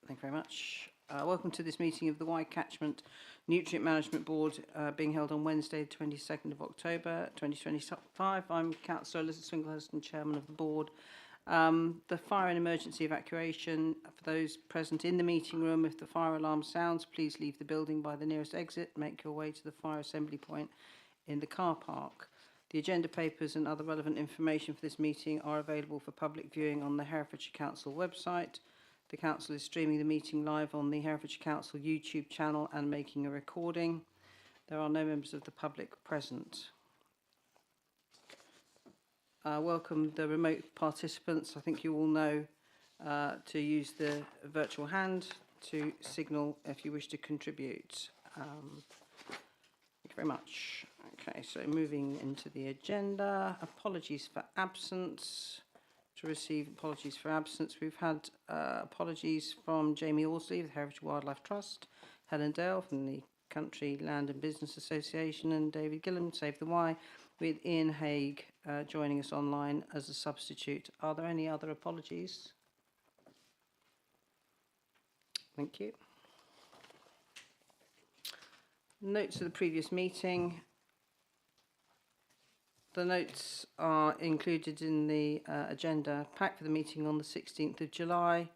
Thank you very much. Welcome to this meeting of the Catchment Nutrient Management Board being held on Wednesday, the 22nd of October 2025. I'm Councillor Elizabeth Swinglehurst and Chairman of the Board. The fire and emergency evacuation, for those present in the meeting room, if the fire alarm sounds, please leave the building by the nearest exit. Make your way to the fire assembly point in the car park. The agenda papers and other relevant information for this meeting are available for public viewing on the Herefordshire Council website. The Council is streaming the meeting live on the Herefordshire Council YouTube channel and making a recording. There are no members of the public present. Welcome the remote participants. I think you all know to use the virtual hand to signal if you wish to contribute. Thank you very much. Okay, so moving into the agenda. Apologies for absence. To receive apologies for absence. We've had apologies from Jamie Orsley of the Herefordshire Wildlife Trust, Helen Dale from the Country Land and Business Association, and David Gillam, Save the Y, with Ian Haig joining us online as a substitute. Are there any other apologies? Thank you. Notes of the previous meeting. The notes are included in the agenda pack for the meeting on the 16th of July.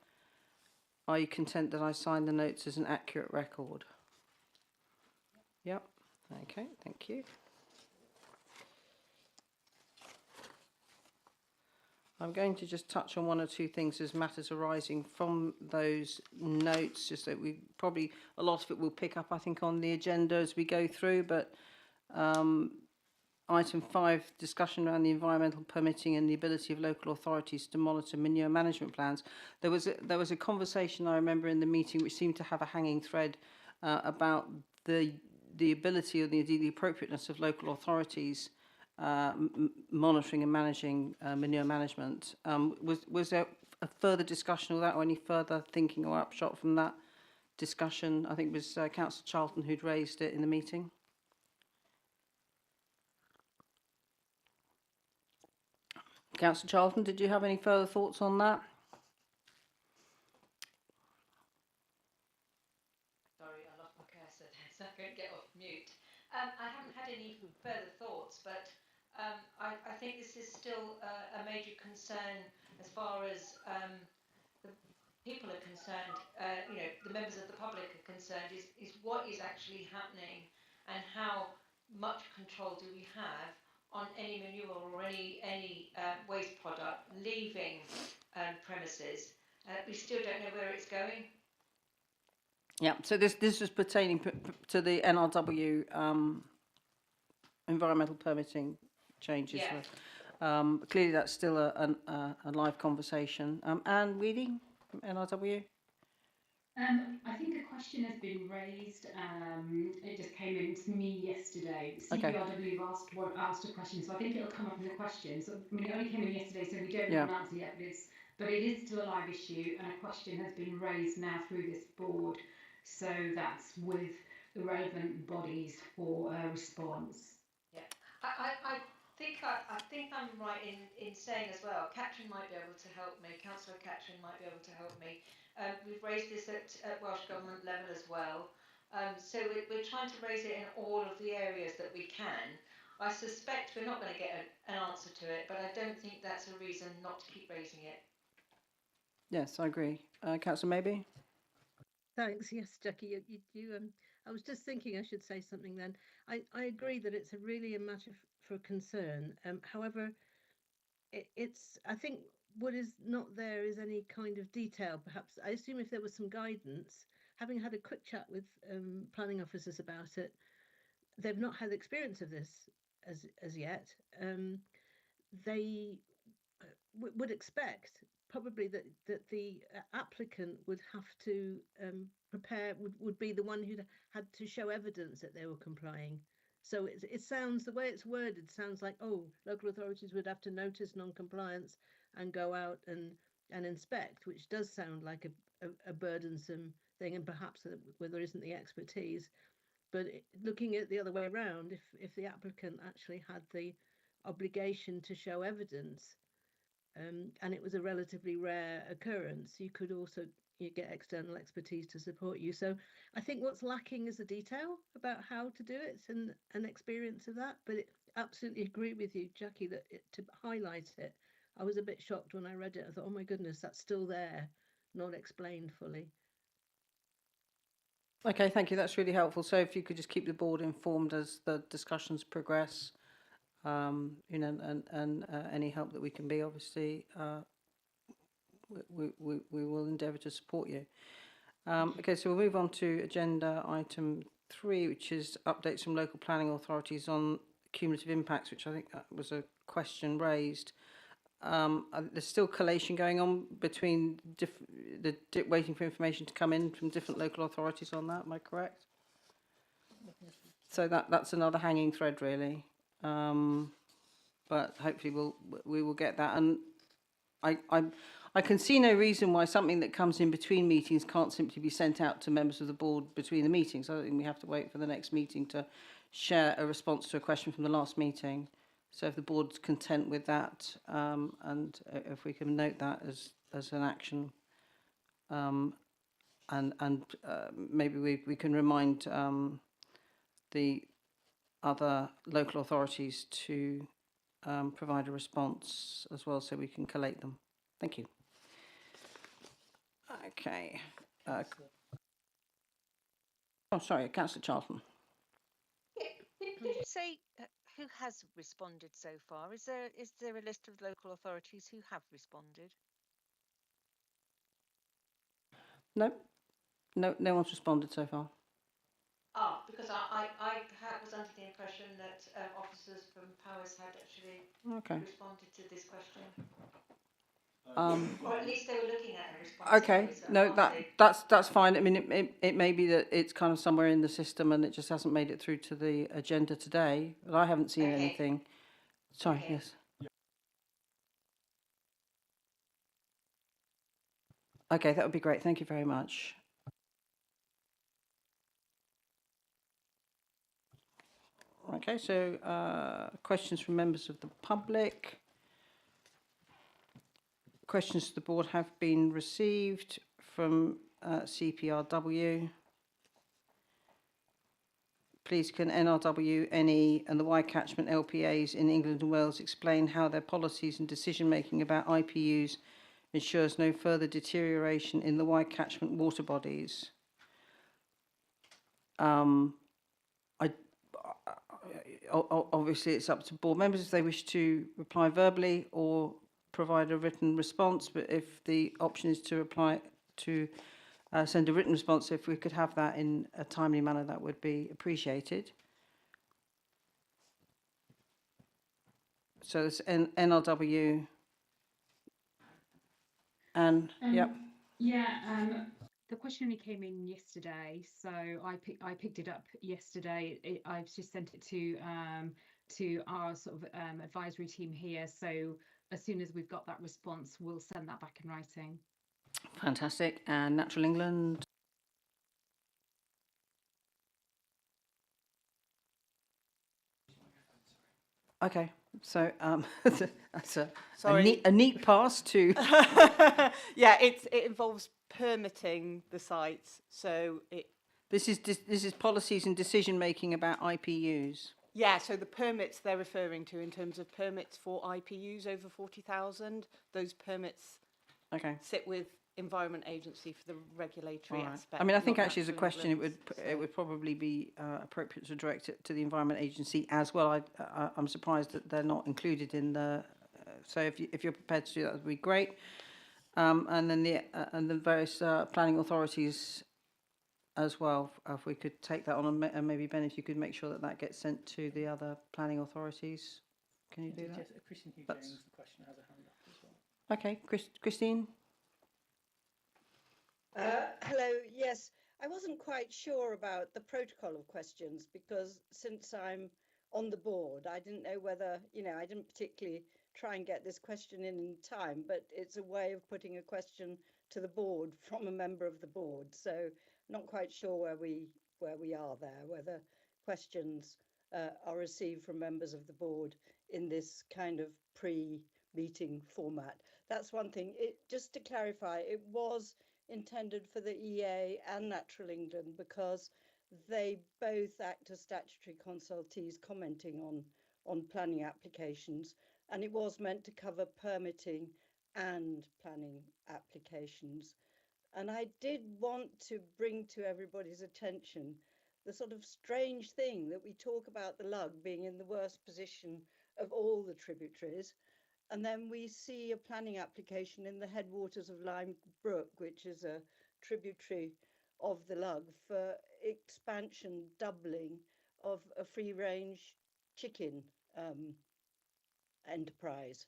Are you content that I sign the notes as an accurate record? Yep. Okay, thank you. I'm going to just touch on one or two things as matters arising from those notes, just that we probably, a lot of it will pick up, I think, on the agenda as we go through, but Item 5, discussion around the environmental permitting and the ability of local authorities to monitor manure management plans. There was a conversation I remember in the meeting which seemed to have a hanging thread about the ability or the appropriateness of local authorities monitoring and managing manure management. Was there a further discussion of that, or any further thinking or upshot from that discussion? I think it was Councillor Charlton who'd raised it in the meeting. Councillor Charlton, did you have any further thoughts on that? Sorry, I lost my cursor there, so I couldn't get off mute. I haven't had any further thoughts, but I think this is still a major concern as far as the people are concerned, the members of the public are concerned, is what is actually happening and how much control do we have on any manure or any waste product leaving premises. We still don't know where it's going. Yeah, so this was pertaining to the NRW environmental permitting changes. Yeah. Clearly that's still a live conversation. Anne Weedy from NRW. I think a question has been raised. It just came in to me yesterday. CBRW have asked a question, so I think it'll come up in the question. So I mean, it only came in yesterday, so we don't have an answer yet. But it is still a live issue, and a question has been raised now through this board. So that's with the relevant bodies for a response. Yeah, I think I'm right in saying as well. Catchment might be able to help me. Councillor Catchment might be able to help me. We've raised this at Welsh Government level as well. So we're trying to raise it in all of the areas that we can. I suspect we're not going to get an answer to it, but I don't think that's a reason not to keep raising it. Yes, I agree. Councillor Maybe? Thanks. Yes, Jackie, I was just thinking I should say something then. I agree that it's really a matter for concern. However, I think what is not there is any kind of detail. Perhaps I assume if there was some guidance, having had a quick chat with planning officers about it, they've not had experience of this as yet. They would expect probably that the applicant would have to prepare, would be the one who had to show evidence that they were complying. So it sounds, the way it's worded sounds like, oh, local authorities would have to notice non-compliance and go out and inspect, which does sound like a burdensome thing, and perhaps where there isn't the expertise. But looking at the other way around, if the applicant actually had the obligation to show evidence, and it was a relatively rare occurrence, you could also get external expertise to support you. So I think what's lacking is the detail about how to do it and an experience of that. But absolutely agree with you, Jackie, that to highlight it, I was a bit shocked when I read it. I thought, oh my goodness, that's still there, not explained fully. Okay, thank you. That's really helpful. So if you could just keep the board informed as the discussions progress, and any help that we can be, obviously, we will endeavour to support you. Okay, so we'll move on to agenda item 3, which is updates from local planning authorities on cumulative impacts, which I think was a question raised. There's still collation going on between waiting for information to come in from different local authorities on that. Am I correct? So that's another hanging thread, really. But hopefully we will get that. And I can see no reason why something that comes in between meetings can't simply be sent out to members of the board between the meetings. I don't think we have to wait for the next meeting to share a response to a question from the last meeting. So if the board's content with that, and if we can note that as an action, and maybe we can remind the other local authorities to provide a response as well, so we can collate them. Thank you. Okay. Sorry, Councillor Charlton. Did you say who has responded so far? Is there a list of local authorities who have responded? No, no one's responded so far. Because I was under the impression that officers from Powers had actually responded to this question. Or at least they were looking at a response. Okay, no, that's fine. I mean, it may be that it's kind of somewhere in the system and it just hasn't made it through to the agenda today. But I haven't seen anything. Sorry, yes. Okay, that would be great. Thank you very much. Okay, so questions from members of the public. Questions to the board have been received from CPRW. Please can NRW, NE and the Y Catchment LPAs in England and Wales explain how their policies and decision making about IPUs ensures no further deterioration in the Y Catchment water bodies? Obviously it's up to board members if they wish to reply verbally or provide a written response, but if the option is to reply to send a written response, if we could have that in a timely manner, that would be appreciated. So it's NRW and yep. Yeah, the question only came in yesterday, so I picked it up yesterday. I've just sent it to our sort of advisory team here. So as soon as we've got that response, we'll send that back in writing. Fantastic. And Natural England? Okay, so that's a neat pass to. Yeah, it involves permitting the sites, so This is policies and decision making about IPUs. Yeah, so the permits they're referring to in terms of permits for IPUs over 40,000, those permits sit with Environment Agency for the regulatory aspect. I mean, I think actually as a question, it would probably be appropriate to direct it to the Environment Agency as well. I'm surprised that they're not included in the. So if you're prepared to do that, would be great. And then the various planning authorities as well. If we could take that on, and maybe Ben, if you could make sure that gets sent to the other planning authorities. Can you do that? Yes, Christine Hugh James, the question has a hand up as well. Okay, Christine. Hello, yes. I wasn't quite sure about the protocol of questions because since I'm on the board, I didn't know whether, I didn't particularly try and get this question in time, but it's a way of putting a question to the board from a member of the board. So not quite sure where we are there, whether questions are received from members of the board in this kind of pre-meeting format. that's one thing. Just to clarify, it was intended for the EA and Natural England because they both act as statutory consultees commenting on planning applications, and it was meant to cover permitting and planning applications. And I did want to bring to everybody's attention the sort of strange thing that we talk about the Lug being in the worst position of all the tributaries. And then we see a planning application in the headwaters of Lyme Brook, which is a tributary of the Lug, for expansion, doubling of a free range chicken enterprise.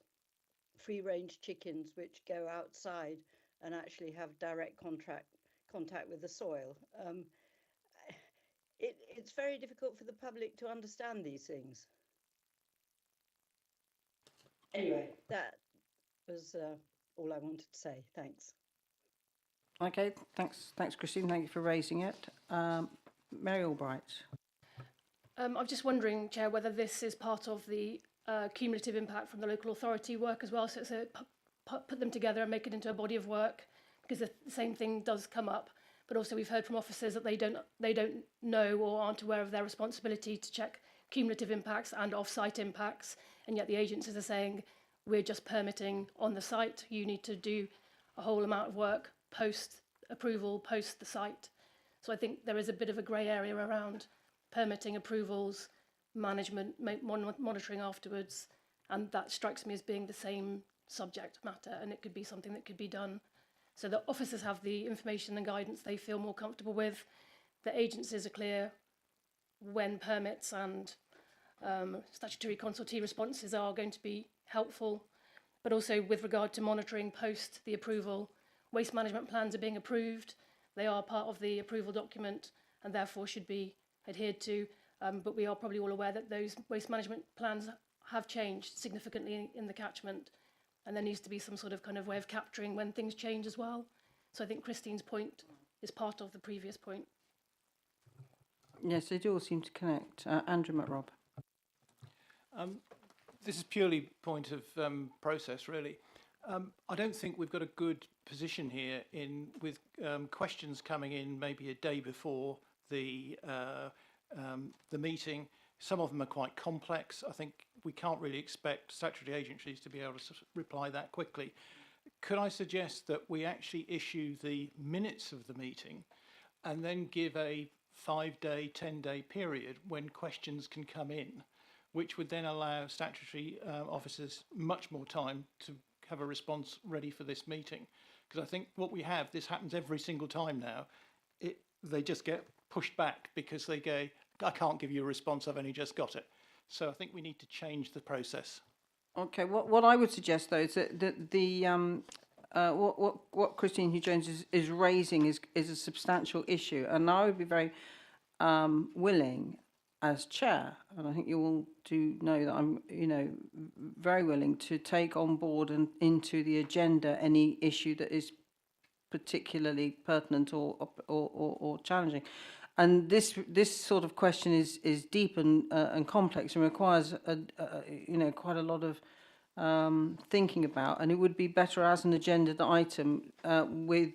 Free range chickens which go outside and actually have direct contact with the soil. It's very difficult for the public to understand these things. Anyway, that was all I wanted to say. Thanks. Okay, thanks, Christine. Thank you for raising it. Mary Albright. I'm just wondering, Chair, whether this is part of the cumulative impact from the local authority work as well, so put them together and make it into a body of work, because the same thing does come up. But also we've heard from officers that they don't know or aren't aware of their responsibility to check cumulative impacts and off-site impacts, and yet the agencies are saying we're just permitting on the site. You need to do a whole amount of work post approval, post the site. So I think there is a bit of a grey area around permitting approvals, management, monitoring afterwards, and that strikes me as being the same subject matter, and it could be something that could be done so that officers have the information and guidance they feel more comfortable with, the agencies are clear when permits and statutory consultee responses are going to be helpful, but also with regard to monitoring post the approval. Waste management plans are being approved, they are part of the approval document and therefore should be adhered to, but we are probably all aware that those waste management plans have changed significantly in the catchment, and there needs to be some sort of kind of way of capturing when things change as well. So I think Christine's point is part of the previous point. Yes, they do all seem to connect. Andrew McRobb. This is purely point of process, really. I don't think we've got a good position here with questions coming in maybe a day before the meeting. Some of them are quite complex. I think we can't really expect statutory agencies to be able to reply that quickly. Could I suggest that we actually issue the minutes of the meeting and then give a 5-day, 10-day period when questions can come in, which would then allow statutory officers much more time to have a response ready for this meeting? Because I think what we have, this happens every single time now, they just get pushed back because they go, I can't give you a response, I've only just got it. So I think we need to change the process. Okay, what I would suggest though is that the what Christine Hugh-Jones is raising is a substantial issue, and I would be very willing as chair, and I think you all do know that I'm very willing to take on board and into the agenda any issue that is particularly pertinent or challenging. And this sort of question is deep and complex and requires quite a lot of thinking about. And it would be better as an agenda item with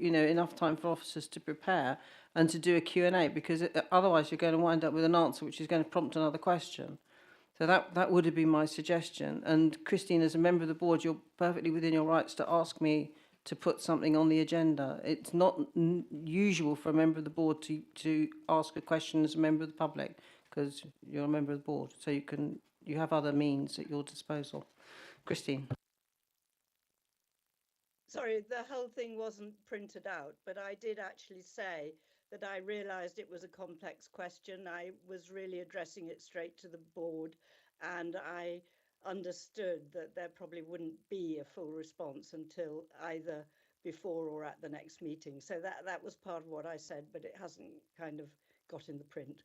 enough time for officers to prepare and to do a Q&A, because otherwise you're going to wind up with an answer which is going to prompt another question. So that would have been my suggestion. And Christine, as a member of the board, you're perfectly within your rights to ask me to put something on the agenda. It's not usual for a member of the board to ask a question as a member of the public, because you're a member of the board, so you have other means at your disposal. Christine. Sorry, the whole thing wasn't printed out, but I did actually say that I realised it was a complex question. I was really addressing it straight to the board, and I understood that there probably wouldn't be a full response until either before or at the next meeting. So that was part of what I said, but it hasn't kind of got in the print.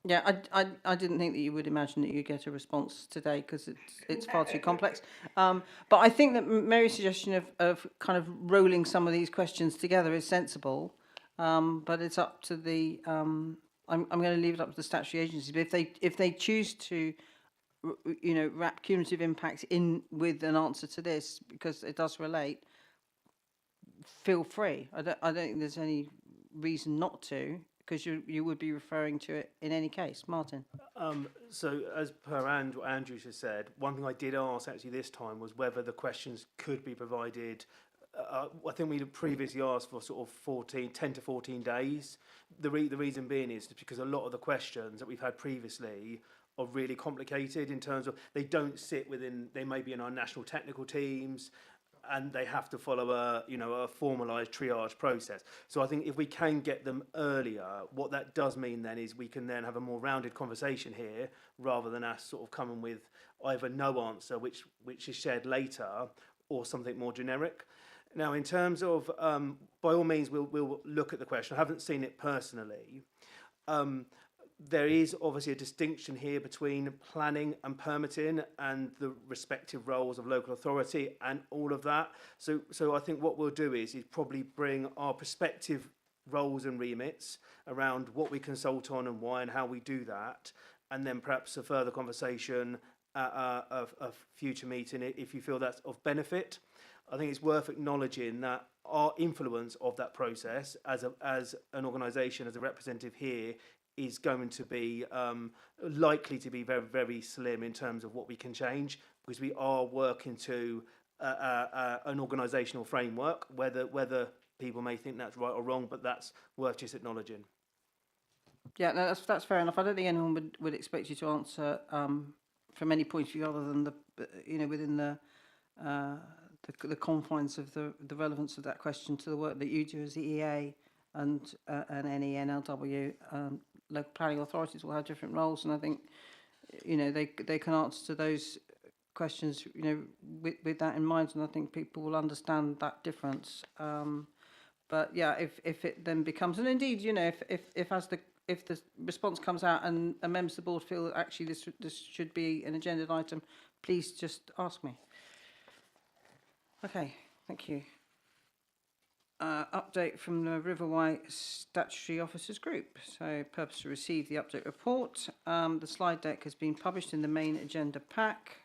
Yeah, I didn't think that you would imagine that you'd get a response today, because it's far too complex. But I think that Mary's suggestion of kind of rolling some of these questions together is sensible. But it's up to the I'm going to leave it up to the statutory agencies. But if they choose to wrap cumulative impacts in with an answer to this because it does relate, feel free. I don't think there's any reason not to, because you would be referring to it in any case. Martin. So as per Andrew has said, one thing I did ask actually this time was whether the questions could be provided. I think we had previously asked for sort of 10 to 14 days. The reason being is because a lot of the questions that we've had previously are really complicated in terms of they don't sit within, they may be in our national technical teams, and they have to follow a formalised triage process. So I think if we can get them earlier, what that does mean then is we can then have a more rounded conversation here, rather than us sort of coming with either no answer, which is shared later, or something more generic. Now, in terms of, by all means, we'll look at the question. I haven't seen it personally. There is obviously a distinction here between planning and permitting and the respective roles of local authority and all of that. So I think what we'll do is probably bring our prospective roles and remits around what we consult on and why and how we do that, and then perhaps a further conversation at a future meeting if you feel that's of benefit. I think it's worth acknowledging that our influence of that process as an organisation, as a representative here, is going to be likely to be very, very slim in terms of what we can change, because we are working to an organisational framework, whether people may think that's right or wrong, but that's worth just acknowledging. Yeah, no, that's fair enough. I don't think anyone would expect you to answer from any point of view other than within the confines of the relevance of that question to the work that you do as the EA and any NLW. Local planning authorities will have different roles, and I think they can answer to those questions with that in mind, and I think people will understand that difference. But yeah, if it then becomes, and indeed if the response comes out and members of the board feel that actually this should be an agenda item, please just ask me. Okay, thank you. Update from the River Wye Statutory Officers Group. So, purpose to receive the update report. The slide deck has been published in the main agenda pack.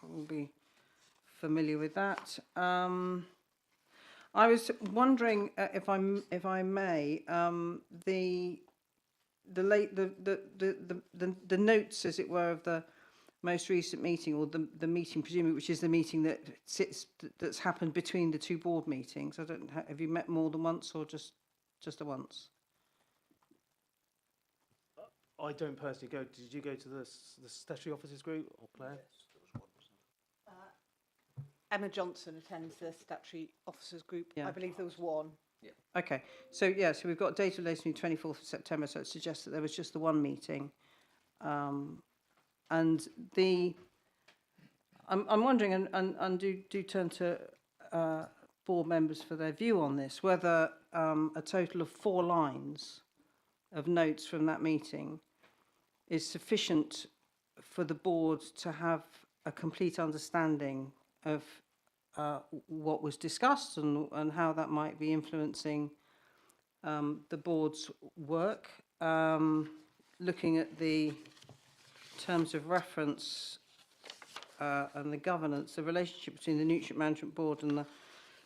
We'll be familiar with that. I was wondering if I may, the notes, as it were, of the most recent meeting, or the meeting presumably, which is the meeting that's happened between the two board meetings. I don't have you met more than once, or just the once? I don't personally go. Did you go to the Statutory Officers Group, or Claire? Yes, there was one. Emma Johnson attends the Statutory Officers Group. Yeah. I believe there was one. Yeah. Okay. So we've got data relating to 24th of September. So it suggests that there was just the one meeting. And I'm wondering, and do turn to board members for their view on this, whether a total of 4 lines of notes from that meeting is sufficient for the board to have a complete understanding of what was discussed and how that might be influencing the board's work. Looking at the terms of reference and the governance, the relationship between the Nutrient Management Board and the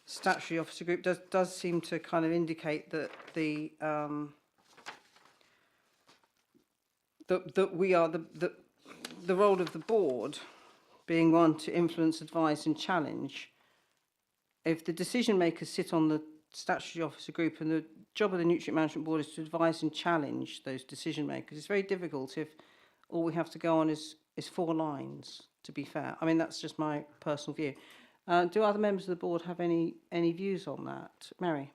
Statutory Officer Group does seem to kind of indicate that that we are the role of the board being one to influence, advise and challenge. If the decision makers sit on the Statutory Officer Group and the job of the Nutrient Management Board is to advise and challenge those decision makers, it's very difficult if all we have to go on is 4 lines, to be fair. I mean, that's just my personal view. Do other members of the board have any views on that? Mary?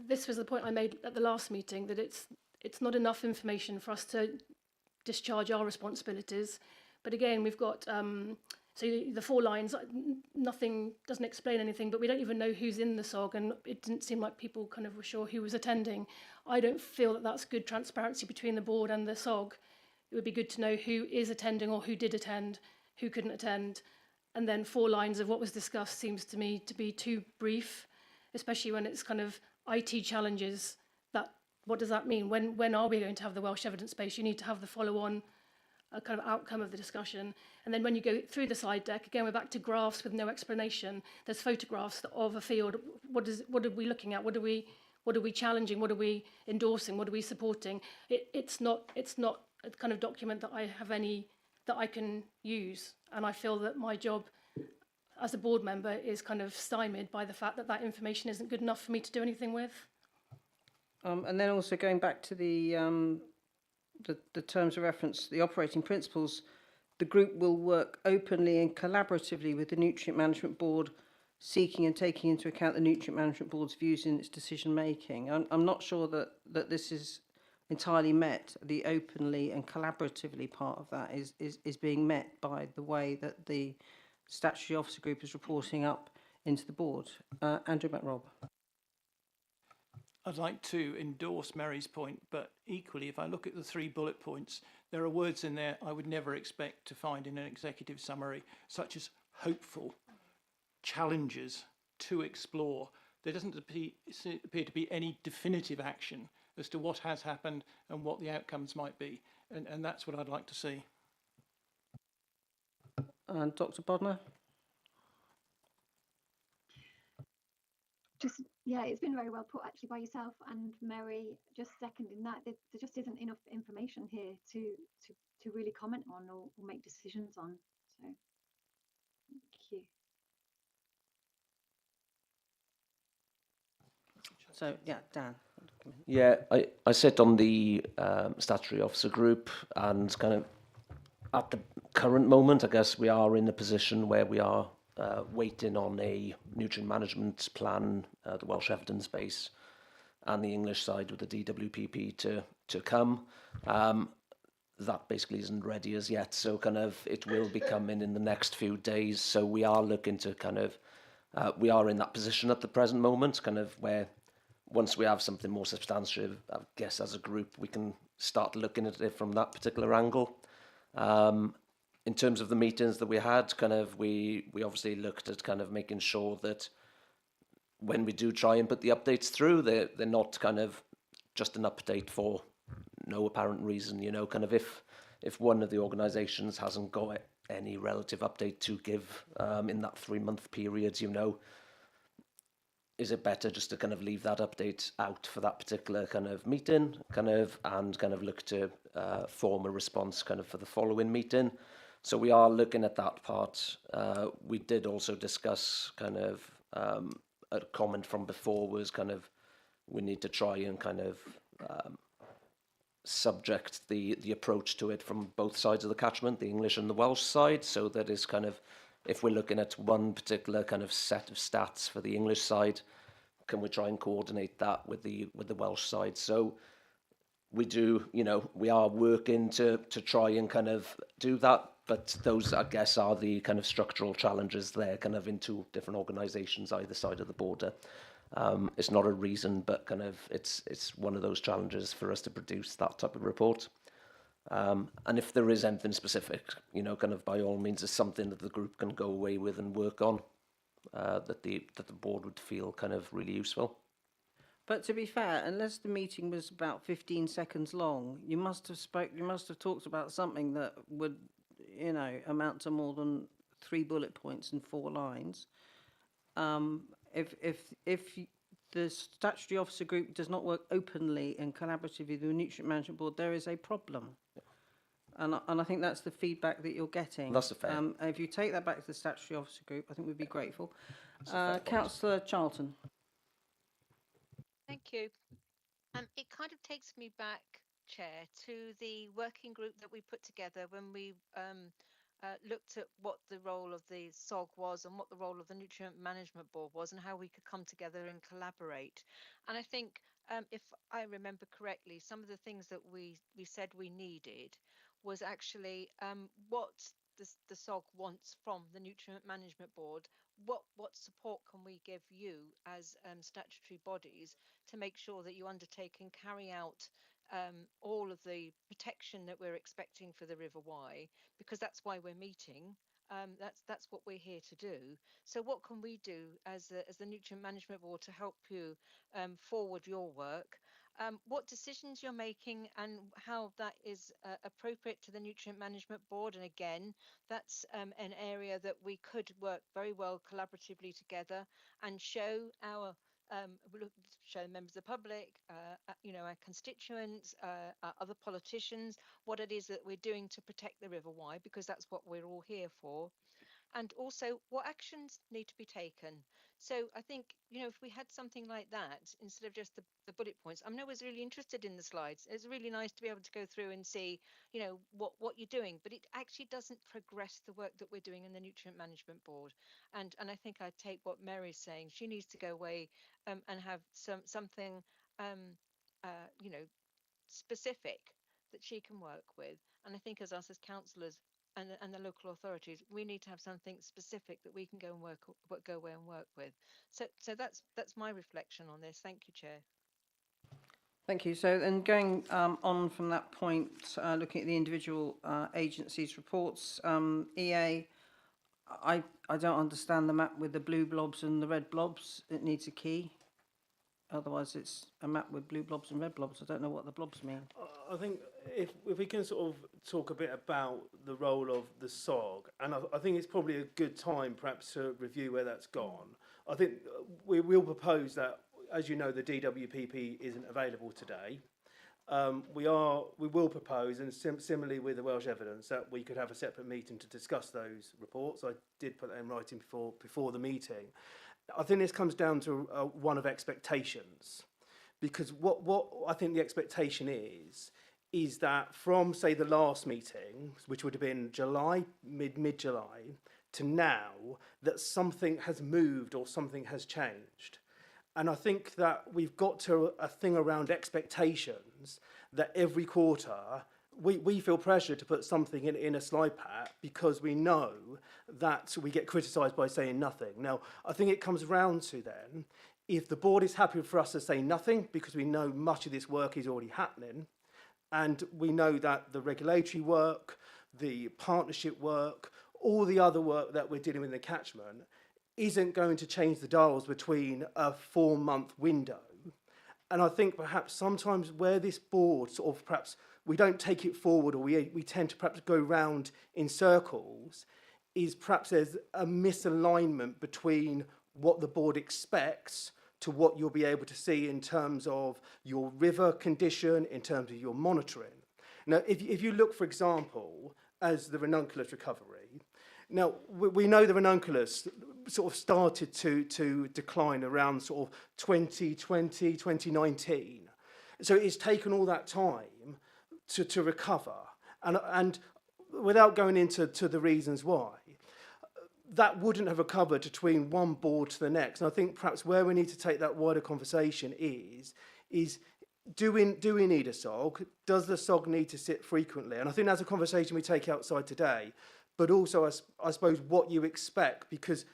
This was the point I made at the last meeting, that it's not enough information for us to discharge our responsibilities. But again, we've got, so the 4 lines, nothing, doesn't explain anything, but we don't even know who's in the SOG, and it didn't seem like people kind of were sure who was attending. I don't feel that that's good transparency between the board and the SOG. It would be good to know who is attending or who did attend, who couldn't attend. And then 4 lines of what was discussed seems to me to be too brief, especially when it's kind of IT challenges. What does that mean? When are we going to have the Welsh evidence base? You need to have the follow-on a kind of outcome of the discussion. And then when you go through the slide deck, again, we're back to graphs with no explanation. There's photographs of a field. What are we looking at? What are we challenging? What are we endorsing? What are we supporting? It's not a kind of document that that I can use. And I feel that my job as a board member is kind of stymied by the fact that that information isn't good enough for me to do anything with. And then also going back to the terms of reference, the operating principles, the group will work openly and collaboratively with the Nutrient Management Board, seeking and taking into account the Nutrient Management Board's views in its decision making. I'm not sure that this is entirely met. The openly and collaboratively part of that is being met by the way that the statutory officer group is reporting up into the board. Andrew McRobb. I'd like to endorse Mary's point, but equally, if I look at the 3 bullet points, there are words in there I would never expect to find in an executive summary, such as hopeful, challenges, to explore. There doesn't appear to be any definitive action as to what has happened and what the outcomes might be. And that's what I'd like to see. And Dr. Bodmer? Yeah, it's been very well put actually by yourself and Mary. Just seconding that, there just isn't enough information here to really comment on or make decisions on. So, thank you. So, yeah, Dan. Yeah, I sit on the statutory officer group, and kind of at the current moment, I guess we are in a position where we are waiting on a nutrient management plan, the Welsh evidence base, and the English side with the DWPP to come. That basically isn't ready as yet, so kind of it will be coming in the next few days. So we are looking to kind of, we are in that position at the present moment, kind of where once we have something more substantial, I guess as a group, we can start looking at it from that particular angle. In terms of the meetings that we had, kind of we obviously looked at kind of making sure that when we do try and put the updates through, they're not kind of just an update for no apparent reason. You know, kind of if one of the organisations hasn't got any relative update to give in that 3-month period, you know, is it better just to kind of leave that update out for that particular kind of meeting, kind of, and kind of look to form a response kind of for the following meeting? So we are looking at that part. We did also discuss kind of a comment from before was kind of we need to try and kind of subject the approach to it from both sides of the catchment, the English and the Welsh side, so that is kind of, if we're looking at one particular kind of set of stats for the English side, can we try and coordinate that with the Welsh side? So we do, you know, we are working to try and kind of do that, but those, I guess, are the kind of structural challenges there, kind of in 2 different organisations either side of the border. It's not a reason, but kind of it's one of those challenges for us to produce that type of report. And if there is anything specific, you know, kind of by all means, it's something that the group can go away with and work on, that the board would feel kind of really useful. But to be fair, unless the meeting was about 15 seconds long, you must have talked about something that would, you know, amount to more than 3 bullet points and 4 lines. If the statutory officer group does not work openly and collaboratively with the Nutrient Management Board, there is a problem. And I think that's the feedback that you're getting. That's a fair. If you take that back to the statutory officer group, I think we'd be grateful. Councillor Charlton. Thank you. It kind of takes me back, Chair, to the working group that we put together when we looked at what the role of the SOG was and what the role of the Nutrient Management Board was and how we could come together and collaborate. And I think, if I remember correctly, some of the things that we said we needed was actually what the SOG wants from the Nutrient Management Board. What support can we give you as statutory bodies to make sure that you undertake and carry out all of the protection that we're expecting for the River Wye, because that's why we're meeting. That's what we're here to do. So what can we do as the Nutrient Management Board to help you forward your work? what decisions you're making and how that is appropriate to the Nutrient Management Board. And again, that's an area that we could work very well collaboratively together and show our show members of the public, our constituents, our other politicians, what it is that we're doing to protect the River Wye, because that's what we're all here for. And also what actions need to be taken. So I think, if we had something like that, instead of just the bullet points, I was really interested in the slides. It's really nice to be able to go through and see, what you're doing, but it actually doesn't progress the work that we're doing in the Nutrient Management Board. And I think I take what Mary's saying. She needs to go away and have something, specific that she can work with. And I think as us as councillors and the local authorities, we need to have something specific that we can go away and work with. So that's my reflection on this. Thank you, Chair. Thank you. So then going on from that point, looking at the individual agencies' reports, EA, I don't understand the map with the blue blobs and the red blobs. It needs a key. Otherwise, it's a map with blue blobs and red blobs. I don't know what the blobs mean. I think if we can sort of talk a bit about the role of the SOG, and I think it's probably a good time perhaps to review where that's gone. I think we will propose that, as you know, the DWPP isn't available today. We will propose, and similarly with the Welsh evidence, that we could have a separate meeting to discuss those reports. I did put that in writing before the meeting. I think this comes down to one of expectations, because what I think the expectation is that from, say, the last meeting, which would have been July, mid-July, to now, that something has moved or something has changed. And I think that we've got to a thing around expectations that every quarter we feel pressure to put something in a slide pack because we know that we get criticised by saying nothing. Now, I think it comes round to then, if the board is happy for us to say nothing because we know much of this work is already happening, and we know that the regulatory work, the partnership work, all the other work that we're dealing with in the catchment isn't going to change the dials between a 4-month window. And I think perhaps sometimes where this board sort of perhaps we don't take it forward, or we tend to perhaps go round in circles, is perhaps there's a misalignment between what the board expects to what you'll be able to see in terms of your river condition, in terms of your monitoring. Now, if you look, for example, as the ranunculus recovery, now we know the ranunculus sort of started to decline around sort of 2020, 2019. So it's taken all that time to recover. And without going into the reasons why, that wouldn't have recovered between one board to the next. And I think perhaps where we need to take that wider conversation is do we need a SOG? Does the SOG need to sit frequently? And I think that's a conversation we take outside today, but also I suppose what you expect, because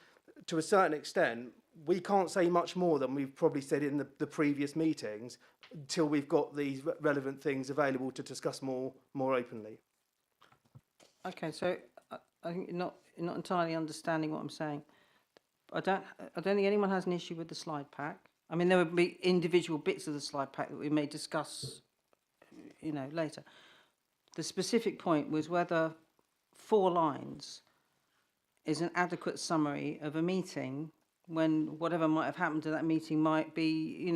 to a certain extent, we can't say much more than we've probably said in the previous meetings until we've got these relevant things available to discuss more openly. Okay, so I think you're not entirely understanding what I'm saying. I don't think anyone has an issue with the slide pack. I mean, there would be individual bits of the slide pack that we may discuss, later. The specific point was whether 4 lines is an adequate summary of a meeting when whatever might have happened to that meeting might be,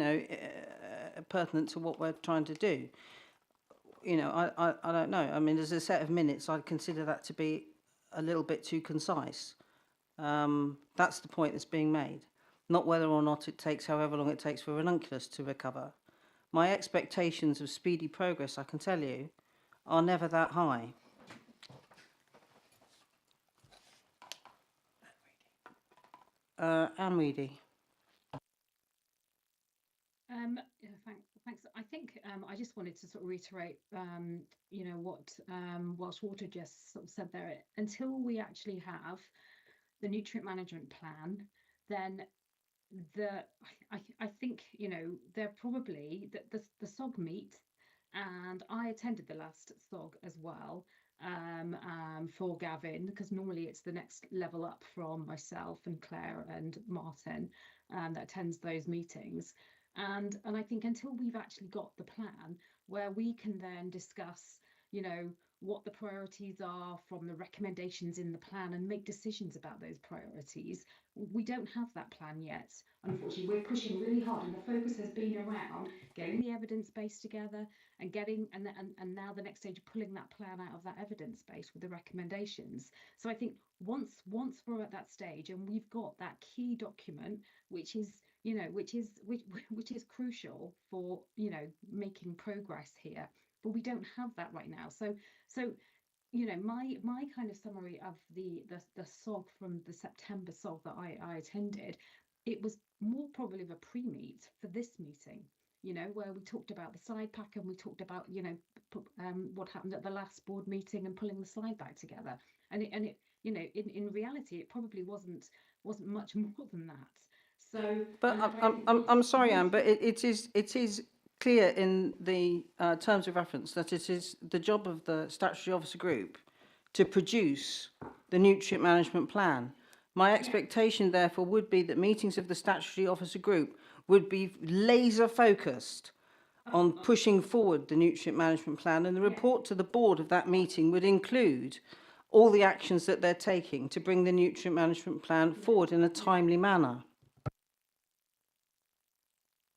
pertinent to what we're trying to do. I don't know. I mean, as a set of minutes, I'd consider that to be a little bit too concise. That's the point that's being made, not whether or not it takes however long it takes for ranunculus to recover. My expectations of speedy progress, I can tell you, are never that high. Anne Reedy. Thanks. I think I just wanted to sort of reiterate, what Welsh Water just sort of said there. Until we actually have the nutrient management plan, then I think they're probably the SOG meet, and I attended the last SOG as well for Gavin, because normally it's the next level up from myself and Claire and Martin that attends those meetings. And I think until we've actually got the plan where we can then discuss, you know, what the priorities are from the recommendations in the plan and make decisions about those priorities, we don't have that plan yet. Unfortunately, we're pushing really hard, and the focus has been around getting the evidence base together and getting and now the next stage, pulling that plan out of that evidence base with the recommendations. So I think once we're at that stage and we've got that key document, which is, you know, which is crucial for, you know, making progress here, but we don't have that right now. So you know, my kind of summary of the SOG from the September SOG that I attended, it was more probably of a pre-meet for this meeting, you know, where we talked about the slide pack and we talked about, you know, what happened at the last board meeting and pulling the slide back together. And it you know, in reality, it probably wasn't much more than that. So, but I'm sorry, Anne, but it is clear in the terms of reference that it is the job of the statutory officer group to produce the nutrient management plan. My expectation, therefore, would be that meetings of the statutory officer group would be laser focused on pushing forward the nutrient management plan, and the report to the board of that meeting would include all the actions that they're taking to bring the nutrient management plan forward in a timely manner.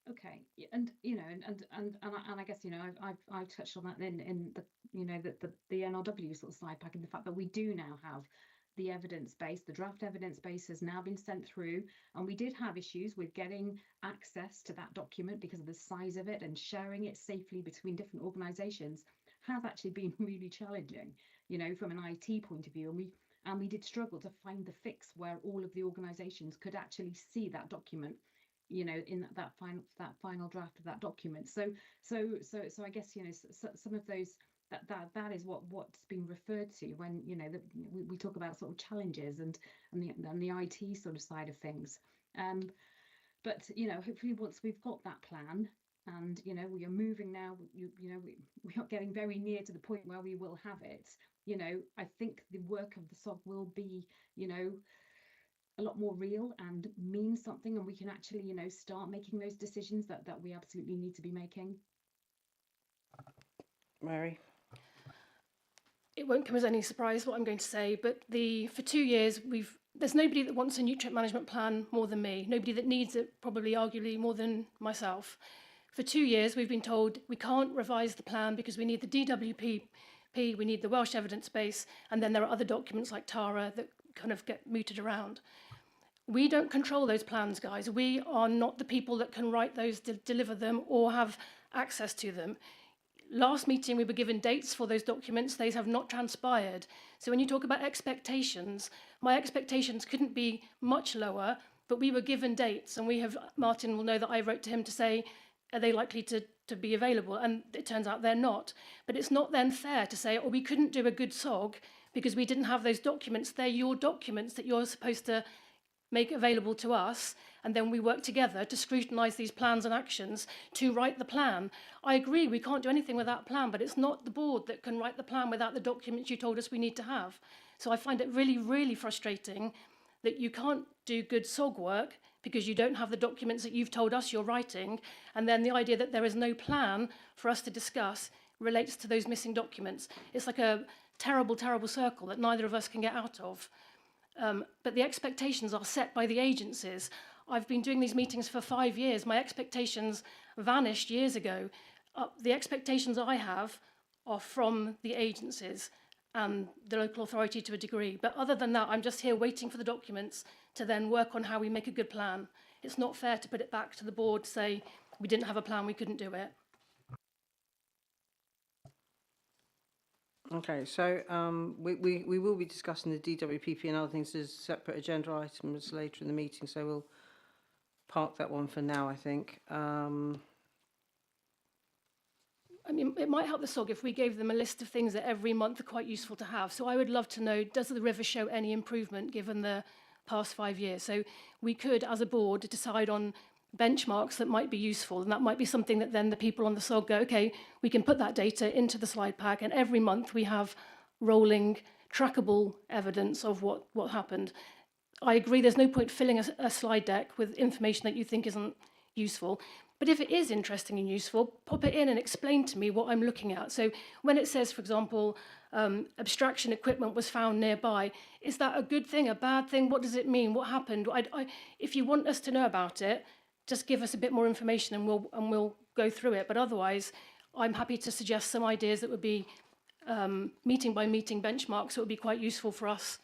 Okay, and you know, and I guess, you know, I've touched on that in the, you know, the NRW sort of slide pack, and the fact that we do now have the evidence base, the draft evidence base has now been sent through, and we did have issues with getting access to that document because of the size of it, and sharing it safely between different organisations has actually been really challenging, you know, from an IT point of view, and we did struggle to find the fix where all of the organisations could actually see that document, you know, in that final draft of that document. So I guess, you know, some of those, that is what's been referred to when, you know, that we talk about sort of challenges and the IT sort of side of things. But you know, hopefully once we've got that plan, and you know, we are moving now, you know, we are getting very near to the point where we will have it. You know, I think the work of the SOG will be, you know, a lot more real and mean something, and we can actually, you know, start making those decisions that we absolutely need to be making. Mary? It won't come as any surprise what I'm going to say, but for 2 years there's nobody that wants a nutrient management plan more than me, nobody that needs it probably arguably more than myself. For 2 years we've been told we can't revise the plan because we need the DWP, we need the Welsh evidence base, and then there are other documents like TARA that kind of get mooted around. We don't control those plans, guys. We are not the people that can write those, deliver them, or have access to them. Last meeting, we were given dates for those documents. They have not transpired. So when you talk about expectations, my expectations couldn't be much lower, but we were given dates, and Martin will know that I wrote to him to say, are they likely to be available? And it turns out they're not. But it's not then fair to say, oh, we couldn't do a good SOG because we didn't have those documents. They're your documents that you're supposed to make available to us, and then we work together to scrutinise these plans and actions to write the plan. I agree we can't do anything without a plan, but it's not the board that can write the plan without the documents you told us we need to have. So I find it really, really frustrating that you can't do good SOG work because you don't have the documents that you've told us you're writing, and then the idea that there is no plan for us to discuss relates to those missing documents. It's like a terrible, terrible circle that neither of us can get out of. But the expectations are set by the agencies. I've been doing these meetings for 5 years. My expectations vanished years ago. The expectations I have are from the agencies and the local authority to a degree. But other than that, I'm just here waiting for the documents to then work on how we make a good plan. It's not fair to put it back to the board to say, we didn't have a plan, we couldn't do it. Okay, so we will be discussing the DWPP and other things as separate agenda items later in the meeting, so we'll park that one for now, I think. I mean, it might help the SOG if we gave them a list of things that every month are quite useful to have. So I would love to know, does the river show any improvement given the past 5 years? So we could, as a board, decide on benchmarks that might be useful, and that might be something that then the people on the SOG go, okay, we can put that data into the slide pack, and every month we have rolling, trackable evidence of what happened. I agree there's no point filling a slide deck with information that you think isn't useful. But if it is interesting and useful, pop it in and explain to me what I'm looking at. So when it says, for example, abstraction equipment was found nearby, is that a good thing, a bad thing? What does it mean? What happened? If you want us to know about it, just give us a bit more information and we'll go through it. But otherwise, I'm happy to suggest some ideas that would be meeting by meeting benchmarks that would be quite useful for us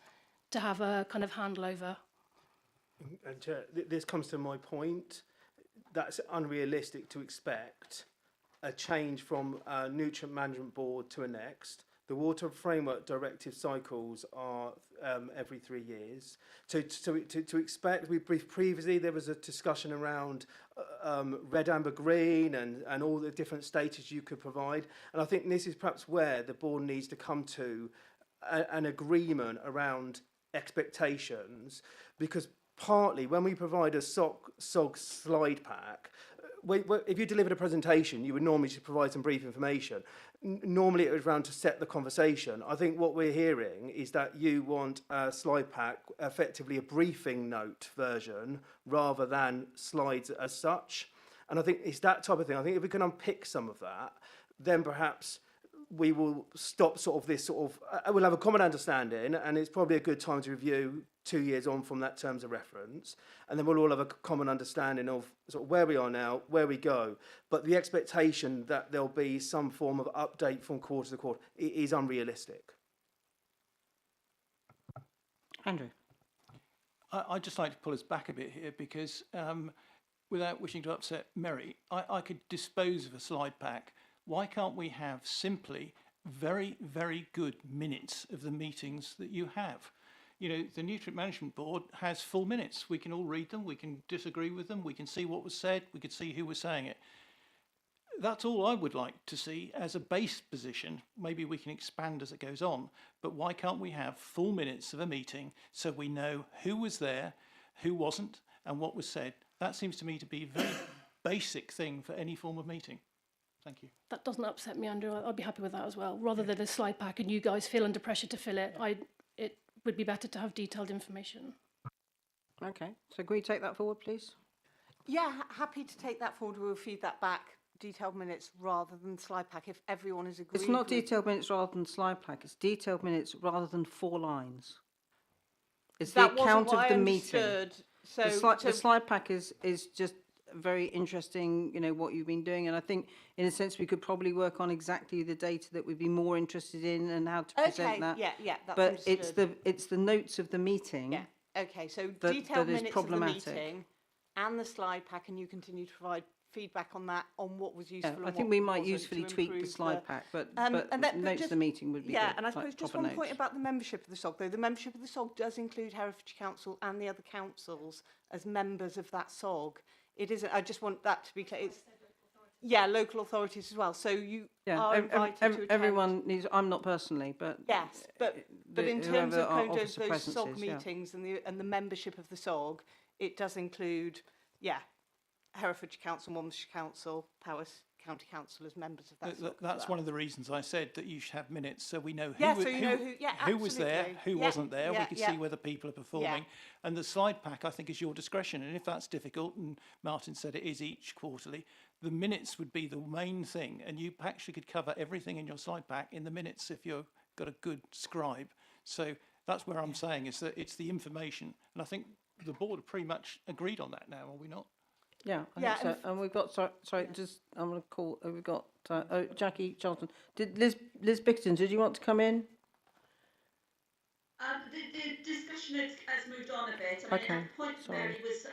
to have a kind of handle over. And Chair, this comes to my point. That's unrealistic to expect a change from a nutrient management board to a next. The water framework directive cycles are every 3 years. So to expect, we briefed previously, there was a discussion around red, amber, green and all the different status you could provide. And I think this is perhaps where the board needs to come to an agreement around expectations, because partly when we provide a SOG slide pack, if you delivered a presentation, you would normally just provide some brief information. Normally it was around to set the conversation. I think what we're hearing is that you want a slide pack, effectively a briefing note version, rather than slides as such. And I think it's that type of thing. I think if we can unpick some of that, then perhaps we will stop sort of this sort of, we'll have a common understanding, and it's probably a good time to review 2 years on from that terms of reference, and then we'll all have a common understanding of sort of where we are now, where we go. But the expectation that there'll be some form of update from quarter to quarter is unrealistic. Andrew. I'd just like to pull us back a bit here because without wishing to upset Mary, I could dispose of a slide pack. Why can't we have simply very, very good minutes of the meetings that you have? You know, the Nutrient Management Board has full minutes. We can all read them, we can disagree with them, we can see what was said, we can see who was saying it. That's all I would like to see as a base position. Maybe we can expand as it goes on, but why can't we have full minutes of a meeting so we know who was there, who wasn't, and what was said? That seems to me to be a very basic thing for any form of meeting. Thank you. That doesn't upset me, Andrew. I'd be happy with that as well. Rather than a slide pack and you guys feel under pressure to fill it, it would be better to have detailed information. Okay, so can we take that forward, please? Yeah, happy to take that forward. We'll feed that back, detailed minutes rather than slide pack, if everyone is agreed. It's not detailed minutes rather than slide pack, it's detailed minutes rather than 4 lines. It's the account of the meeting. So the slide pack is just very interesting, you know, what you've been doing, and I think in a sense we could probably work on exactly the data that we'd be more interested in and how to present that. Yeah, that's but understood. it's the notes of the meeting. Yeah. Okay, so that detailed is minutes problematic. of the meeting and the slide pack, and you continue to provide feedback on that, on what was useful. Yeah, and I think what we might wasn't, usefully to tweak the improve slide pack, but notes just, of the meeting would be yeah, good, and I suppose like just proper one point notes. about the membership of the SOG, though. The membership of the SOG does include Herefordshire Council and the other councils as members of that SOG. It isn't. I just want that to be clear. It's, yeah, local authorities as well. So you are invited to attend. Everyone needs. I'm not personally, but yes, but in terms of kind of those SOG yeah. meetings and the membership of the SOG, it does include, yeah, Herefordshire Council, Monmouthshire Council, Powys County Council as members of that SOG. That's one of the reasons I said that you should have minutes, so we know who was there, who wasn't there. We can see whether people are performing. And the slide pack, I think, is your discretion. And if that's difficult, and Martin said it is each quarterly, the minutes would be the main thing. And you actually could cover everything in your slide pack in the minutes if you've got a good scribe. So that's where I'm saying is that it's the information. And I think the board have pretty much agreed on that now, are we not? Yeah, I think so. And we've got, just, I'm going to call, we've got, Jackie Charlton. Did Liz Bickerton, did you want to come in? The discussion has moved on a bit. I mean, the point Mary was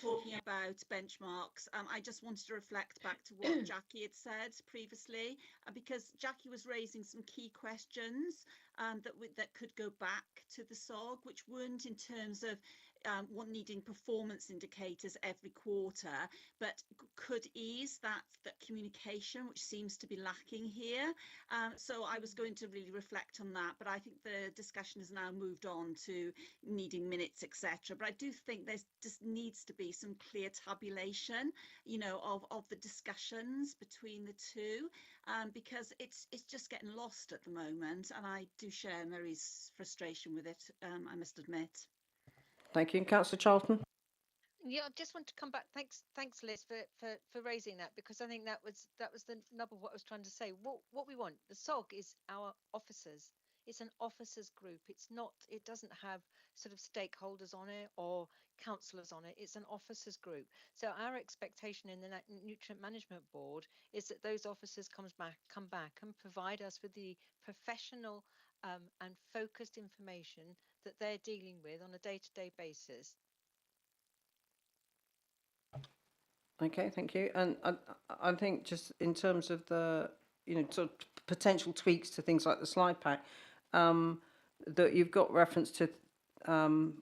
talking about benchmarks. I just wanted to reflect back to what Jackie had said previously, because Jackie was raising some key questions that could go back to the SOG, which weren't in terms of needing performance indicators every quarter, but could ease that communication, which seems to be lacking here. So I was going to really reflect on that, but I think the discussion has now moved on to needing minutes, etc. But I do think there's just needs to be some clear tabulation, you know, of the discussions between the two, because it's just getting lost at the moment, and I do share Mary's frustration with it, I must admit. Thank you. Councillor Charlton? Yeah, I just want to come back. Thanks, Liz, for raising that, because I think that was the nub of what I was trying to say. What we want, the SOG is our officers. It's an officers group. It's not. It doesn't have sort of stakeholders on it or councillors on it. It's an officers group. So our expectation in the Nutrient Management Board is that those officers come back and provide us with the professional and focused information that they're dealing with on a day-to-day basis. Okay, thank you. And I think just in terms of the, sort of potential tweaks to things like the slide pack, that you've got reference to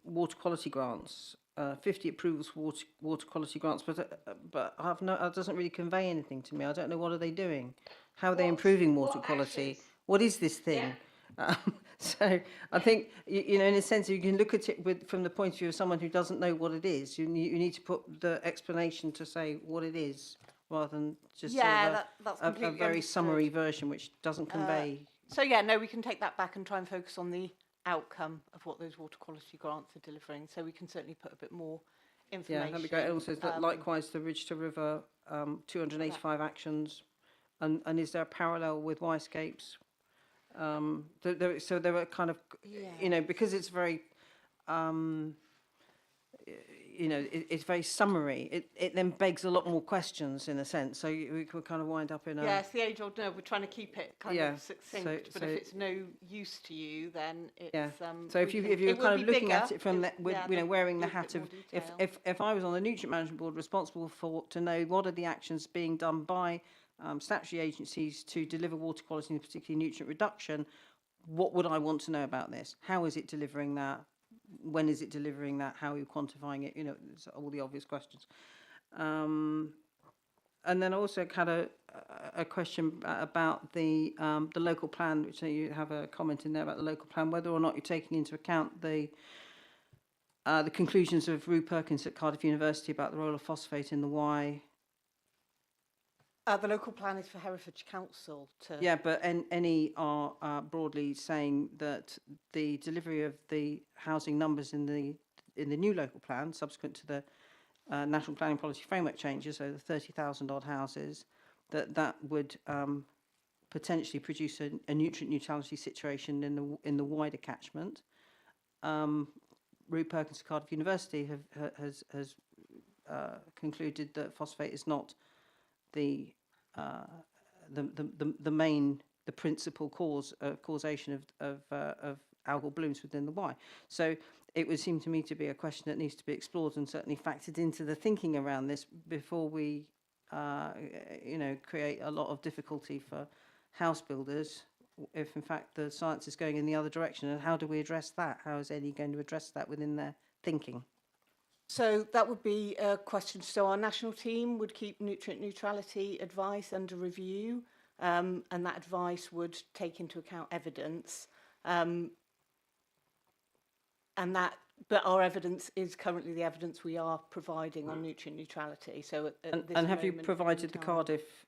water quality grants, 50 approvals for water quality grants, but it doesn't really convey anything to me. I don't know, what are they doing? How are they improving water quality? Actions? What is this thing? Yeah. So I think, in a sense, you can look at it from the point of view of someone who doesn't know what it is. You need to put the explanation to say what it is, rather than just that's a very understood. summary version which doesn't convey. So yeah, no, we can take that back and try and focus on the outcome of what those water quality grants are delivering. So we can certainly put a bit more information. Yeah, that'd be great. And also, likewise, the Ridge to River 285 actions, and is there a parallel with Y-scapes? So there are kind of, because it's very, it's very summary. It then begs a lot more questions in a sense. So we could kind of wind up in a. Yeah, it's the age-old no. We're trying to keep it kind of succinct, but if it's no use to you, then it's. So if you're kind of looking at it from wearing the hat of, if I was on the Nutrient Management Board responsible to know what are the actions being done by statutory agencies to deliver water quality and particularly nutrient reduction, what would I want to know about this? How is it delivering that? When is it delivering that? How are you quantifying it? It's all the obvious questions. And then I also had a question about the local plan, which you have a comment in there about the local plan, whether or not you're taking into account the conclusions of Rue Perkins at Cardiff University about the role of phosphate in the Y. The local plan is for Herefordshire Council to. Yeah, but any are broadly saying that the delivery of the housing numbers in the new local plan, subsequent to the National Planning Policy Framework changes, so the 30,000 odd houses, that would potentially produce a nutrient neutrality situation in the wider catchment. Rue Perkins of Cardiff University has concluded that phosphate is not the principal causation of algal blooms within the Y. So it would seem to me to be a question that needs to be explored and certainly factored into the thinking around this before we, create a lot of difficulty for house builders. If in fact the science is going in the other direction, and how do we address that? How is Eddie going to address that within their thinking? So that would be a question. So our national team would keep nutrient neutrality advice under review, and that advice would take into account evidence. But our evidence is currently the evidence we are providing on nutrient neutrality. So and have you provided the Cardiff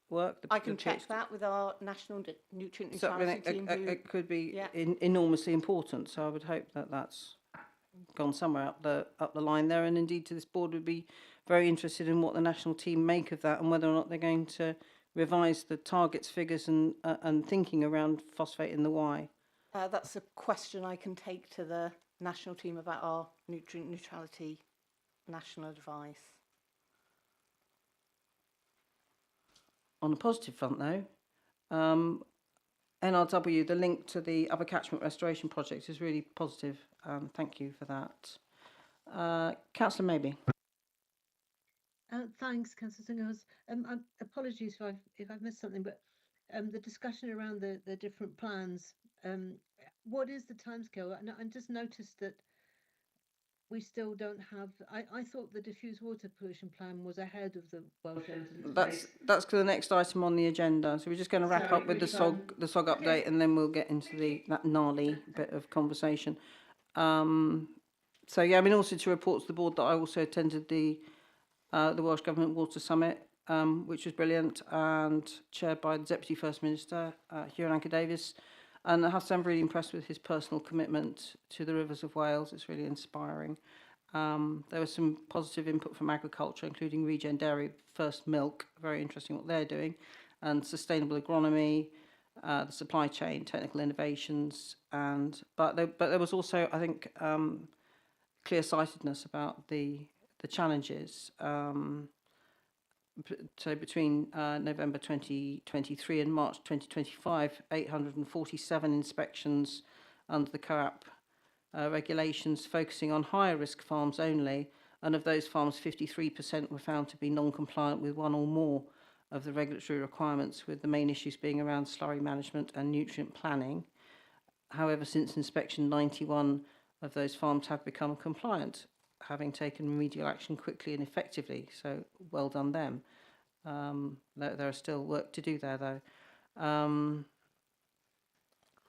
work? I can check that with our national nutrient neutrality team. It could be enormously important. So I would hope that that's gone somewhere up the line there, and indeed to this board would be very interested in what the national team make of that and whether or not they're going to revise the targets, figures and thinking around phosphate in the Y. That's a question I can take to the national team about our nutrient neutrality national advice. On a positive front though, NRW, the link to the Upper Catchment Restoration Project is really positive. Thank you for that. Councillor Maybe. Thanks, Councillor Singhurst. Apologies if I've missed something, but the discussion around the different plans, what is the timescale? I just noticed that we still don't have. I thought the diffuse water pollution plan was ahead of the Welsh evidence. That's the next item on the agenda. So we're just going to wrap up with the SOG update, and then we'll get into that gnarly bit of conversation. So yeah, I mean, also to report to the board that I also attended the Welsh Government Water Summit, which was brilliant and chaired by the Deputy First Minister, Hugh Davies. And I have to say I'm really impressed with his personal commitment to the rivers of Wales. It's really inspiring. There was some positive input from agriculture, including Regen Dairy, First Milk, very interesting what they're doing, and sustainable agronomy, the supply chain, technical innovations, but there was also, I think, clear-sightedness about the challenges. So between November 2023 and March 2025, 847 inspections under the COAP regulations, focusing on higher risk farms only, and of those farms 53% were found to be non-compliant with one or more of the regulatory requirements, with the main issues being around slurry management and nutrient planning. However, since inspection, 91 of those farms have become compliant, having taken remedial action quickly and effectively, so well done them. There is still work to do there, though.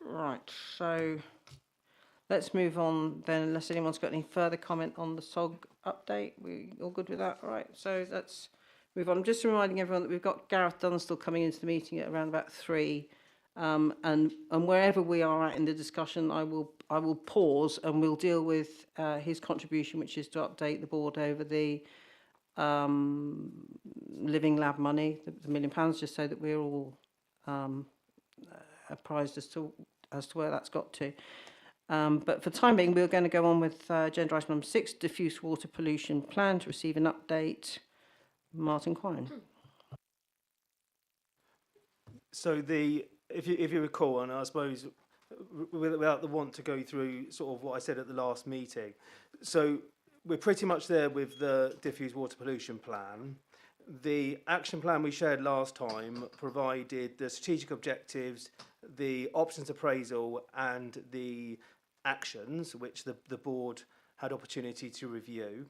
Right, so let's move on then, unless anyone's got any further comment on the SOG update. We all good with that? All right, so let's move on. I'm just reminding everyone that we've got Gareth Dunstall coming into the meeting at around about 3. And wherever we are at in the discussion, I will pause and we'll deal with his contribution, which is to update the board over the Living Lab money, the £1 million, just so that we're all apprised as to where that's got to. But for the time being, we're going to go on with agenda item number 6, diffuse water pollution plan, to receive an update. Martin Quine. So if you recall, and I suppose without the want to go through sort of what I said at the last meeting, so we're pretty much there with the diffuse water pollution plan. The action plan we shared last time provided the strategic objectives, the options appraisal, and the actions which the board had opportunity to review.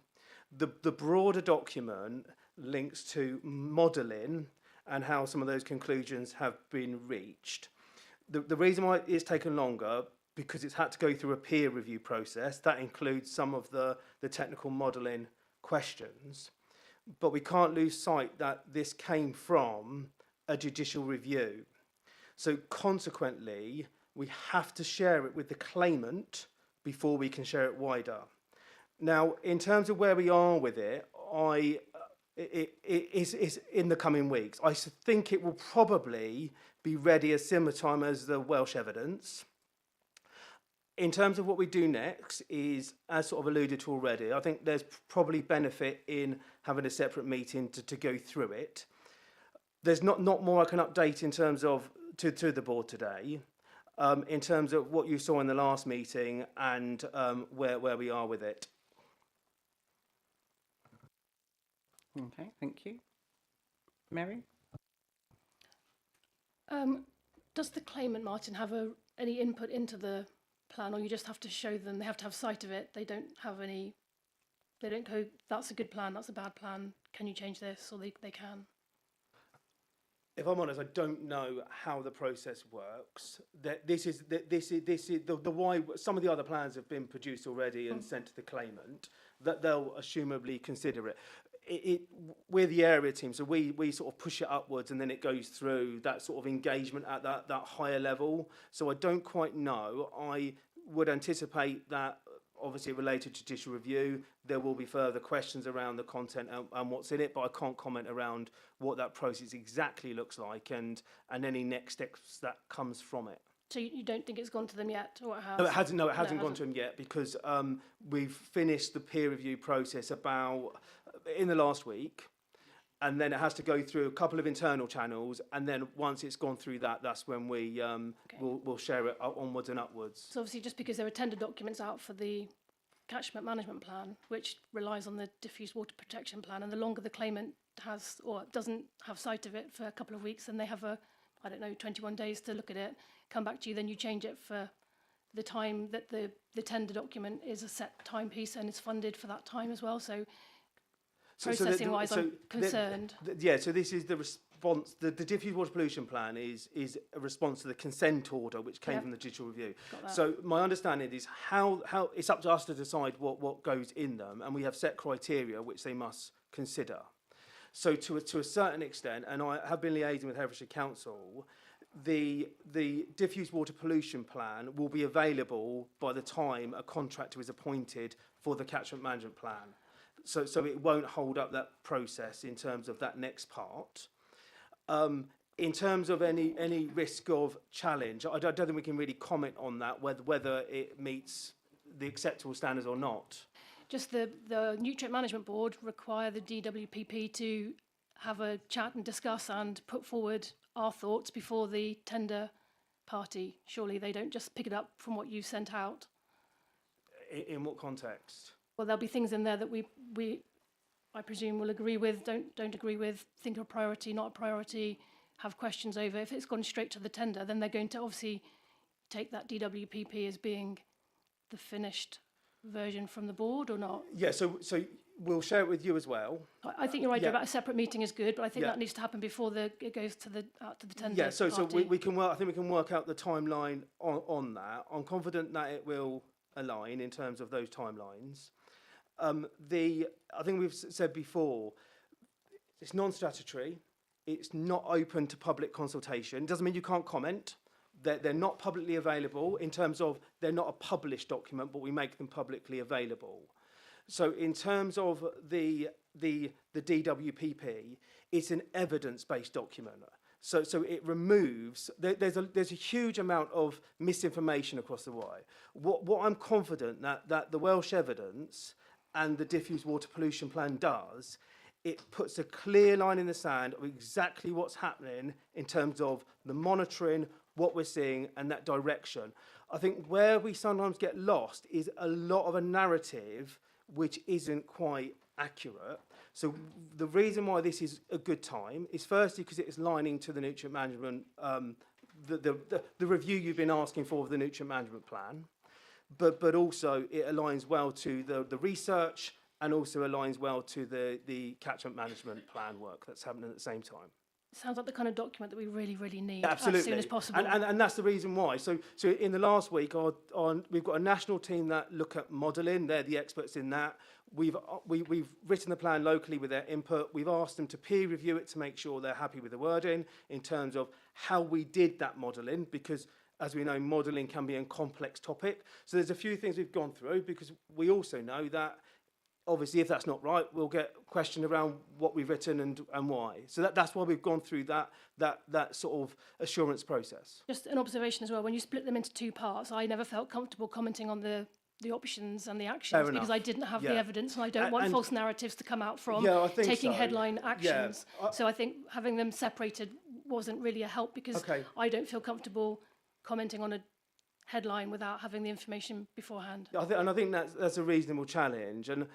The broader document links to modelling and how some of those conclusions have been reached. The reason why it's taken longer, because it's had to go through a peer review process. That includes some of the technical modelling questions. But we can't lose sight that this came from a judicial review. So consequently, we have to share it with the claimant before we can share it wider. Now, in terms of where we are with it, it is in the coming weeks. I think it will probably be ready a similar time as the Welsh evidence. In terms of what we do next is, as sort of alluded to already, I think there's probably benefit in having a separate meeting to go through it. There's not more I can update in terms of to the board today, in terms of what you saw in the last meeting and where we are with it. Okay, thank you. Mary? Does the claimant, Martin, have any input into the plan, or you just have to show them, they have to have sight of it, they don't go, that's a good plan, that's a bad plan, can you change this, or they can? If I'm honest, I don't know how the process works. This is the why. Some of the other plans have been produced already and sent to the claimant. That they'll assumably consider it. We're the area team, so we sort of push it upwards, and then it goes through that sort of engagement at that higher level. So I don't quite know. I would anticipate that, obviously related to judicial review, there will be further questions around the content and what's in it, but I can't comment around what that process exactly looks like and any next steps that comes from it. So you don't think it's gone to them yet, or it has? No, it hasn't gone to them yet, because we've finished the peer review process about in the last week, and then it has to go through a couple of internal channels, and then once it's gone through that, that's when we we'll share it onwards and upwards. So obviously, just because there are tender documents out for the catchment management plan, which relies on the diffuse water protection plan, and the longer the claimant has or doesn't have sight of it for a couple of weeks, then they have 21 days to look at it, come back to you, then you change it for the time that the tender document is a set timepiece and is funded for that time as well. So processing-wise, I'm concerned. So this is the response. The diffuse water pollution plan is a response to the consent order, which came from the judicial review. So my understanding is how it's up to us to decide what goes in them, and we have set criteria which they must consider. So to a certain extent, and I have been liaising with Herefordshire Council, the diffuse water pollution plan will be available by the time a contractor is appointed for the catchment management plan. So it won't hold up that process in terms of that next part. In terms of any risk of challenge, I don't think we can really comment on that, whether it meets the acceptable standards or not. Just the Nutrient Management Board require the DWPP to have a chat and discuss and put forward our thoughts before the tender party. Surely they don't just pick it up from what you sent out. In what context? Well, there'll be things in there that we I presume will agree with, don't agree with, think are a priority, not a priority, have questions over. If it's gone straight to the tender, then they're going to obviously take that DWPP as being the finished version from the board, or not? Yeah, so we'll share it with you as well. I think you're right about a separate meeting is good, but I think that needs to happen before it goes to the tender. Yeah, so we can work. I think we can work out the timeline on that. I'm confident that it will align in terms of those timelines. I think we've said before, it's non-statutory. It's not open to public consultation. It doesn't mean you can't comment. They're not publicly available in terms of they're not a published document, but we make them publicly available. So in terms of the DWPP, it's an evidence-based document. So it removes, there's a huge amount of misinformation across the way. What I'm confident that the Welsh evidence and the diffuse water pollution plan does, it puts a clear line in the sand of exactly what's happening in terms of the monitoring, what we're seeing, and that direction. I think where we sometimes get lost is a lot of a narrative which isn't quite accurate. So the reason why this is a good time is firstly because it is lining to the nutrient management, the review you've been asking for of the nutrient management plan, but also it aligns well to the research and also aligns well to the catchment management plan work that's happening at the same time. Sounds like the kind of document that we really, really need Absolutely. as soon as possible. And that's the reason why. So in the last week, we've got a national team that look at modelling. They're the experts in that. We've written the plan locally with their input. We've asked them to peer review it to make sure they're happy with the wording in terms of how we did that modelling, because as we know, modelling can be a complex topic. So there's a few things we've gone through, because we also know that obviously, if that's not right, we'll get questioned around what we've written and why. So that's why we've gone through that sort of assurance process. Just an observation as well, when you split them into two parts, I never felt comfortable commenting on the options and the actions because I didn't have the evidence, and I don't want false narratives to come out from taking headline actions. Yeah, so I think having them separated wasn't really a help, because I don't feel comfortable commenting on a headline without having the information beforehand. I think that's a reasonable challenge. And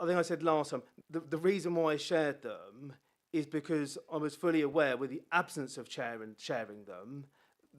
I think I said last time, the reason why I shared them is because I was fully aware, with the absence of sharing them,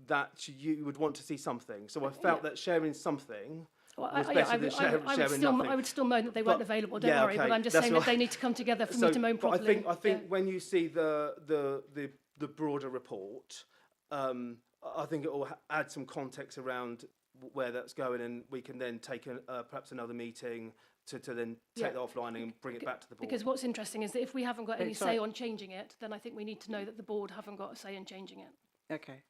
that you would want to see something. So I felt that sharing something was better than sharing nothing. I would still moan that they weren't available, don't worry, but I'm just saying that they need to come together for me to moan properly. I think when you see the broader report, I think it will add some context around where that's going, and we can then take perhaps another meeting to then take that offline and bring it back to the board. Because what's interesting is that if we haven't got any say on changing it, then I think we need to know that the board haven't got a say in changing it. Okay,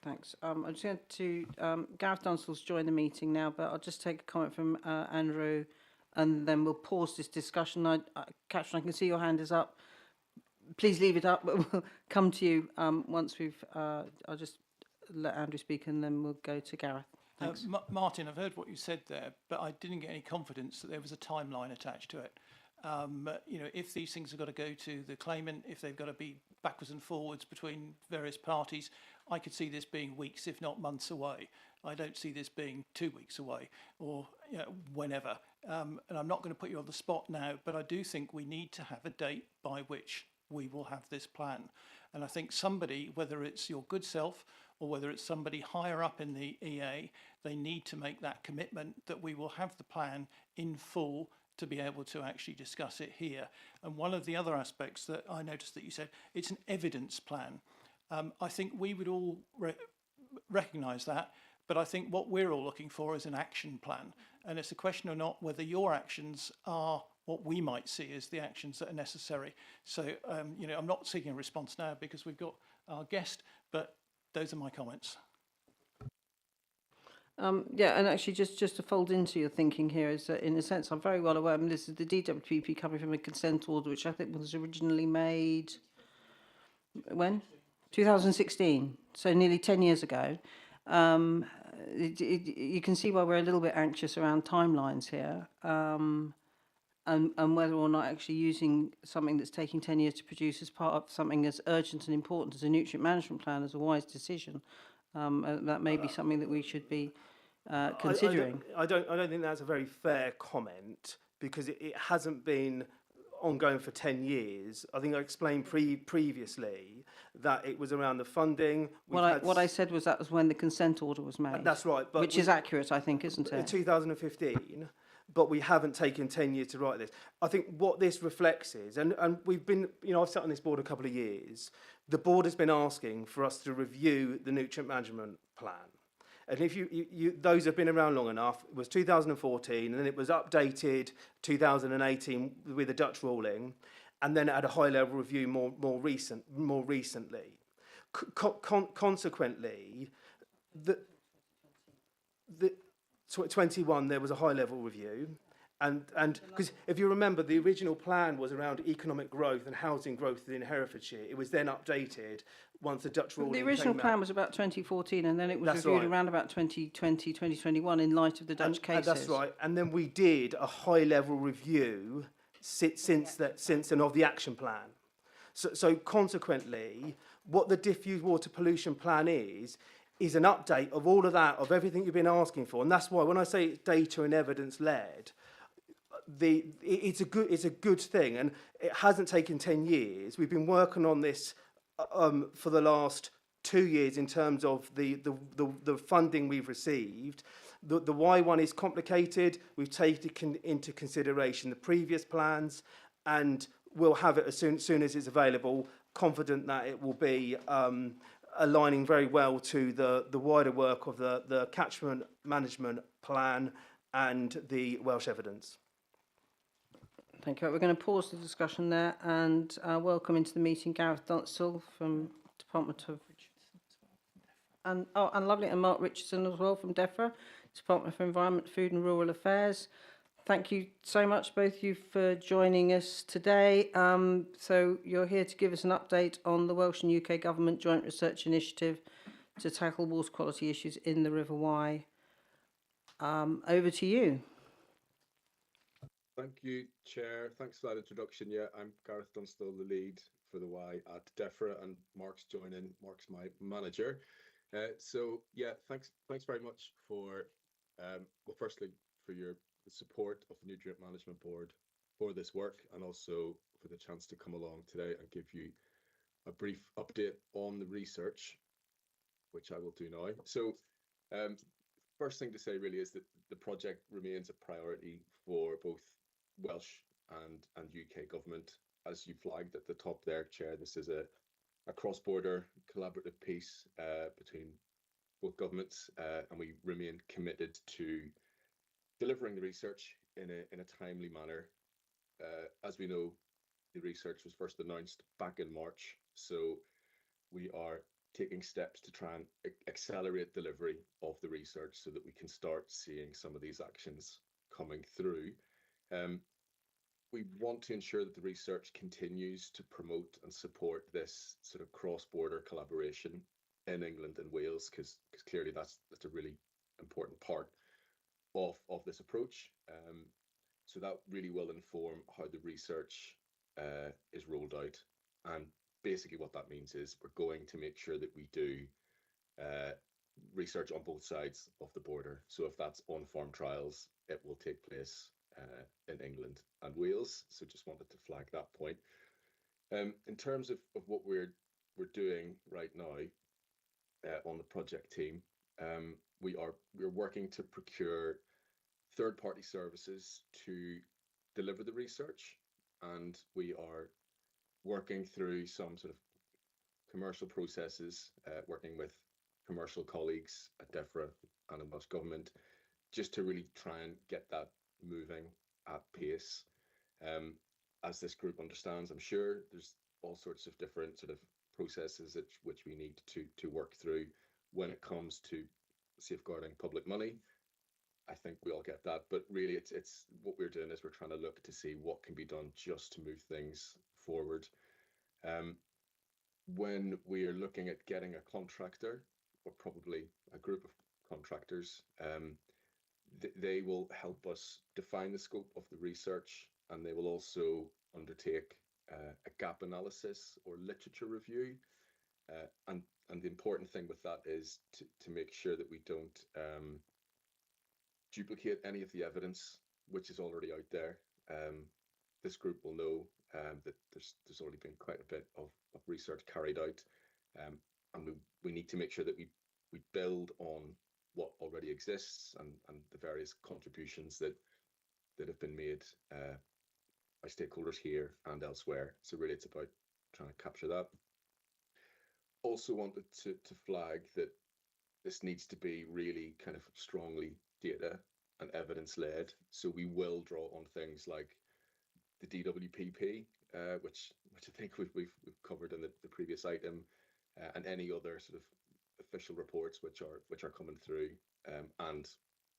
thanks. I'm just going to, Gareth Dunstall's joined the meeting now, but I'll just take a comment from Andrew, and then we'll pause this discussion. Catchment, I can see your hand is up. Please leave it up, but we'll come to you once we've, I'll just let Andrew speak, and then we'll go to Gareth. Thanks. Martin, I've heard what you said there, but I didn't get any confidence that there was a timeline attached to it. If these things have got to go to the claimant, if they've got to be backwards and forwards between various parties, I could see this being weeks, if not months away. I don't see this being 2 weeks away or whenever. And I'm not going to put you on the spot now, but I do think we need to have a date by which we will have this plan. And I think somebody, whether it's your good self or whether it's somebody higher up in the EA, they need to make that commitment that we will have the plan in full to be able to actually discuss it here. And one of the other aspects that I noticed that you said, it's an evidence plan. I think we would all recognise that, but I think what we're all looking for is an action plan. And it's a question of not whether your actions are what we might see as the actions that are necessary. So, I'm not seeking a response now because we've got our guest, but those are my comments. Yeah, and actually, just to fold into your thinking here is that, in a sense, I'm very well aware. I mean, this is the DWP coming from a consent order, which I think was originally made when 2016, so nearly 10 years ago. You can see why we're a little bit anxious around timelines here, and whether or not actually using something that's taking 10 years to produce as part of something as urgent and important as a nutrient management plan is a wise decision. That may be something that we should be considering. I don't think that's a very fair comment, because it hasn't been ongoing for 10 years. I think I explained previously that it was around the funding. What I said was that was when the consent order was made. That's right. But which is accurate, I think, isn't it? 2015, but we haven't taken 10 years to write this. I think what this reflects is, and we've been, I've sat on this board a couple of years, the board has been asking for us to review the nutrient management plan. And if you those have been around long enough, it was 2014, and then it was updated 2018 with the Dutch ruling, and then it had a high-level review more recently. Consequently, the 21 there was a high-level review, and because if you remember, the original plan was around economic growth and housing growth in Herefordshire. It was then updated once the Dutch ruling The original came plan out. was about 2014, and then it was That's reviewed right. around about 2020, 2021 in light of the Dutch cases. That's right. And then we did a high-level review since then of the action plan. So consequently, what the diffuse water pollution plan is an update of all of that, of everything you've been asking for. And that's why when I say it's data and evidence led, it's a good thing, and it hasn't taken 10 years. We've been working on this for the last 2 years in terms of the funding we've received. The Y one is complicated. We've taken into consideration the previous plans, and we'll have it as soon as it's available. Confident that it will be aligning very well to the wider work of the catchment management plan and the Welsh evidence. Thank you. We're going to pause the discussion there and welcome into the meeting Gareth Dunstall from Department of... And lovely, and Mark Richardson as well from DEFRA, Department for Environment, Food and Rural Affairs. Thank you so much, both of you, for joining us today. So you're here to give us an update on the Welsh and UK Government Joint Research Initiative to tackle water quality issues in the River Wye. Over to you. Thank you, Chair. Thanks for that introduction. Yeah, I'm Gareth Dunstall, the lead for the Y at DEFRA, and Mark's joining. Mark's my manager. So yeah, thanks very much for well, firstly for your support of the Nutrient Management Board for this work, and also for the chance to come along today and give you a brief update on the research, which I will do now. So first thing to say really is that the project remains a priority for both Welsh and UK government. As you flagged at the top there, Chair, this is a cross-border collaborative piece between both governments, and we remain committed to delivering the research in a timely manner. As we know, the research was first announced back in March, so we are taking steps to try and accelerate delivery of the research so that we can start seeing some of these actions coming through. We want to ensure that the research continues to promote and support this sort of cross-border collaboration in England and Wales, because clearly that's a really important part of this approach. So that really will inform how the research is rolled out. And basically what that means is we're going to make sure that we do research on both sides of the border. So if that's on-farm trials, it will take place in England and Wales. So just wanted to flag that point. In terms of what we're doing right now on the project team, we're working to procure third-party services to deliver the research, and we are working through some sort of commercial processes, working with commercial colleagues at DEFRA and in Welsh Government, just to really try and get that moving at pace. As this group understands, I'm sure there's all sorts of different sort of processes which we need to work through when it comes to safeguarding public money. I think we all get that, but really it's what we're doing is we're trying to look to see what can be done just to move things forward. When we are looking at getting a contractor, or probably a group of contractors, they will help us define the scope of the research, and they will also undertake a gap analysis or literature review. And the important thing with that is to make sure that we don't duplicate any of the evidence which is already out there. This group will know that there's already been quite a bit of research carried out, and we need to make sure that we build on what already exists and the various contributions that have been made by stakeholders here and elsewhere. So really it's about trying to capture that. Also wanted to flag that this needs to be really kind of strongly data and evidence led. So we will draw on things like the DWPP, which I think we've covered in the previous item, and any other sort of official reports which are coming through, and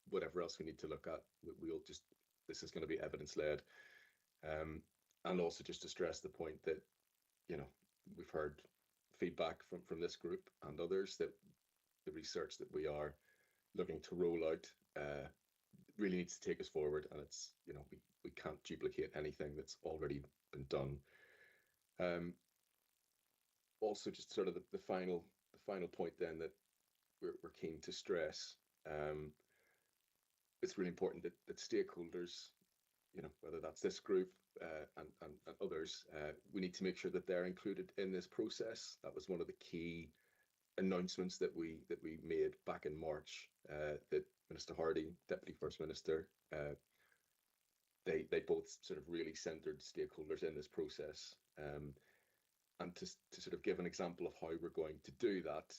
whatever else we need to look at. We'll just, this is going to be evidence led, and also just to stress the point that, you know, we've heard feedback from this group and others that the research that we are looking to roll out really needs to take us forward, and it's, you know, we can't duplicate anything that's already been done. Also, just sort of the final point then that we're keen to stress, it's really important that stakeholders, you know, whether that's this group and others, we need to make sure that they're included in this process. That was one of the key announcements that we made back in March, that Minister Hardy, Deputy First Minister, they both sort of really centred stakeholders in this process. And to sort of give an example of how we're going to do that,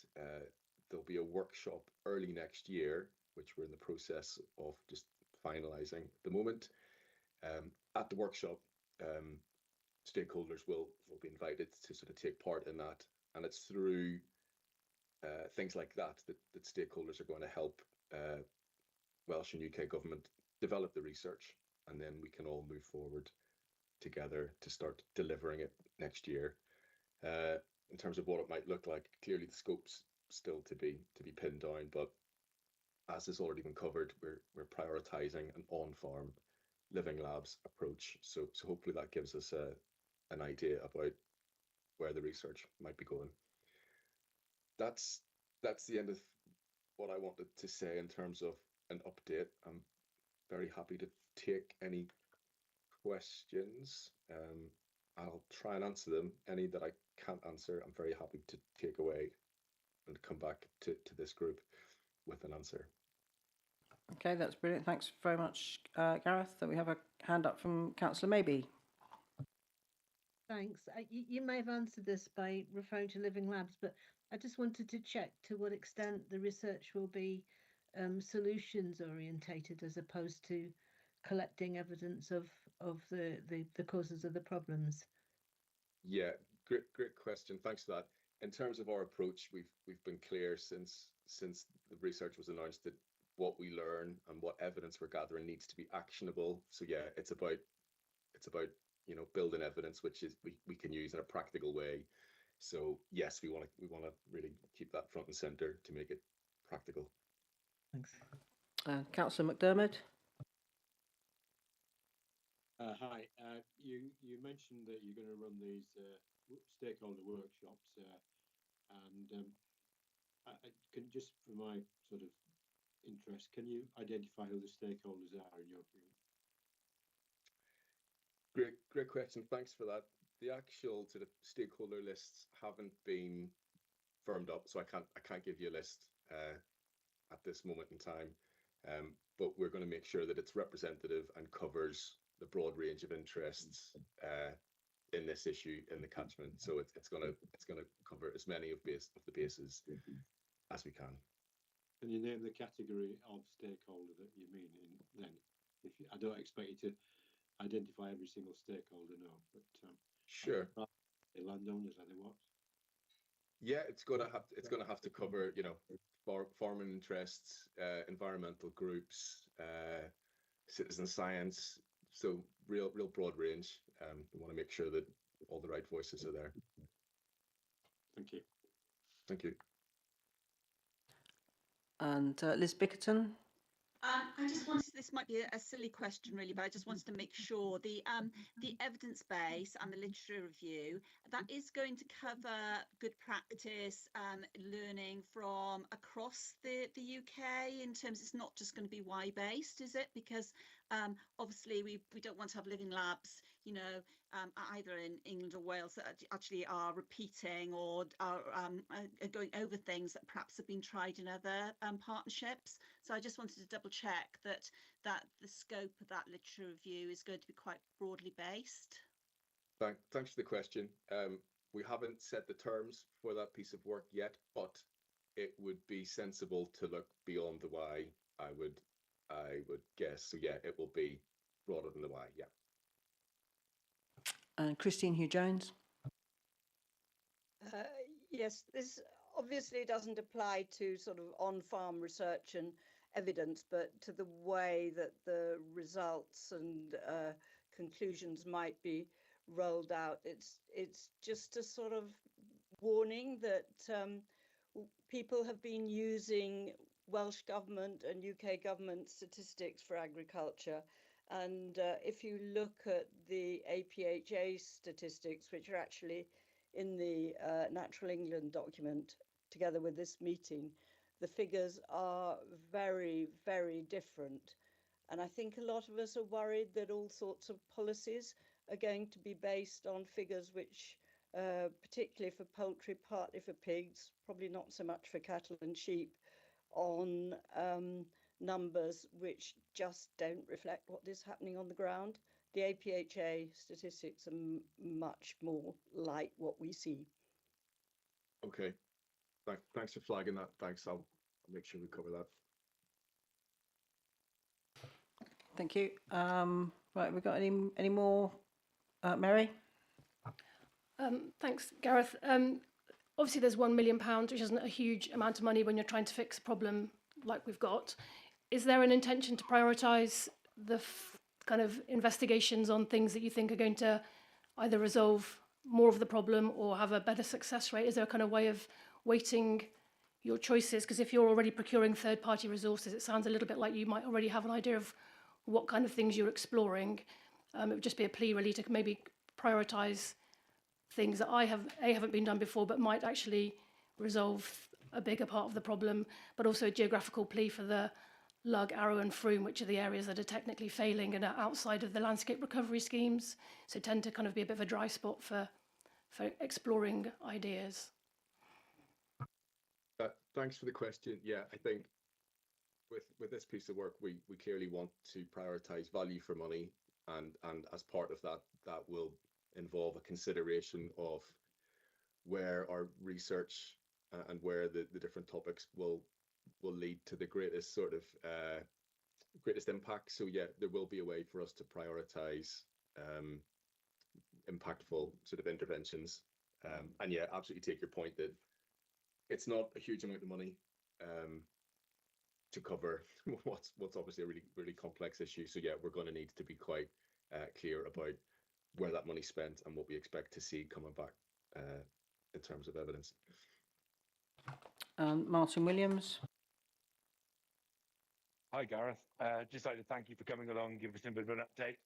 there'll be a workshop early next year, which we're in the process of just finalising at the moment. At the workshop, stakeholders will be invited to sort of take part in that, and it's through things like that stakeholders are going to help Welsh and UK government develop the research, and then we can all move forward together to start delivering it next year. In terms of what it might look like, clearly the scope's still to be pinned down, but as has already been covered, we're prioritising an on-farm living labs approach. So hopefully that gives us an idea about where the research might be going. That's the end of what I wanted to say in terms of an update. I'm very happy to take any questions. I'll try and answer them. Any that I can't answer, I'm very happy to take away and come back to this group with an answer. Okay, that's brilliant. Thanks very much, Gareth. We have a hand up from Councillor Maybe. Thanks. You may have answered this by referring to living labs, but I just wanted to check to what extent the research will be solutions orientated as opposed to collecting evidence of the causes of the problems. Yeah, great question. Thanks for that. In terms of our approach, we've been clear since the research was announced that what we learn and what evidence we're gathering needs to be actionable. So yeah, it's about you know, building evidence which is we can use in a practical way. So yes, we want to really keep that front and centre to make it practical. Thanks. Councillor McDermott. Hi. You mentioned that you're going to run these stakeholder workshops, and can, just for my sort of interest, can you identify who the stakeholders are in your view? Great question. Thanks for that. The actual sort of stakeholder lists haven't been firmed up, so I can't give you a list at this moment in time. But we're going to make sure that it's representative and covers the broad range of interests in this issue in the catchment. So it's going to cover as many of the bases as we can. Can you name the category of stakeholder that you mean? Then, if I don't expect you to identify every single stakeholder, no, but sure. Are they landowners? Are they what? Yeah, it's going to have to cover, you know, farming interests, environmental groups, citizen science. So real broad range. We want to make sure that all the right voices are there. Thank you. Thank you. And Liz Bickerton. I just wanted, this might be a silly question really, but I just wanted to make sure the evidence base and the literature review, that is going to cover good practice learning from across the UK in terms, it's not just going to be based, is it? Because obviously we don't want to have living labs, you know, either in England or Wales that actually are repeating or are going over things that perhaps have been tried in other partnerships. So I just wanted to double check that the scope of that literature review is going to be quite broadly based. Thanks for the question. We haven't set the terms for that piece of work yet, but it would be sensible to look beyond the why, I would guess. So yeah, it will be broader than the why, yeah. And Christine Hugh-Jones. Yes, this obviously doesn't apply to sort of on-farm research and evidence, but to the way that the results and conclusions might be rolled out. It's just a sort of warning that people have been using Welsh government and UK government statistics for agriculture. And if you look at the APHA statistics, which are actually in the Natural England document together with this meeting, the figures are very, very different. And I think a lot of us are worried that all sorts of policies are going to be based on figures which, particularly for poultry, partly for pigs, probably not so much for cattle and sheep, on numbers which just don't reflect what is happening on the ground. The APHA statistics are much more like what we see. Okay. Thanks for flagging that. Thanks. I'll make sure we cover that. Thank you. Right, we got any more? Mary? Thanks, Gareth. Obviously, there's £1 million, which isn't a huge amount of money when you're trying to fix a problem like we've got. Is there an intention to prioritise the kind of investigations on things that you think are going to either resolve more of the problem or have a better success rate? Is there a kind of way of weighting your choices? Because if you're already procuring third-party resources, it sounds a little bit like you might already have an idea of what kind of things you're exploring. It would just be a plea really to maybe prioritise things that haven't been done before but might actually resolve a bigger part of the problem, but also a geographical plea for the Lug, Arrow and Froome, which are the areas that are technically failing and are outside of the landscape recovery schemes, so tend to kind of be a bit of a dry spot for exploring ideas. Thanks for the question. Yeah, I think with this piece of work, we clearly want to prioritise value for money, and as part of that will involve a consideration of where our research and where the different topics will lead to the greatest sort of greatest impact. So yeah, there will be a way for us to prioritize impactful sort of interventions. And yeah, absolutely take your point that it's not a huge amount of money to cover what's obviously a really complex issue. So yeah, we're going to need to be quite clear about where that money's spent and what we expect to see coming back in terms of evidence. Martin Williams. Hi, Gareth. Just like to thank you for coming along and giving us a bit of an update.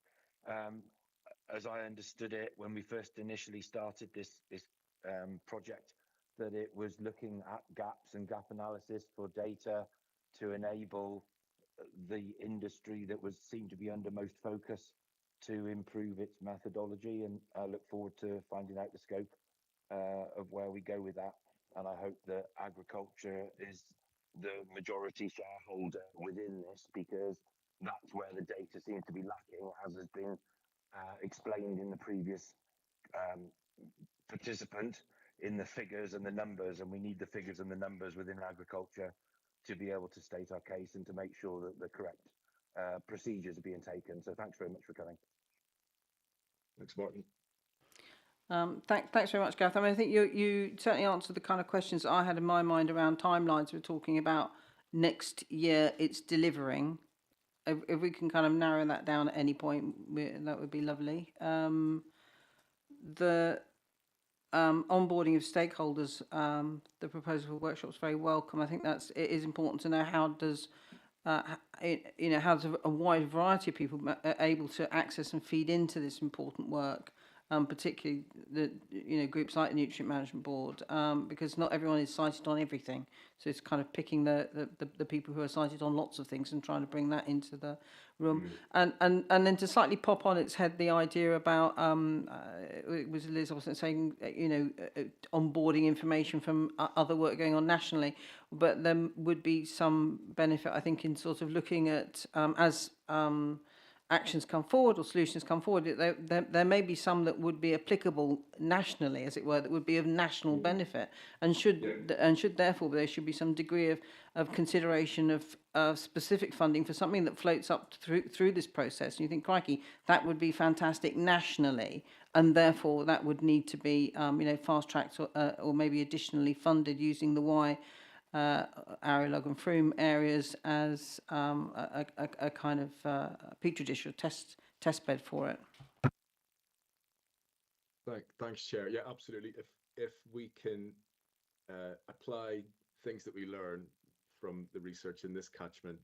As I understood it, when we first initially started this project, that it was looking at gaps and gap analysis for data to enable the industry that seemed to be under most focus to improve its methodology, and I look forward to finding out the scope of where we go with that. And I hope that agriculture is the majority shareholder within this, because that's where the data seems to be lacking, as has been explained in the previous participant, in the figures and the numbers, and we need the figures and the numbers within agriculture to be able to state our case and to make sure that the correct procedures are being taken. So thanks very much for coming. Thanks, Martin. Thanks very much, Gareth. I mean, I think you certainly answered the kind of questions that I had in my mind around timelines. We're talking about next year it's delivering. If we can kind of narrow that down at any point, that would be lovely. The onboarding of stakeholders, the proposal for workshops, very welcome. I think it is important to know how does how does a wide variety of people are able to access and feed into this important work, particularly the groups like the Nutrient Management Board, because not everyone is cited on everything. So it's kind of picking the people who are cited on lots of things and trying to bring that into the room. And then to slightly pop on its head the idea about it was Liz also saying onboarding information from other work going on nationally, but there would be some benefit, I think, in sort of looking at as actions come forward or solutions come forward, there may be some that would be applicable nationally, as it were, that would be of national benefit, and should therefore there should be some degree of consideration of specific funding for something that floats up through this process. And you think, crikey, that would be fantastic nationally, and therefore that would need to be fast tracked or maybe additionally funded using the Y. Ariloch and Froome areas as a kind of petri dish or test bed for it. Thanks, Chair. Yeah, absolutely. If we can apply things that we learn from the research in this catchment,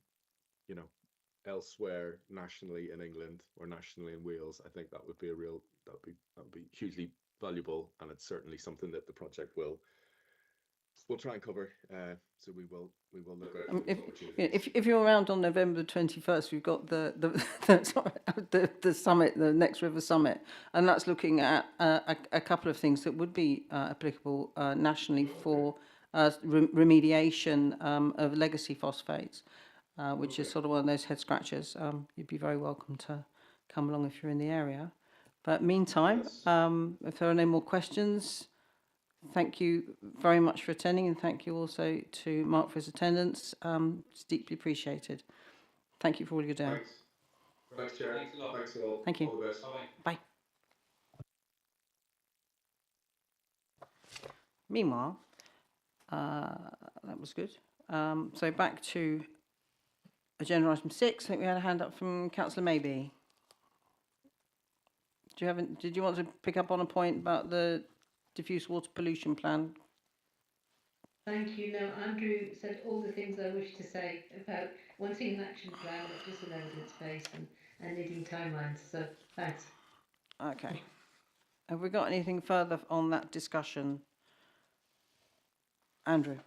elsewhere nationally in England or nationally in Wales, I think that would be that would be hugely valuable, and it's certainly something that the project will. We'll try and cover, so we will look at those opportunities. If you're around on November the 21st, we've got the summit, the Next River Summit, and that's looking at a couple of things that would be applicable nationally for remediation of legacy phosphates, which is sort of one of those head scratchers. You'd be very welcome to come along if you're in the area. But meantime, if there are no more questions, thank you very much for attending, and thank you also to Mark for his attendance. It's deeply appreciated. Thank you for all you're doing. Thanks, Chair. Thanks a lot. Thank you. All the best. Bye. Meanwhile, that was good. So back to agenda item 6. I think we had a hand up from Councillor Maybe. Did you want to pick up on a point about the diffuse water pollution plan? Thank you. No, Andrew said all the things I wish to say about wanting an action plan, not just an evidence base, and needing timelines. So thanks. Okay. Have we got anything further on that discussion? Andrew.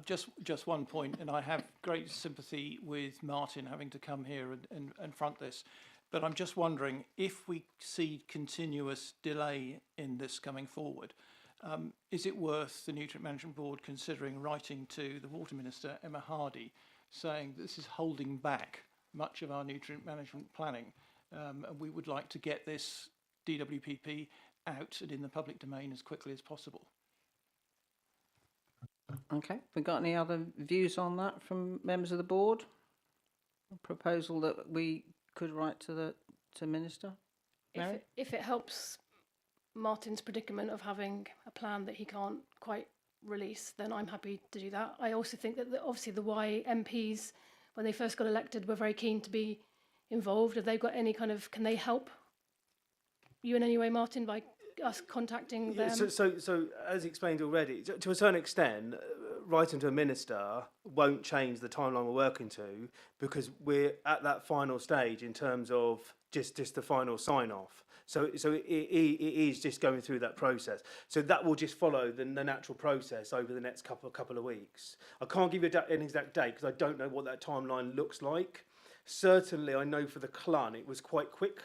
Just one point, and I have great sympathy with Martin having to come here and front this, but I'm just wondering if we see continuous delay in this coming forward, is it worth the Nutrient Management Board considering writing to the Water Minister, Emma Hardy, saying this is holding back much of our nutrient management planning, and we would like to get this DWPP out and in the public domain as quickly as possible? Okay. Have we got any other views on that from members of the board? A proposal that we could write to Minister? If it helps Martin's predicament of having a plan that he can't quite release, then I'm happy to do that. I also think that obviously the Y MPs, when they first got elected, were very keen to be involved. Have they got any kind of, can they help you in any way, Martin, by us contacting them? So as explained already, to a certain extent, writing to a minister won't change the timeline we're working to, because we're at that final stage in terms of just the final sign off. So it is just going through that process. So that will just follow the natural process over the next couple of weeks. I can't give you an exact date because I don't know what that timeline looks like. Certainly, I know for the Clun it was quite quick.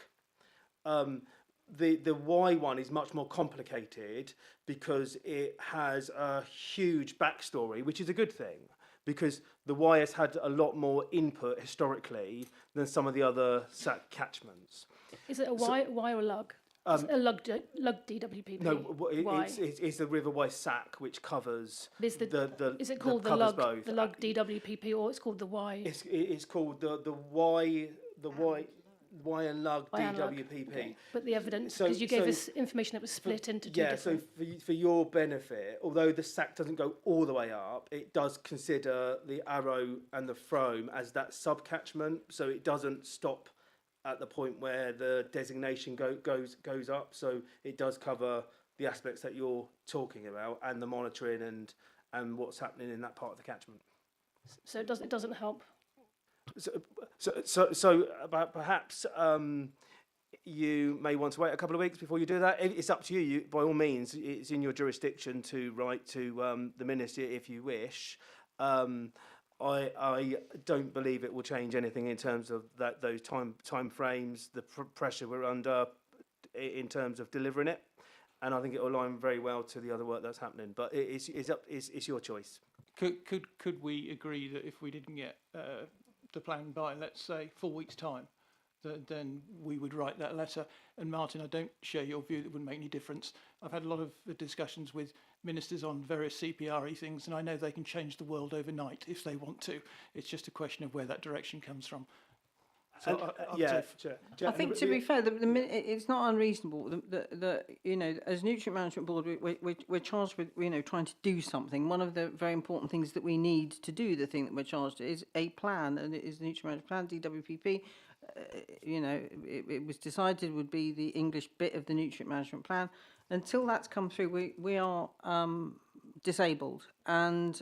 The Y one is much more complicated because it has a huge backstory, which is a good thing, because the Y has had a lot more input historically than some of the other SAC catchments. Is it a Y or a lug? A lug DWPP? No, it's the River Wye SAC, which covers is it called the lug DWPP, or it's called the Y? It's called the Y. lug Lug, DWPP. okay. But the evidence, So- because you gave so us information that was split into two Yeah, different... so for your benefit, although the SAC doesn't go all the way up, it does consider the Arrow and the Frome as that sub-catchment, so it doesn't stop at the point where the designation goes up. So it does cover the aspects that you're talking about and the monitoring and what's happening in that part of the catchment. So it doesn't help. So about perhaps you may want to wait a couple of weeks before you do that. It's up to you. By all means, it's in your jurisdiction to write to the minister if you wish. I don't believe it will change anything in terms of those time frames, the pressure we're under in terms of delivering it, and I think it will align very well to the other work that's happening. But it's your choice. Could we agree that if we didn't get the plan by, let's say, 4 weeks' time, then we would write that letter? And Martin, I don't share your view that it wouldn't make any difference. I've had a lot of discussions with ministers on various CPRE things, and I know they can change the world overnight if they want to. It's just a question of where that direction comes from. So I think, to be fair, it's not unreasonable that you know, as Nutrient Management Board, we're charged with, you know, trying to do something. One of the very important things that we need to do, the thing that we're charged is a plan, and it is the Nutrient Management Plan, DWPP. You know, it was decided would be the English bit of the Nutrient Management Plan. Until that's come through, we are disabled, and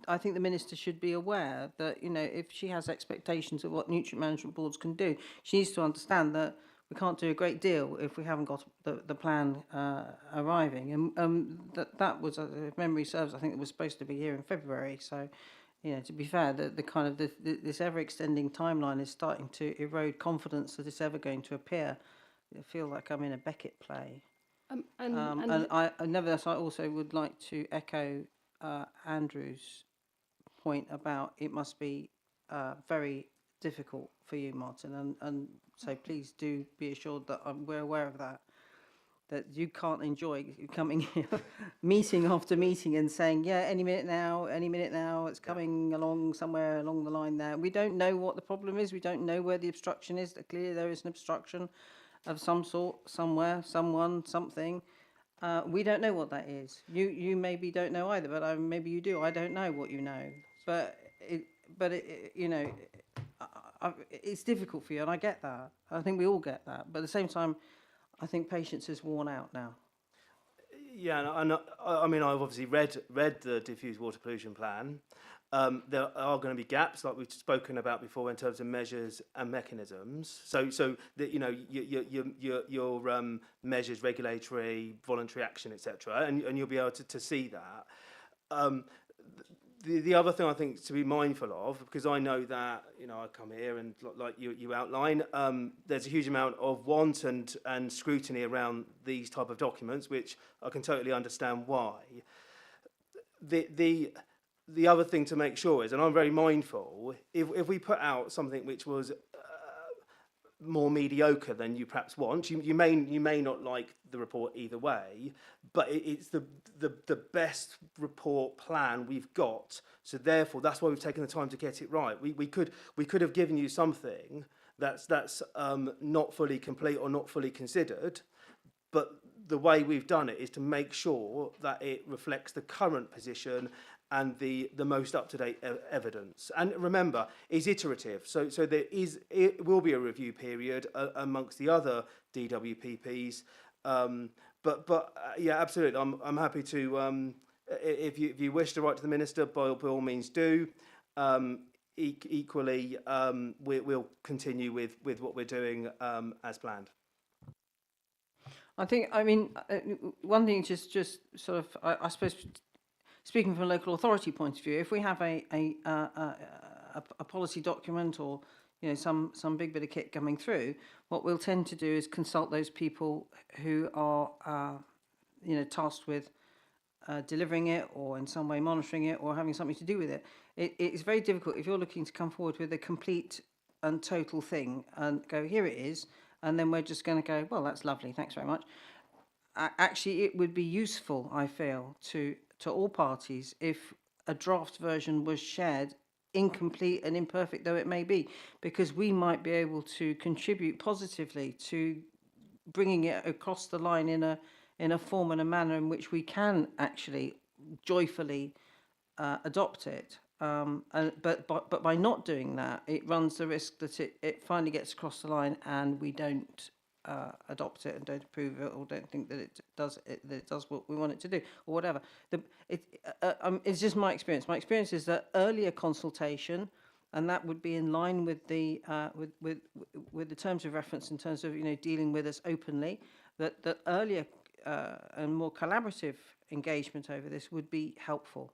I think the minister should be aware that, you know, if she has expectations of what nutrient management boards can do, she needs to understand that we can't do a great deal if we haven't got the plan arriving. And that was, if memory serves, I think it was supposed to be here in February. So, you know, to be fair, the kind of this ever-extending timeline is starting to erode confidence that it's ever going to appear. I feel like I'm in a Beckett play. And nevertheless, I also would like to echo Andrew's point about it must be very difficult for you, Martin, and so please do be assured that we're aware of that you can't enjoy coming here meeting after meeting and saying, yeah, any minute now, it's coming along somewhere along the line there. We don't know what the problem is. We don't know where the obstruction is. Clearly there is an obstruction of some sort, somewhere, someone, something. We don't know what that is. You maybe don't know either, but maybe you do. I don't know what you know. But you know, it's difficult for you, and I get that. I think we all get that. But at the same time, I think patience is worn out now. Yeah, and I mean, I've obviously read the diffuse water pollution plan. There are going to be gaps, like we've spoken about before, in terms of measures and mechanisms. So that, you know, your measures, regulatory, voluntary action, etc., and you'll be able to see that. The other thing I think to be mindful of, because I know that, you know, I come here and like you outline, there's a huge amount of want and scrutiny around these type of documents, which I can totally understand why. The other thing to make sure is, and I'm very mindful, if we put out something which was more mediocre than you perhaps want, you may not like the report either way, but it's the best report plan we've got. So therefore, that's why we've taken the time to get it right. We could have given you something that's not fully complete or not fully considered, but the way we've done it is to make sure that it reflects the current position and the most up-to-date evidence. And remember, it's iterative. So it will be a review period amongst the other DWPPs. But yeah, absolutely. I'm happy to, if you wish to write to the minister, by all means do. Equally, we'll continue with what we're doing as planned. I think, I mean, one thing just sort of, I suppose, speaking from a local authority point of view, if we have a policy document or, you know, some big bit of kit coming through, what we'll tend to do is consult those people who are, you know, tasked with delivering it or in some way monitoring it or having something to do with it. It's very difficult if you're looking to come forward with a complete and total thing and go, here it is, and then we're just going to go, well, that's lovely, thanks very much. Actually, it would be useful, I feel, to all parties if a draft version was shared incomplete and imperfect though it may be, because we might be able to contribute positively to bringing it across the line in a form and a manner in which we can actually joyfully adopt it. But by not doing that, it runs the risk that it finally gets across the line and we don't adopt it and don't approve it, or don't think that it does what we want it to do, or whatever. It's just my experience. My experience is that earlier consultation, and that would be in line with the with the terms of reference in terms of dealing with us openly. That earlier and more collaborative engagement over this would be helpful.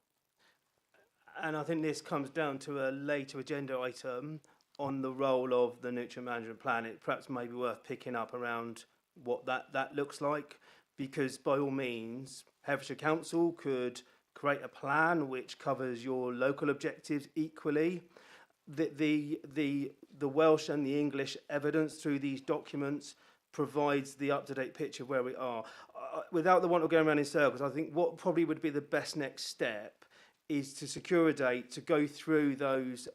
And I think this comes down to a later agenda item on the role of the nutrient management plan. It perhaps may be worth picking up around what that looks like, because by all means, Herefordshire Council could create a plan which covers your local objectives equally. The Welsh and the English evidence through these documents provides the up-to-date picture of where we are. Without the want of going around in circles, I think what probably would be the best next step is to secure a date to go through those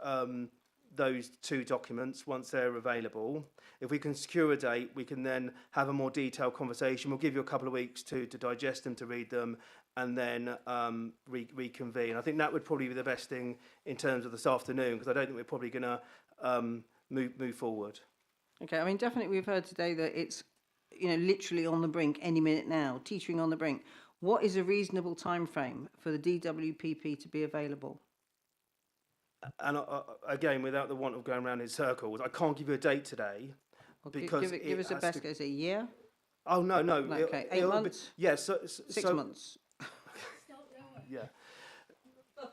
two documents once they're available. If we can secure a date, we can then have a more detailed conversation. We'll give you a couple of weeks to digest them, to read them, and then reconvene. I think that would probably be the best thing in terms of this afternoon, because I don't think we're probably going to move forward. Okay, I mean, definitely we've heard today that it's literally on the brink any minute now, teetering on the brink. What is a reasonable time frame for the DWPP to be available? And again, without the want of going around in circles, I can't give you a date today, because give us a best guess. A year? Oh no. Okay, 8 months. Yeah, 6 months. Yeah.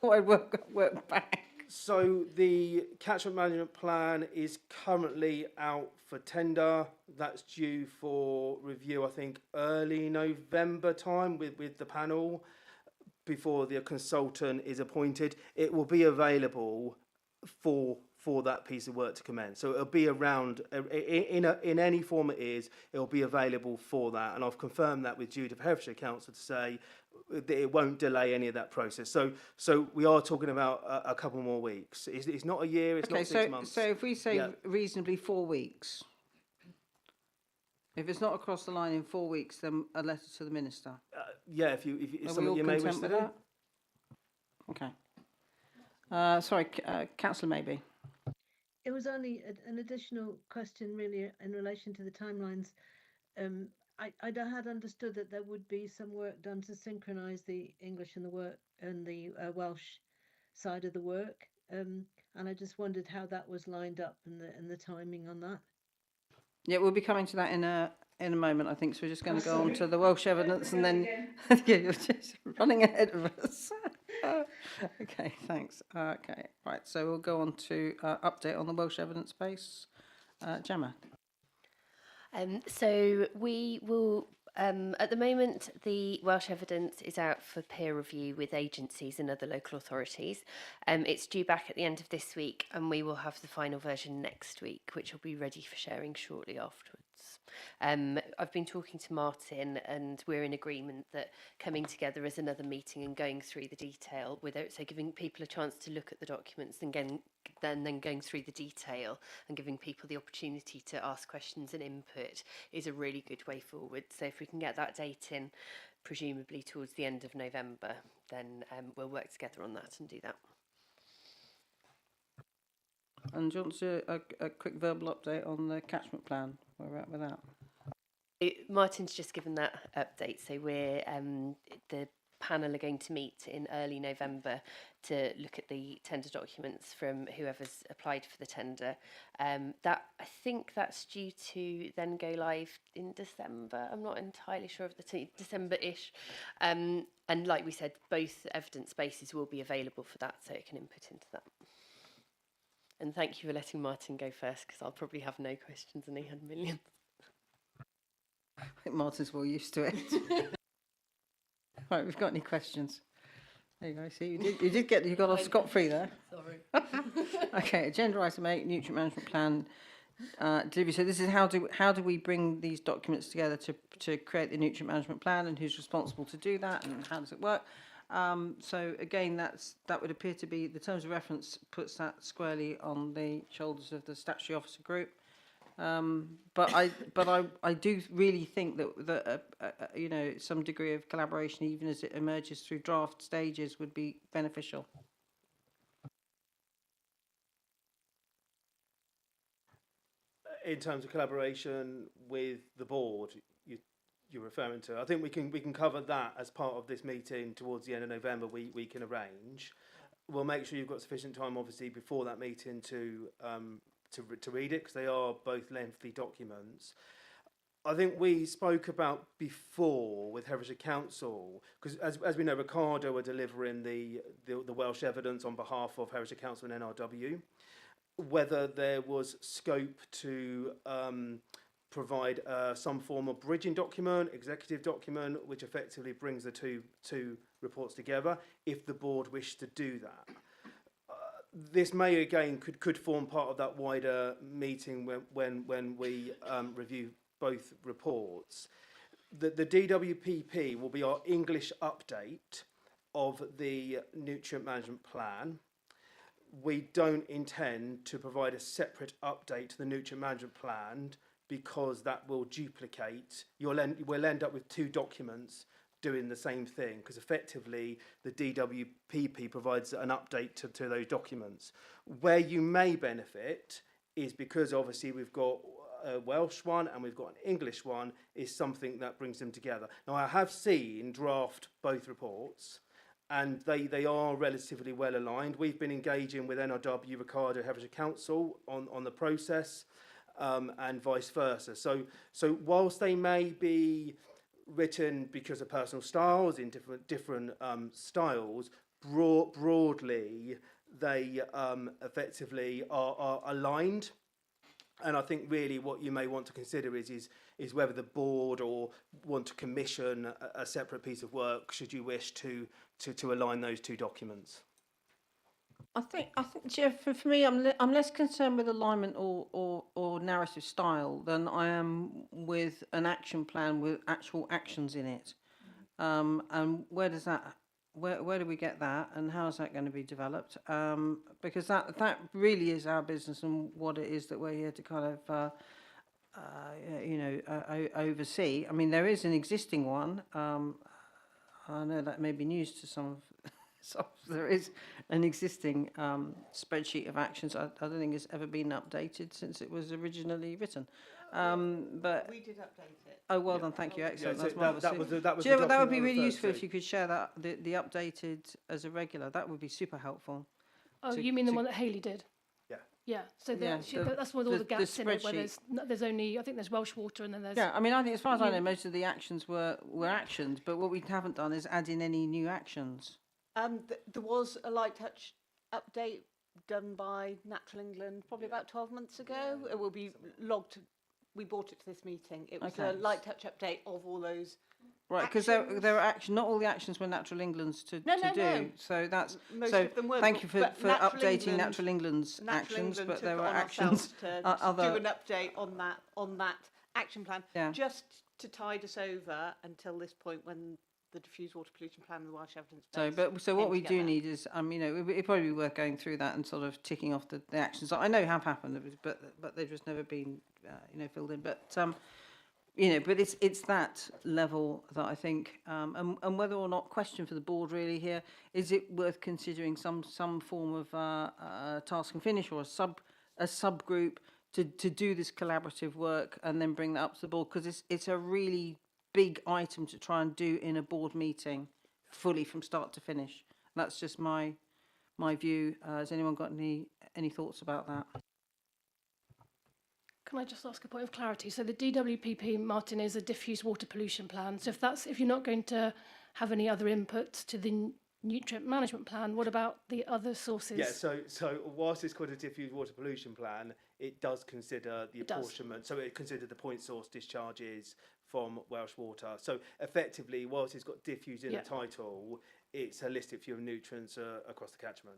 I work back. So the catchment management plan is currently out for tender. That's due for review, I think, early November time with the panel, before the consultant is appointed. It will be available for that piece of work to commence. So it'll be around, in any form it is, it'll be available for that. And I've confirmed that with Jude of Herefordshire Council to say that it won't delay any of that process. So we are talking about a couple more weeks. It's not a year, it's not 6 months. So if we say reasonably 4 weeks, if it's not across the line in 4 weeks, then a letter to the Minister. Yeah, if it's something you may wish to do. Okay. Sorry, Councillor Maybe. It was only an additional question, really, in relation to the timelines. I had understood that there would be some work done to synchronise the English and the work and the Welsh side of the work, and I just wondered how that was lined up and the timing on that. Yeah, we'll be coming to that in a moment, I think. So we're just going to go on to the Welsh evidence, and then yeah, you're just running ahead of us. Okay, thanks. Okay, right. So we'll go on to update on the Welsh evidence base. Gemma. So we will, at the moment, the Welsh evidence is out for peer review with agencies and other local authorities. It's due back at the end of this week, and we will have the final version next week, which will be ready for sharing shortly afterwards. I've been talking to Martin, and we're in agreement that coming together as another meeting and going through the detail, so giving people a chance to look at the documents and then going through the detail and giving people the opportunity to ask questions and input is a really good way forward. So if we can get that date in, presumably towards the end of November, then we'll work together on that and do that. And do you want to do a quick verbal update on the catchment plan? Where we're at with that? Martin's just given that update. So we're the panel are going to meet in early November to look at the tender documents from whoever's applied for the tender. That I think that's due to then go live in December. I'm not entirely sure of the December-ish. And like we said, both evidence bases will be available for that, so it can input into that. And thank you for letting Martin go first, because I'll probably have no questions and he had millions. I think Martin's well used to it. Right, we've got any questions? There you go. See, you got off scot-free there. Sorry. Okay, agenda item 8, nutrient management plan delivery. So this is how do we bring these documents together to create the nutrient management plan, and who's responsible to do that, and how does it work? So again, that would appear to be the terms of reference puts that squarely on the shoulders of the statutory officer group. But I do really think that you know, some degree of collaboration, even as it emerges through draft stages, would be beneficial. In terms of collaboration with the board, you're referring to, I think we can cover that as part of this meeting towards the end of November. We can arrange. We'll make sure you've got sufficient time, obviously, before that meeting to read it, because they are both lengthy documents. I think we spoke about before with Herefordshire Council, because as we know, Ricardo are delivering the Welsh evidence on behalf of Herefordshire Council and NRW. Whether there was scope to provide some form of bridging document, executive document, which effectively brings the two reports together, if the board wished to do that. This may again could form part of that wider meeting when we review both reports. The DWPP will be our English update of the nutrient management plan. We don't intend to provide a separate update to the nutrient management plan, because that will duplicate. We'll end up with two documents doing the same thing, because effectively the DWPP provides an update to those documents. Where you may benefit is because obviously we've got a Welsh one and we've got an English one, is something that brings them together. Now, I have seen draft both reports, and they are relatively well aligned. We've been engaging with NRW, Ricardo, Herefordshire Council on the process, and vice versa. So whilst they may be written because of personal styles in different styles, broadly they effectively are aligned. And I think really what you may want to consider is whether the board or want to commission a separate piece of work, should you wish to align those two documents. I think, Jeff, for me, I'm less concerned with alignment or narrative style than I am with an action plan with actual actions in it. And where does that, where do we get that, and how is that going to be developed? Because that really is our business and what it is that we're here to kind of oversee. I mean, there is an existing one. I know that may be news to some of. So there is an existing spreadsheet of actions. I don't think it's ever been updated since it was originally written. But we did update it. Oh, well done, thank you, excellent. Yeah, That's so marvellous. that was Do you know what, that would document be I really referred useful to. if you could share that the updated as a regular. That would be super helpful. Oh, you mean the one that Haley did? Yeah. Yeah. So Yeah, that's with all the gaps in it. Where spreadsheet. there's only, I think there's Welsh Water and then there's. Yeah, I mean, I think as far as I know, most of the actions were actions, but what we haven't done is add in any new actions. There was a light touch update done by Natural England probably about 12 months ago. It will be logged. We brought it to this meeting. It was a light touch update of all those. Right, because there were action. Not all the actions were Natural England's to do. No. So that's Most so. of them were, thank you for Natural updating England, Natural England's Natural actions, England but there took were on actions to other. do an update on that action plan, just to tide us over until this point when the diffuse water pollution plan and the Welsh evidence base So what came we together. do need is, it'd probably be worth going through that and sort of ticking off the actions that I know have happened, but they've just never been, filled in. But but it's that level that I think, and whether or not, question for the board really here, is it worth considering some form of task and finish or a subgroup to do this collaborative work and then bring that up to the board, because it's a really big item to try and do in a board meeting fully from start to finish. That's just my view. Has anyone got any thoughts about that? Can I just ask a point of clarity? So the DWPP, Martin, is a diffuse water pollution plan. So if you're not going to have any other inputs to the nutrient management plan, what about the other sources? Yeah, so whilst it's called a diffuse water pollution plan, it does consider the apportionment. So it considered the point source discharges from Welsh Water. So effectively, whilst it's got diffuse in the title, it's a holistic view of nutrients across the catchment.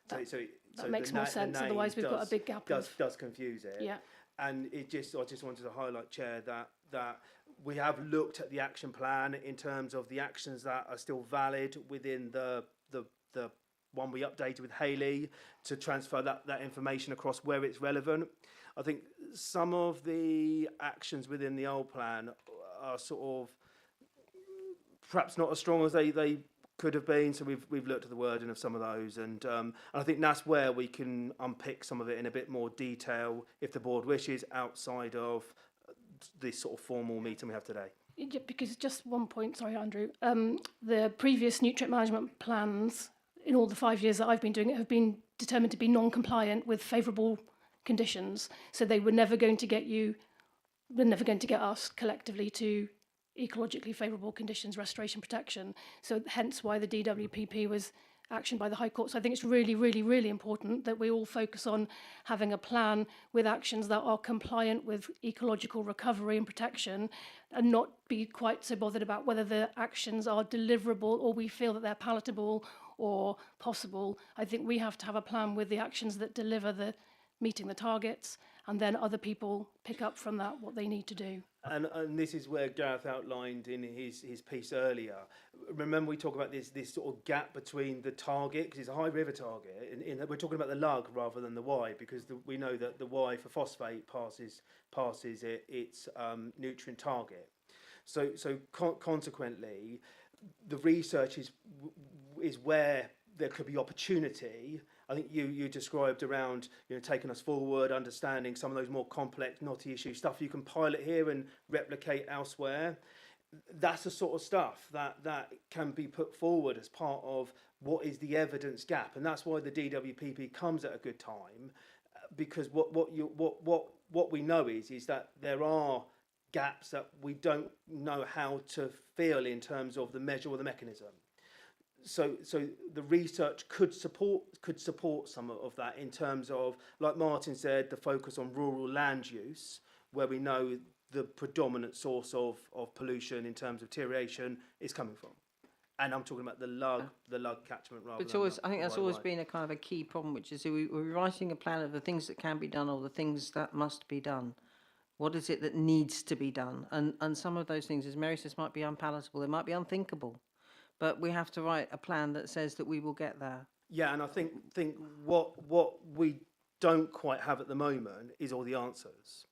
That makes more sense. Otherwise, we've got a big gap. Does confuse it. Yeah. And I just wanted to highlight, Chair, that that we have looked at the action plan in terms of the actions that are still valid within the one we updated with Hayley to transfer that information across where it's relevant. I think some of the actions within the old plan are sort of perhaps not as strong as they could have been, so we've looked at the wording of some of those, and I think that's where we can unpick some of it in a bit more detail if the board wishes, outside of this sort of formal meeting we have today. Because just one point, sorry, Andrew. The previous nutrient management plans, in all the 5 years that I've been doing it, have been determined to be non-compliant with favourable conditions. So they were never going to get us collectively to ecologically favourable conditions, restoration protection. So hence why the DWPP was actioned by the High Court. So I think it's really, really, really important that we all focus on having a plan with actions that are compliant with ecological recovery and protection, and not be quite so bothered about whether the actions are deliverable or we feel that they're palatable or possible. I think we have to have a plan with the actions that deliver meeting the targets, and then other people pick up from that what they need to do. And this is where Gareth outlined in his piece earlier. Remember, we talk about this sort of gap between the target, because it's a high river target, we're talking about the lug rather than the Y, because we know that the Y for phosphate passes its nutrient target. So consequently, the research is where there could be opportunity. I think you described around taking us forward, understanding some of those more complex, knotty issues, stuff you can pilot here and replicate elsewhere. That's the sort of stuff that can be put forward as part of what is the evidence gap, and that's why the DWPP comes at a good time, because what we know is that there are gaps that we don't know how to fill in terms of the measure or the mechanism. So the research could support some of that in terms of, like Martin said, the focus on rural land use, where we know the predominant source of pollution in terms of deterioration is coming from. And I'm talking about the lug catchment rather But than I think that's always been a kind of a key problem, which is we're writing a plan of the things that can be done or the things that must be done. What is it that needs to be done? And some of those things, as Mary says, might be unpalatable, they might be unthinkable. But we have to write a plan that says that we will get there. Yeah, and I think what we don't quite have at the moment is all the answers.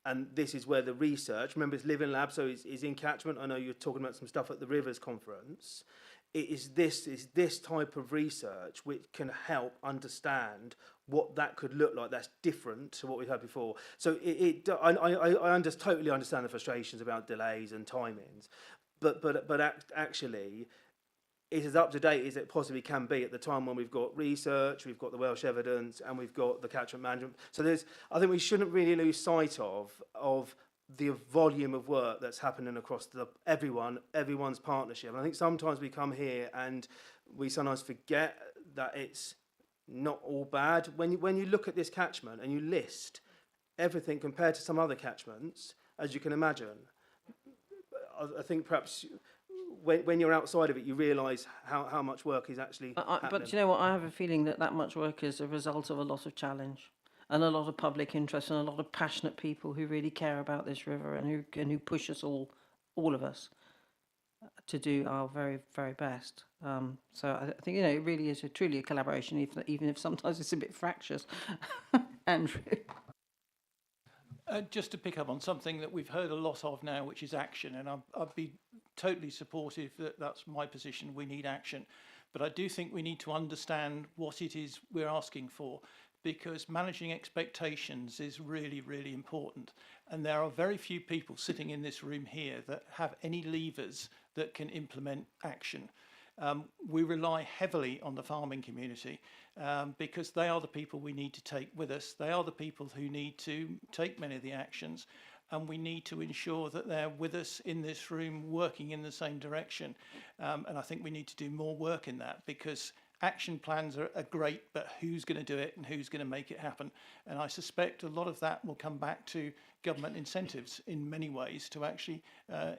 And this is where the research, remember it's Living Lab, so it's in Catchment. I know you're talking about some stuff at the Rivers Conference. It is this type of research which can help understand what that could look like that's different to what we've had before. So I totally understand the frustrations about delays and timings, but actually, it's as up to date as it possibly can be at the time when we've got research, we've got the Welsh evidence, and we've got the catchment management. So I think we shouldn't really lose sight of the volume of work that's happening across everyone's partnership. And I think sometimes we come here and we sometimes forget that it's not all bad. When you look at this catchment and you list everything compared to some other catchments, as you can imagine, I think perhaps when you're outside of it, you realise how much work is actually happening. But do you know what? I have a feeling that much work is a result of a lot of challenge and a lot of public interest and a lot of passionate people who really care about this river and who push us all of us, to do our very, very best. So I think it really is truly a collaboration, even if sometimes it's a bit fractious. Andrew. Just to pick up on something that we've heard a lot of now, which is action, and I'd be totally supportive that's my position. We need action, but I do think we need to understand what it is we're asking for, because managing expectations is really, really important. And there are very few people sitting in this room here that have any levers that can implement action. We rely heavily on the farming community because they are the people we need to take with us. They are the people who need to take many of the actions, and we need to ensure that they're with us in this room working in the same direction. And I think we need to do more work in that, because action plans are great, but who's going to do it and who's going to make it happen? And I suspect a lot of that will come back to government incentives in many ways to actually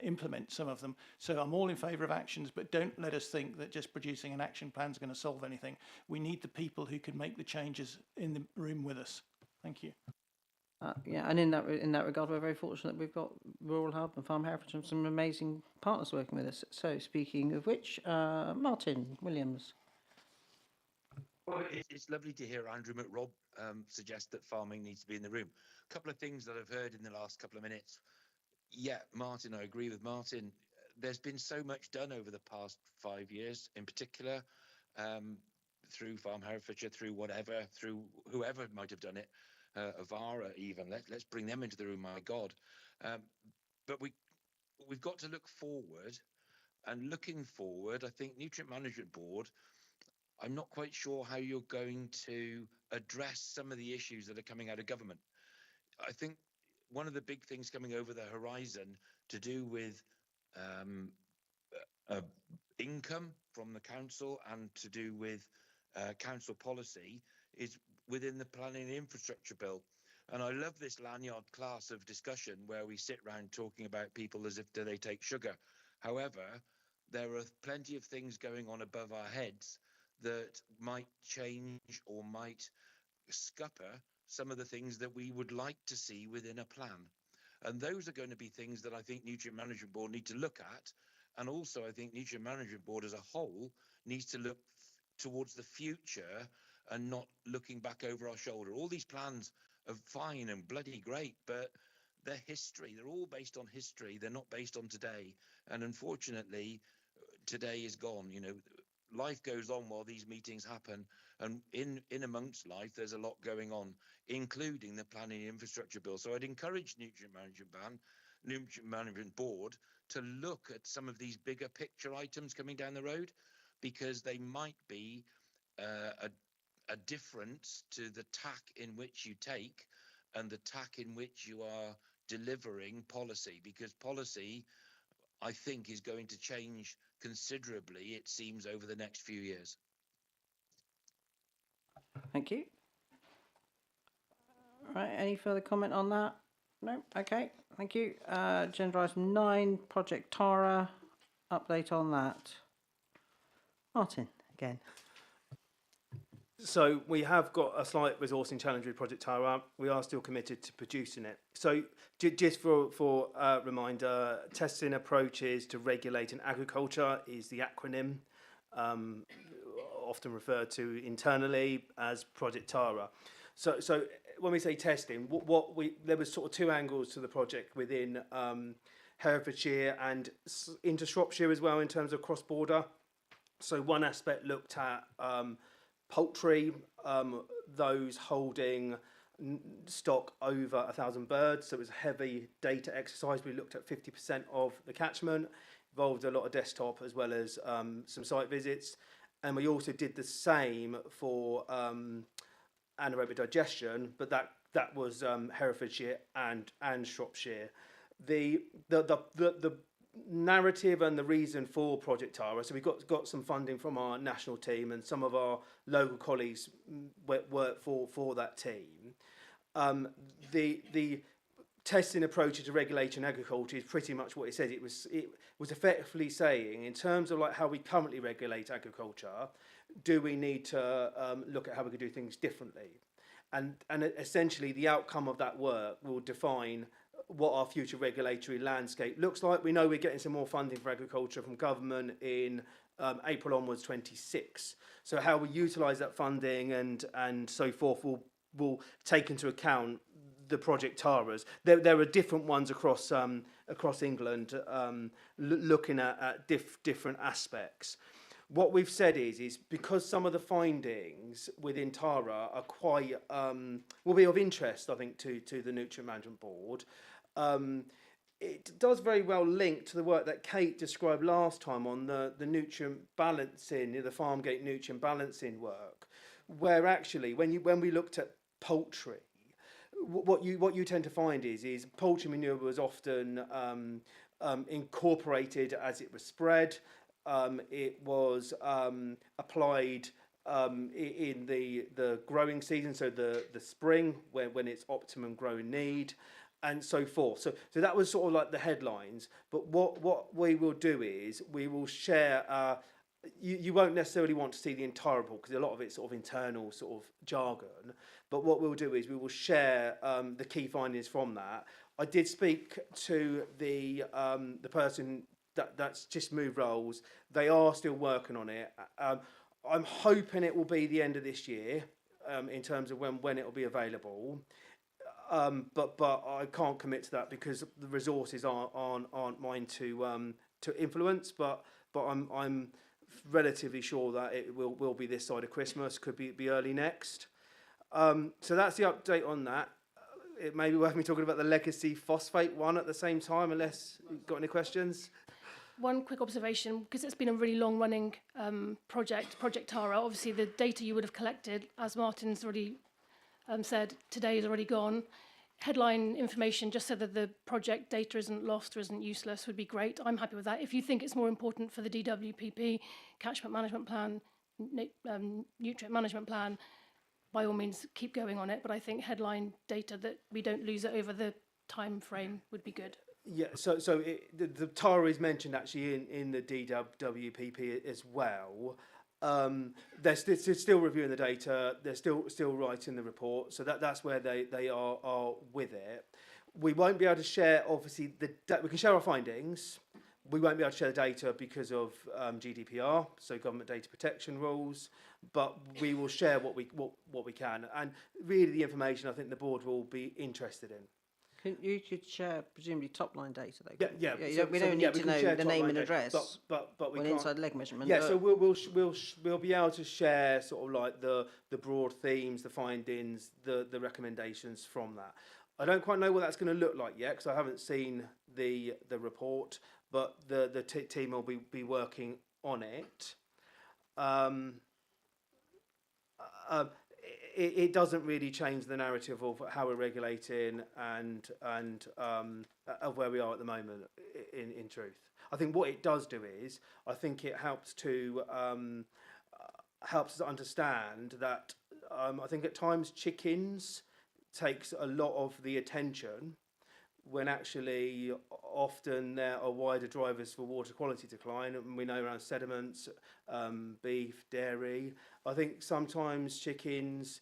implement some of them. So I'm all in favour of actions, but don't let us think that just producing an action plan is going to solve anything. We need the people who can make the changes in the room with us. Thank you. Yeah, and in that regard, we're very fortunate we've got Rural Hub and Farm Heritage and some amazing partners working with us. So, speaking of which, Martin Williams. Well, it's lovely to hear Andrew McRobb suggest that farming needs to be in the room. A couple of things that I've heard in the last couple of minutes. Yeah, Martin, I agree with Martin. There's been so much done over the past 5 years, in particular, through Farm Herefordshire, through whatever, through whoever might have done it, Avara even. Let's bring them into the room, my God. But we've got to look forward, and looking forward, I think Nutrient Management Board, I'm not quite sure how you're going to address some of the issues that are coming out of government. I think one of the big things coming over the horizon to do with income from the council and to do with council policy is within the planning and infrastructure bill. And I love this lanyard class of discussion where we sit around talking about people as if do they take sugar. However, there are plenty of things going on above our heads that might change or might scupper some of the things that we would like to see within a plan. And those are going to be things that I think Nutrient Management Board need to look at. And also, I think Nutrient Management Board as a whole needs to look towards the future and not looking back over our shoulder. All these plans are fine and bloody great, but they're history. They're all based on history. They're not based on today. And unfortunately, today is gone. You know, life goes on while these meetings happen. And in amongst life, there's a lot going on, including the planning and infrastructure bill. So I'd encourage Nutrient Management Board to look at some of these bigger picture items coming down the road, because they might be a difference to the tack in which you take and the tack in which you are delivering policy, because policy, I think, is going to change considerably, it seems, over the next few years. Thank you. Right, any further comment on that? No? Okay, thank you. Agenda item 9, Project Tara, update on that. Martin, again. So we have got a slight resourcing challenge with Project Tara. We are still committed to producing it. So just for a reminder, testing approaches to regulating agriculture is the acronym, often referred to internally as Project Tara. So when we say testing, there was sort of two angles to the project within Herefordshire and into Shropshire as well in terms of cross-border. So one aspect looked at poultry, those holding stock over 1,000 birds. So it was a heavy data exercise. We looked at 50% of the catchment, involved a lot of desktop as well as some site visits. And we also did the same for anaerobic digestion, but that was Herefordshire and Shropshire. The narrative and the reason for Project Tara. So we've got some funding from our national team, and some of our local colleagues work for that team. The testing approach to regulating agriculture is pretty much what it said. It was effectively saying, in terms of like how we currently regulate agriculture, do we need to look at how we could do things differently? And essentially the outcome of that work will define what our future regulatory landscape looks like. We know we're getting some more funding for agriculture from government in April onwards 26. So how we utilise that funding and so forth will take into account the Project Taras. There are different ones across England looking at different aspects. What we've said is because some of the findings within Tara are quite will be of interest, I think, to the Nutrient Management Board. It does very well link to the work that Kate described last time on the nutrient balancing, the farm gate nutrient balancing work, where actually when we looked at poultry, what you tend to find is poultry manure was often incorporated as it was spread. It was applied in the growing season, so the spring when it's optimum growing need, and so forth. So that was sort of like the headlines. But what we will do is we will share you won't necessarily want to see the entire report because a lot of it's sort of internal sort of jargon. But what we'll do is we will share the key findings from that. I did speak to the person that's just moved roles. They are still working on it. I'm hoping it will be the end of this year in terms of when it will be available. But I can't commit to that because the resources aren't mine to influence. But I'm relatively sure that it will be this side of Christmas. Could be early next. So that's the update on that. It may be worth me talking about the legacy phosphate one at the same time, unless you've got any questions. One quick observation, because it's been a really long-running Project Tara. Obviously, the data you would have collected, as Martin's already said, today is already gone. Headline information, just so that the project data isn't lost or isn't useless, would be great. I'm happy with that. If you think it's more important for the DWPP, Catchment Management Plan, Nutrient Management Plan, by all means, keep going on it. But I think headline data that we don't lose it over the time frame would be good. Yeah, so the TARA is mentioned actually in the DWPP as well. They're still reviewing the data. They're still writing the report. So that's where they are with it. We won't be able to share, obviously, we can share our findings. We won't be able to share the data because of GDPR, so government data protection rules. But we will share what we can, and really the information I think the board will be interested in. You could share presumably top line data though. Yeah. We don't need to know the name and address. But we can't. Inside leg measurement. Yeah, so we'll be able to share sort of like the broad themes, the findings, the recommendations from that. I don't quite know what that's going to look like yet because I haven't seen the report, but the team will be working on it. It doesn't really change the narrative of how we're regulating and of where we are at the moment. In truth, I think what it does do is I think it helps us understand that I think at times chickens takes a lot of the attention when actually often there are wider drivers for water quality decline. And we know around sediments, beef, dairy. I think sometimes chickens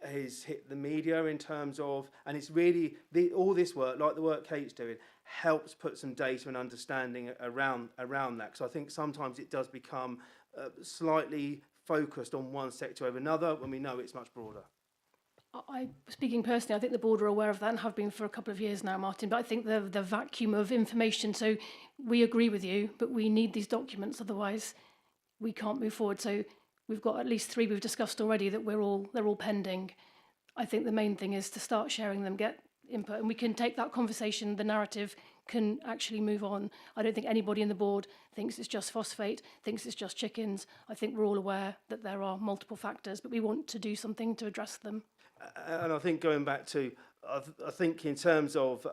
has hit the media in terms of, and it's really all this work, like the work Kate's doing, helps put some data and understanding around that. Because I think sometimes it does become slightly focused on one sector over another when we know it's much broader. Speaking personally, I think the board are aware of that and have been for a couple of years now, Martin, but I think the vacuum of information, so we agree with you, but we need these documents, otherwise we can't move forward. So we've got at least 3 we've discussed already that they're all pending. I think the main thing is to start sharing them, get input, and we can take that conversation, the narrative can actually move on. I don't think anybody in the board thinks it's just phosphate, thinks it's just chickens. I think we're all aware that there are multiple factors, but we want to do something to address them. And I think going back to, I think in terms of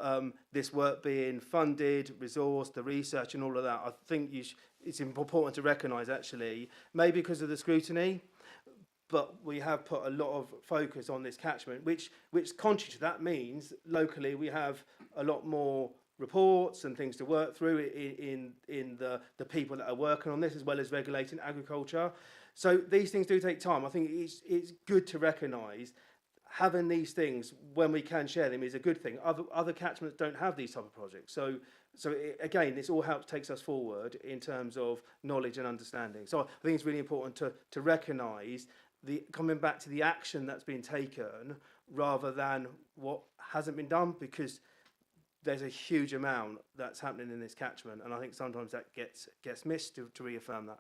this work being funded, resourced, the research and all of that, I think it's important to recognise actually, maybe because of the scrutiny, but we have put a lot of focus on this catchment, which contrary to that means locally we have a lot more reports and things to work through in the people that are working on this, as well as regulating agriculture. So these things do take time. I think it's good to recognise having these things when we can share them is a good thing. Other catchments don't have these type of projects. So again, this all takes us forward in terms of knowledge and understanding. So I think it's really important to recognise coming back to the action that's been taken rather than what hasn't been done, because there's a huge amount that's happening in this catchment, and I think sometimes that gets missed to reaffirm that.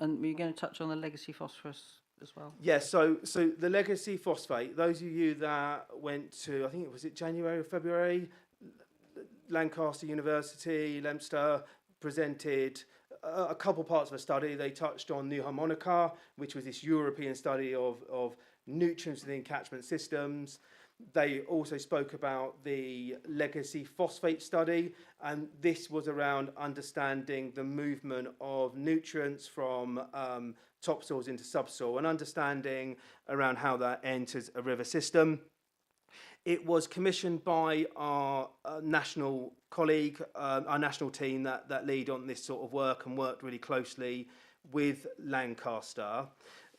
And we're going to touch on the legacy phosphorus as well. Yes, so the legacy phosphate, those of you that went to, I think was it January or February, Lancaster University, Leicester, presented a couple parts of a study. They touched on New Harmonica, which was this European study of nutrients within catchment systems. They also spoke about the legacy phosphate study, and this was around understanding the movement of nutrients from topsoils into subsoil and understanding around how that enters a river system. It was commissioned by our national colleague, our national team that lead on this sort of work and worked really closely with Lancaster.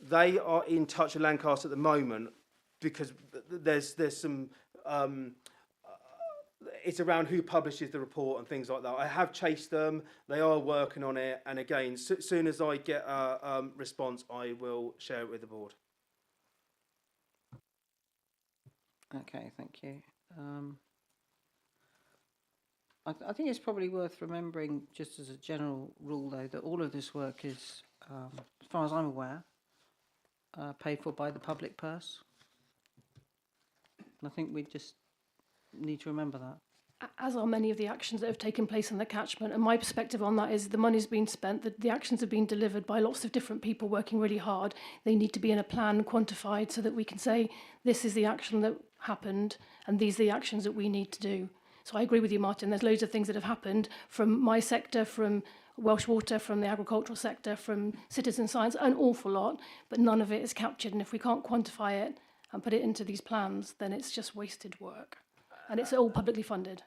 They are in touch with Lancaster at the moment because there's some it's around who publishes the report and things like that. I have chased them. They are working on it. And again, soon as I get a response, I will share it with the board. Okay, thank you. I think it's probably worth remembering, just as a general rule, though, that all of this work is, as far as I'm aware, paid for by the public purse. And I think we just need to remember that. As are many of the actions that have taken place in the catchment. And my perspective on that is the money's been spent, the actions have been delivered by lots of different people working really hard. They need to be in a plan, quantified, so that we can say, this is the action that happened and these are the actions that we need to do. So I agree with you, Martin. There's loads of things that have happened from my sector, from Welsh Water, from the agricultural sector, from citizen science, an awful lot, but none of it is captured. And if we can't quantify it and put it into these plans, then it's just wasted work. And it's all publicly funded.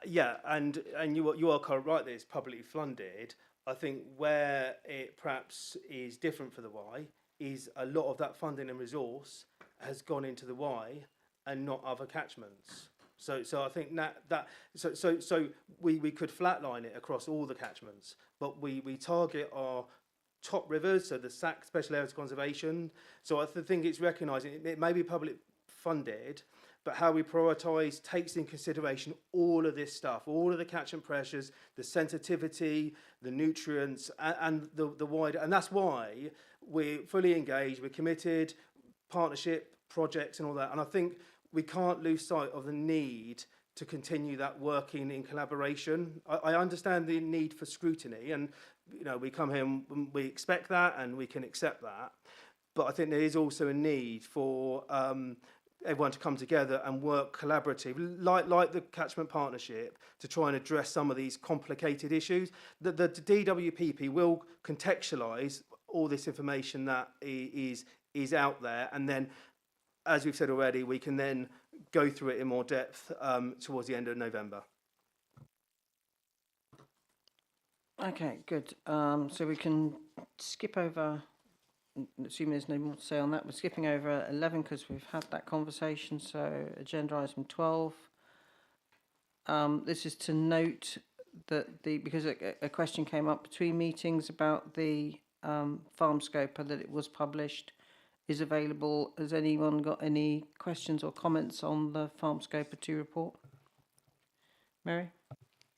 Yeah, and you are quite right that it's publicly funded. I think where it perhaps is different for the Y is a lot of that funding and resource has gone into the Y and not other catchments. So I think so we could flatline it across all the catchments, but we target our top rivers, so the SAC, Special Areas of Conservation. So I think it's recognising it may be public funded, but how we prioritise takes in consideration all of this stuff, all of the catchment pressures, the sensitivity, the nutrients, and the wider. And that's why we're fully engaged, we're committed, partnership, projects and all that. And I think we can't lose sight of the need to continue that working in collaboration. I understand the need for scrutiny, and we come here and we expect that and we can accept that. But I think there is also a need for everyone to come together and work collaboratively, like the Catchment Partnership, to try and address some of these complicated issues. The DWPP will contextualise all this information that is out there, and then, as we've said already, we can then go through it in more depth towards the end of November. Okay, good. So we can skip over, assuming there's no more to say on that, we're skipping over 11 because we've had that conversation. So agenda item 12. This is to note that because a question came up between meetings about the farm scope and that it was published, is available. Has anyone got any questions or comments on the Farm Scoper 2 report? Mary?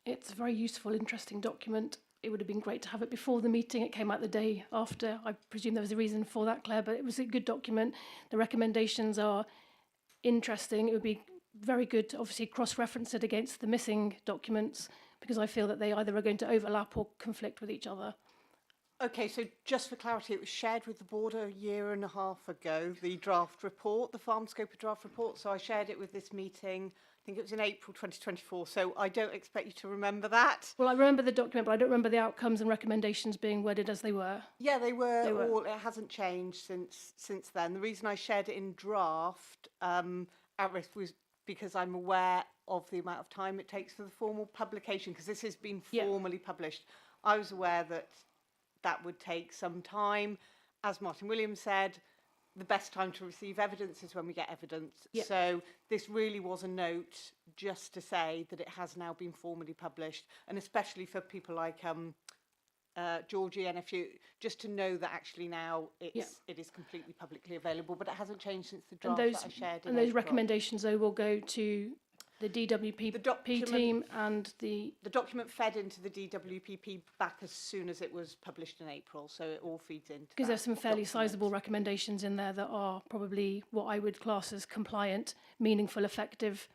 It's a very useful, interesting document. It would have been great to have it before the meeting. It came out the day after. I presume there was a reason for that, Claire, but it was a good document. The recommendations are interesting. It would be very good to obviously cross-reference it against the missing documents, because I feel that they either are going to overlap or conflict with each other. Okay, so just for clarity, it was shared with the board a year and a half ago, the draft report, the Farm Scoper draft report. So I shared it with this meeting. I think it was in April 2024. So I don't expect you to remember that. Well, I remember the document, but I don't remember the outcomes and recommendations being worded as they were. Yeah, they were all, it hasn't changed since then. The reason I shared it in draft at risk was because I'm aware of the amount of time it takes for the formal publication, because this has been formally published. I was aware that would take some time. As Martin Williams said, the best time to receive evidence is when we get evidence. Yeah. So this really was a note just to say that it has now been formally published, and especially for people like Georgie and a few, just to know that actually now it is completely publicly available, but it hasn't changed since the draft that I shared. And those recommendations, though, will go to the DWPP team, and the document fed into the DWPP back as soon as it was published in April, so it all feeds into. Because there's some fairly sizable recommendations in there that are probably what I would class as compliant, meaningful, effective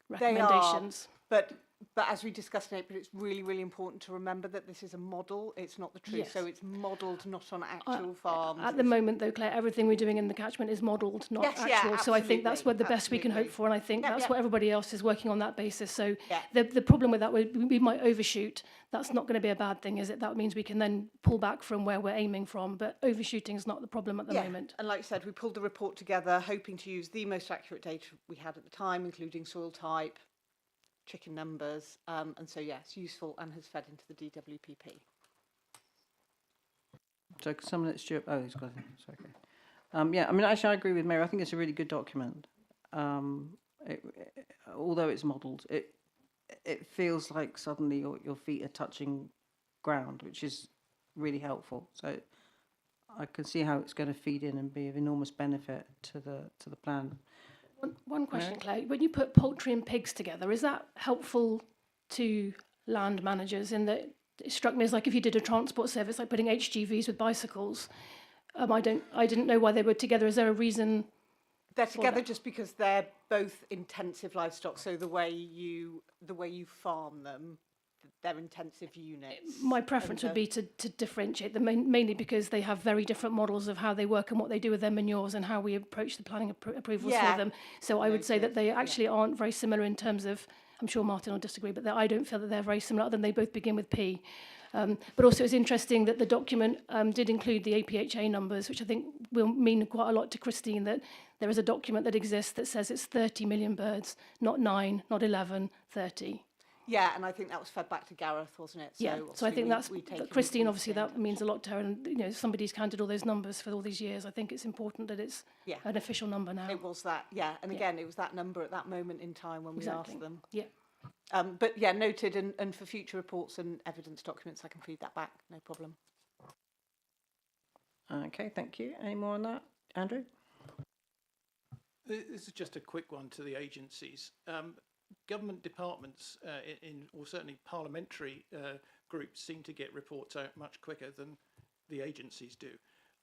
recommendations. They are, but as we discussed in April, it's really, really important to remember that this is a model. It's not the truth. Yes. So it's modelled not on actual farms. At the moment, though, Claire, everything we're doing in the catchment is modelled, not actual. Yeah, so I think that's what the best we can hope for, and I think that's what everybody else is working on that basis. So the problem with that, we might overshoot. That's not going to be a bad thing, is it? That means we can then pull back from where we're aiming from, but overshooting is not the problem at the moment. And like I said, we pulled the report together, hoping to use the most accurate data we had at the time, including soil type, chicken numbers. And so, yes, useful and has fed into the DWPP. So someone at Stuart, oh, he's got it. It's okay. Yeah, I mean, actually, I agree with Mary. I think it's a really good document. Although it's modelled, it feels like suddenly your feet are touching ground, which is really helpful. So I can see how it's going to feed in and be of enormous benefit to the plan. One question, Claire. When you put poultry and pigs together, is that helpful to land managers? In that, it struck me as like if you did a transport service, like putting HGVs with bicycles. I didn't know why they were together. Is there a reason? They're together just because they're both intensive livestock. So the way you farm them, they're intensive units. My preference would be to differentiate them, mainly because they have very different models of how they work and what they do with their manures and how we approach the planning approvals for them. So I would say that they actually aren't very similar in terms of, I'm sure Martin will disagree, but I don't feel that they're very similar, other than they both begin with P. But also it's interesting that the document did include the APHA numbers, which I think will mean quite a lot to Christine, that there is a document that exists that says it's 30 million birds, not 9, not 11, 30. Yeah, and I think that was fed back to Gareth, wasn't it? So I think that's Christine. Obviously, that means a lot to her, and if somebody's counted all those numbers for all these years, I think it's important that it's an official number now. It was that, and again, it was that number at that moment in time when we asked them. Yeah. But yeah, noted, and for future reports and evidence documents, I can feed that back, no problem. Okay, thank you. Any more on that, Andrew? This is just a quick one to the agencies. Government departments, or certainly parliamentary groups, seem to get reports out much quicker than the agencies do.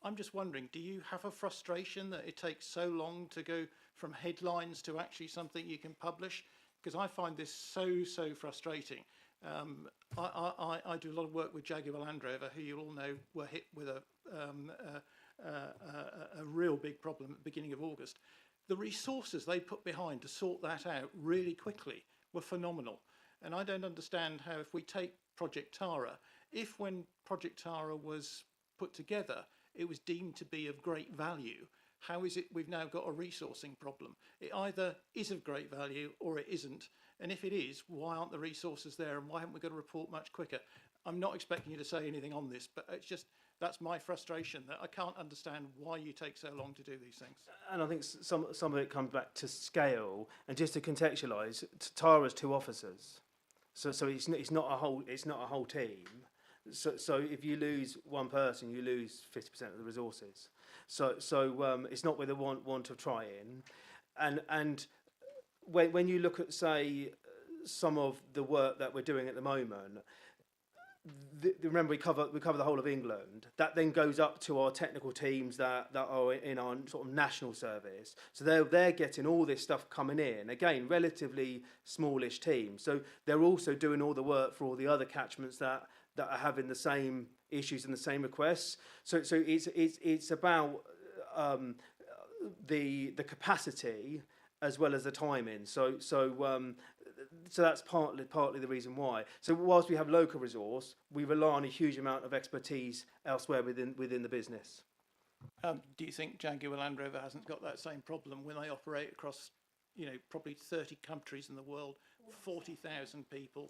I'm just wondering, do you have a frustration that it takes so long to go from headlines to actually something you can publish? Because I find this so frustrating. I do a lot of work with Jaguar Land Rover, who you all know were hit with a real big problem at the beginning of August. The resources they put behind to sort that out really quickly were phenomenal. And I don't understand how, if we take Project Tara, if when Project Tara was put together, it was deemed to be of great value, how is it we've now got a resourcing problem? It either is of great value or it isn't. And if it is, why aren't the resources there, and why haven't we got a report much quicker? I'm not expecting you to say anything on this, but it's just, that's my frustration, that I can't understand why you take so long to do these things. And I think some of it comes back to scale, and just to contextualise, Tara's 2 officers, so it's not a whole team. So if you lose one person, you lose 50% of the resources. So it's not with a want of trying, and when you look at, say, some of the work that we're doing at the moment. Remember, we cover the whole of England. That then goes up to our technical teams that are in our sort of national service. So they're getting all this stuff coming in. Again, relatively smallish teams. So they're also doing all the work for all the other catchments that are having the same issues and the same requests. So it's about the capacity as well as the timing. So that's partly the reason why. So whilst we have local resource, we rely on a huge amount of expertise elsewhere within the business. Do you think Jaguar Land Rover hasn't got that same problem when they operate across, probably 30 countries in the world, 40,000 people?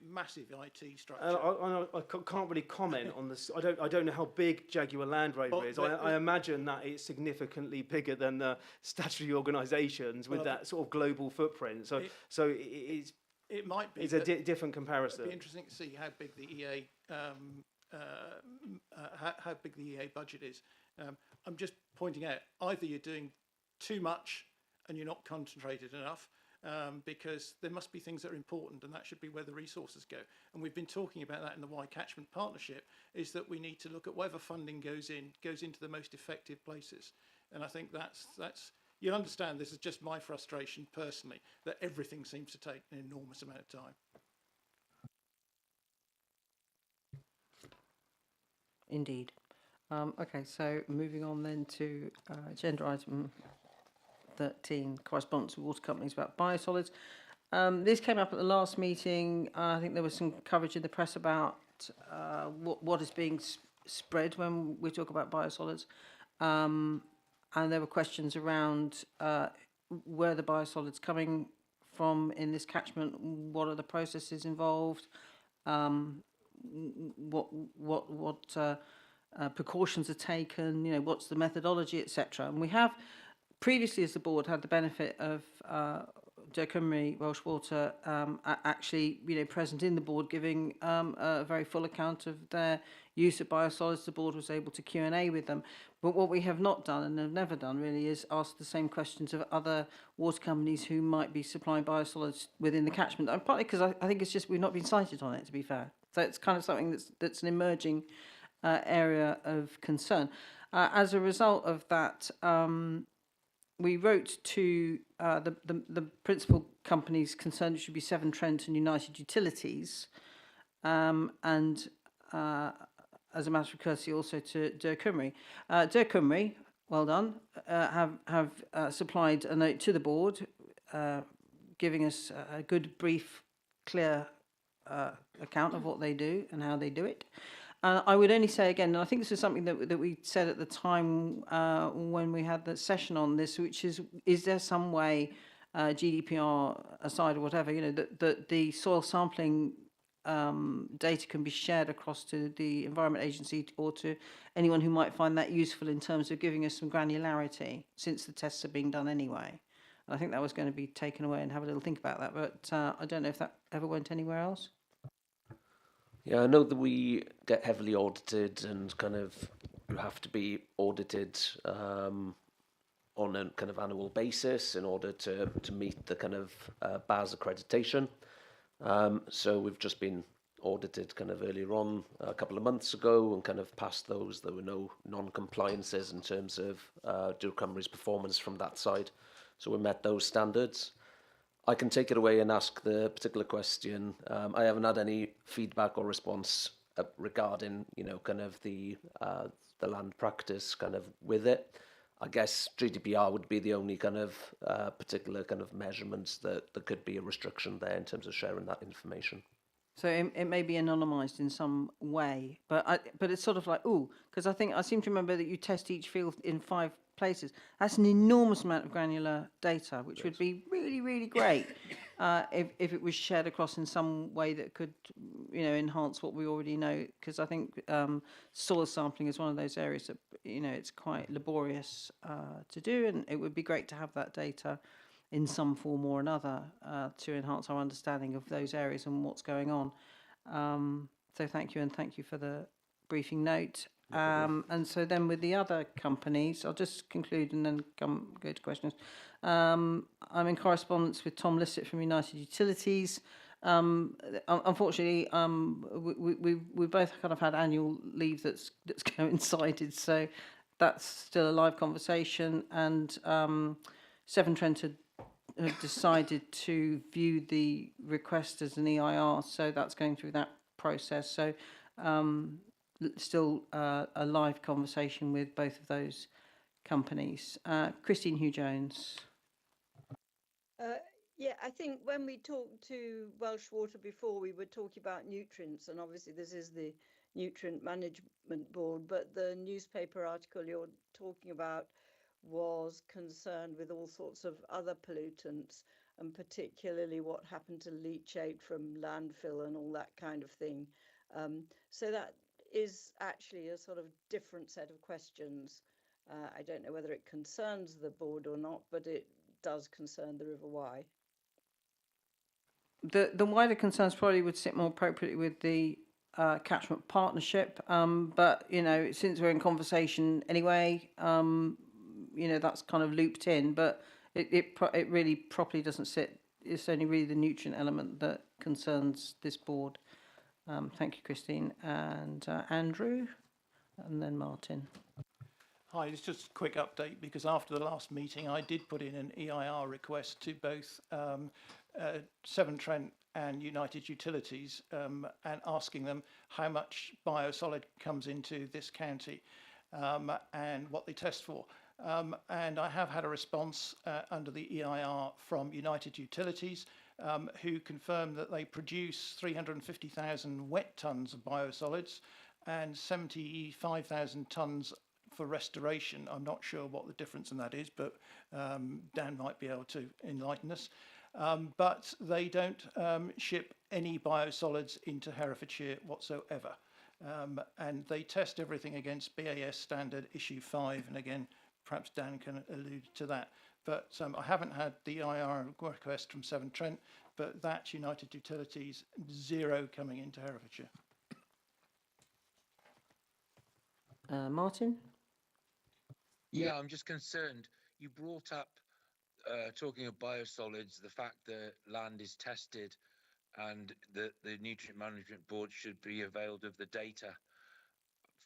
Massive IT structure. I can't really comment on this. I don't know how big Jaguar Land Rover is. I imagine that it's significantly bigger than the statutory organisations with that sort of global footprint. It might be. It's a different comparison. It'd be interesting to see how big the EA how big the EA budget is. I'm just pointing out, either you're doing too much and you're not concentrated enough. Because there must be things that are important, and that should be where the resources go. And we've been talking about that in the Y Catchment partnership, is that we need to look at whatever funding goes into the most effective places. And I think that's you'll understand, this is just my frustration personally, that everything seems to take an enormous amount of time. Indeed. Okay, so moving on then to agenda item 13, correspondence with water companies about biosolids. This came up at the last meeting. I think there was some coverage in the press about what is being spread when we talk about biosolids. And there were questions around where the biosolids coming from in this catchment? What are the processes involved? What precautions are taken? You know, what's the methodology, etc. And we have previously, as the board, had the benefit of Joe Cymru, Welsh Water, actually, you know, present in the board, giving a very full account of their use of biosolids. The board was able to Q&A with them. But what we have not done, and have never done really, is ask the same questions of other water companies who might be supplying biosolids within the catchment. And partly because I think it's just we've not been cited on it, to be fair. So it's kind of something that's an emerging area of concern. As a result of that, we wrote to the principal companies concerned, which should be Severn Trent and United Utilities, and as a matter of courtesy also to Dir Cymru. Dir Cymru, well done, have supplied a note to the board, giving us a good, brief, clear account of what they do and how they do it. I would only say again, and I think this is something that we said at the time when we had the session on this, which is there some way, GDPR aside or whatever, you know, that the soil sampling data can be shared across to the Environment Agency or to anyone who might find that useful in terms of giving us some granularity, since the tests are being done anyway. And I think that was going to be taken away and have a little think about that, but I don't know if that ever went anywhere else. Yeah, I know that we get heavily audited and kind of you have to be audited on a kind of annual basis in order to meet the kind of BAS accreditation. So we've just been audited kind of earlier on a couple of months ago and kind of passed those. There were no non-compliances in terms of Dir Cymru's performance from that side. So we met those standards. I can take it away and ask the particular question. I haven't had any feedback or response regarding, you know, kind of the land practice kind of with it. I guess GDPR would be the only kind of particular kind of measurements that there could be a restriction there in terms of sharing that information. So it may be anonymised in some way, but it's sort of like, ooh, because I seem to remember that you test each field in 5 places. That's an enormous amount of granular data, which would be really, really great if it was shared across in some way that could, you know, enhance what we already know. Because I think soil sampling is one of those areas that, you know, it's quite laborious to do, and it would be great to have that data in some form or another to enhance our understanding of those areas and what's going on. So thank you, and thank you for the briefing note. And so then with the other companies, I'll just conclude and then go to questions. I'm in correspondence with Tom Lissett from United Utilities. Unfortunately, we both kind of had annual leave that's coincided, so that's still a live conversation. And Severn Trent had decided to view the request as an EIR, so that's going through that process. So still a live conversation with both of those companies. Christine Hugh-Jones. Yeah, I think when we talked to Welsh Water before, we were talking about nutrients, and obviously this is the Nutrient Management Board, but the newspaper article you're talking about was concerned with all sorts of other pollutants, and particularly what happened to leachate from landfill and all that kind of thing. So that is actually a sort of different set of questions. I don't know whether it concerns the board or not, but it does concern the River Wye. The wider concerns probably would sit more appropriately with the catchment partnership, but you know, since we're in conversation anyway, you know, that's kind of looped in, but it really properly doesn't sit. It's only really the nutrient element that concerns this board. Thank you, Christine. And Andrew, and then Martin. Hi, it's just a quick update because after the last meeting I did put in an EIR request to both Severn Trent and United Utilities and asking them how much biosolid comes into this county and what they test for. And I have had a response under the EIR from United Utilities who confirmed that they produce 350,000 wet tonnes of biosolids and 75,000 tonnes for restoration. I'm not sure what the difference in that is, but Dan might be able to enlighten us. but they don't ship any biosolids into Herefordshire whatsoever. And they test everything against BAS standard issue 5, and again, perhaps Dan can allude to that. But I haven't had the IR request from Severn Trent, but that's United Utilities, 0 coming into Herefordshire. Martin? Yeah, I'm just concerned. You brought up, talking of biosolids, the fact that land is tested and that the Nutrient Management Board should be availed of the data.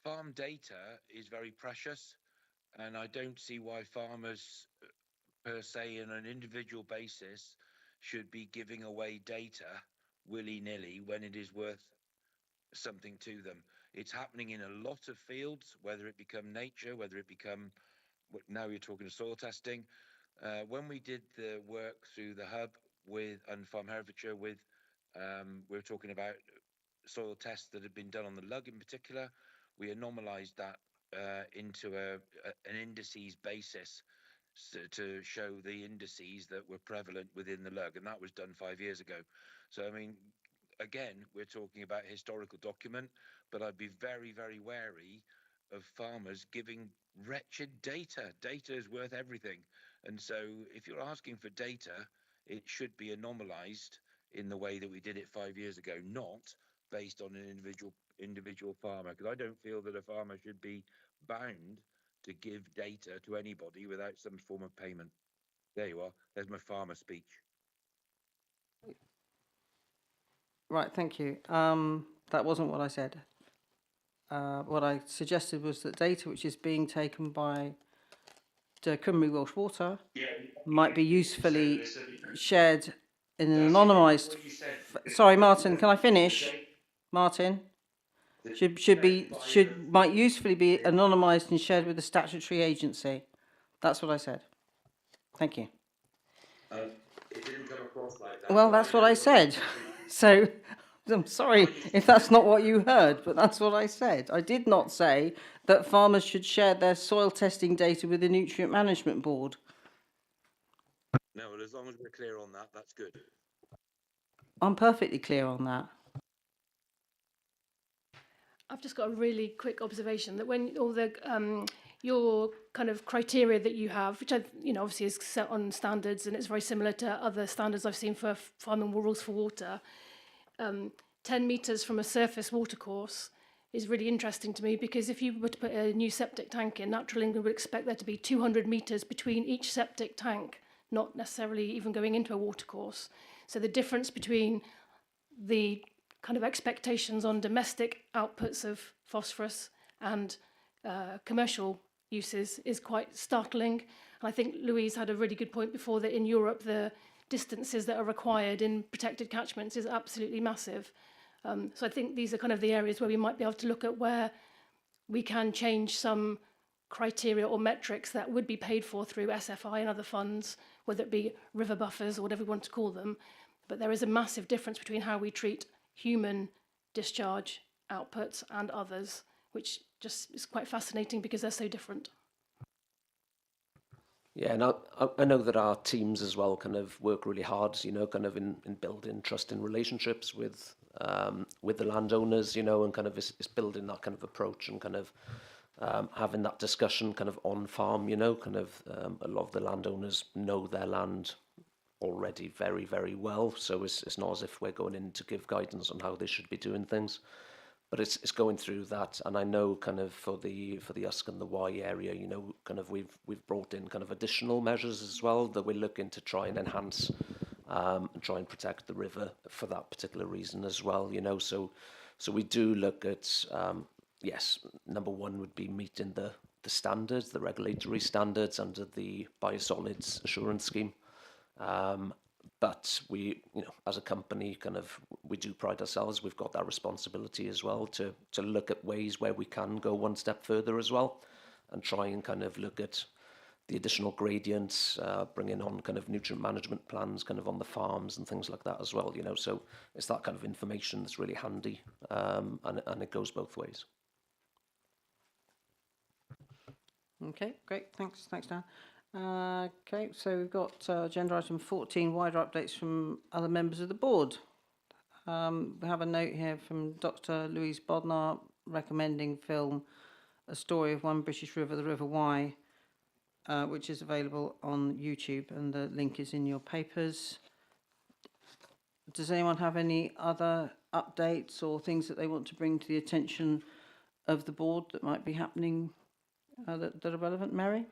Farm data is very precious, and I don't see why farmers, per se, on an individual basis, should be giving away data willy-nilly when it is worth something to them. It's happening in a lot of fields, whether it become nature, whether it become, now you're talking to soil testing. When we did the work through the hub with and Farm Herefordshire with, we were talking about soil tests that had been done on the lug in particular. We anomalised that into an indices basis to show the indices that were prevalent within the lug, and that was done 5 years ago. So, I mean, again, we're talking about a historical document, but I'd be very, very wary of farmers giving wretched data. Data is worth everything. And so if you're asking for data, it should be anomalised in the way that we did it 5 years ago, not based on an individual farmer, because I don't feel that a farmer should be bound to give data to anybody without some form of payment. There you are. There's my farmer speech. Right, thank you. That wasn't what I said. What I suggested was that data which is being taken by the Cymru Welsh Water might be usefully shared in an anonymised. Sorry, Martin, can I finish? Martin, might usefully be anonymised and shared with the statutory agency. That's what I said. Thank you. It didn't come across like that. Well, that's what I said. So I'm sorry if that's not what you heard, but that's what I said. I did not say that farmers should share their soil testing data with the Nutrient Management Board. No, well, as long as we're clear on that, that's good. I'm perfectly clear on that. I've just got a really quick observation that when all the your kind of criteria that you have, which obviously is set on standards and it's very similar to other standards I've seen for farming rules for water. 10 metres from a surface watercourse is really interesting to me, because if you were to put a new septic tank in, Natural England would expect there to be 200 metres between each septic tank, not necessarily even going into a watercourse. So the difference between the kind of expectations on domestic outputs of phosphorus and commercial uses is quite startling. And I think Louise had a really good point before that in Europe the distances that are required in protected catchments is absolutely massive. So I think these are kind of the areas where we might be able to look at where we can change some criteria or metrics that would be paid for through SFI and other funds, whether it be river buffers or whatever we want to call them. But there is a massive difference between how we treat human discharge outputs and others, which just is quite fascinating because they're so different. Yeah, and I know that our teams as well kind of work really hard, kind of in building trusting relationships with the landowners, and kind of is building that kind of approach and kind of having that discussion kind of on farm, kind of a lot of the landowners know their land already very, very well. So it's not as if we're going in to give guidance on how they should be doing things. But it's going through that, and I know kind of for the Usk and the Y area, kind of we've brought in kind of additional measures as well that we're looking to try and enhance and try and protect the river for that particular reason as well. So we do look at yes, number one would be meeting the standards, the regulatory standards under the biosolids assurance scheme. But we, as a company, kind of, we do pride ourselves. We've got that responsibility as well to look at ways where we can go one step further as well, and try and kind of look at the additional gradients, bringing on kind of nutrient management plans, kind of on the farms and things like that as well. So it's that kind of information that's really handy, and it goes both ways. Okay, great. Thanks, Dan. Okay, so we've got agenda item 14, wider updates from other members of the board. We have a note here from Dr. Louise Bodnar recommending film A Story of One British River, the River Wye, which is available on YouTube, and the link is in your papers. Does anyone have any other updates or things that they want to bring to the attention of the board that might be happening that are relevant? Mary?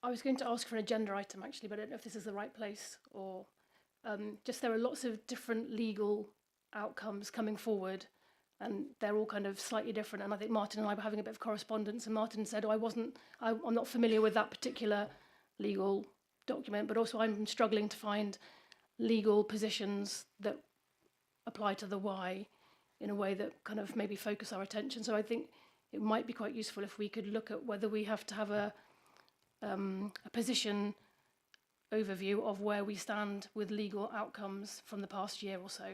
I was going to ask for an agenda item actually, but I don't know if this is the right place or just there are lots of different legal outcomes coming forward and they're all kind of slightly different. And I think Martin and I were having a bit of correspondence and Martin said, oh, I'm not familiar with that particular legal document, but also I'm struggling to find legal positions that apply to the why in a way that kind of maybe focus our attention. So I think it might be quite useful if we could look at whether we have to have a position overview of where we stand with legal outcomes from the past year or so,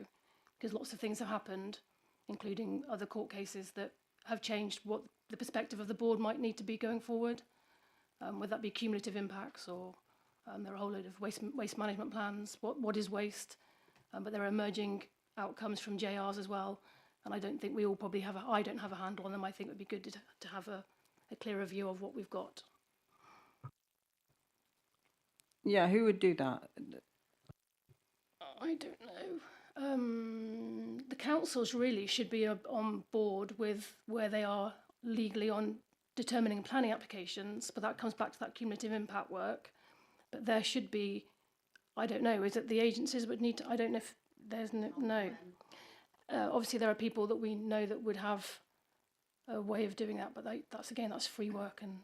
because lots of things have happened, including other court cases that have changed what the perspective of the board might need to be going forward, whether that be cumulative impacts or there are a whole load of waste management plans, what is waste, but there are emerging outcomes from JRs as well, and I don't think we all probably have I don't have a handle on them. I think it would be good to have a clearer view of what we've got. Yeah, who would do that? I don't know. The councils really should be on board with where they are legally on determining planning applications, but that comes back to that cumulative impact work. But there should be, I don't know, is it the agencies would need to, I don't know if there's no. Obviously there are people that we know that would have a way of doing that, but that's free work and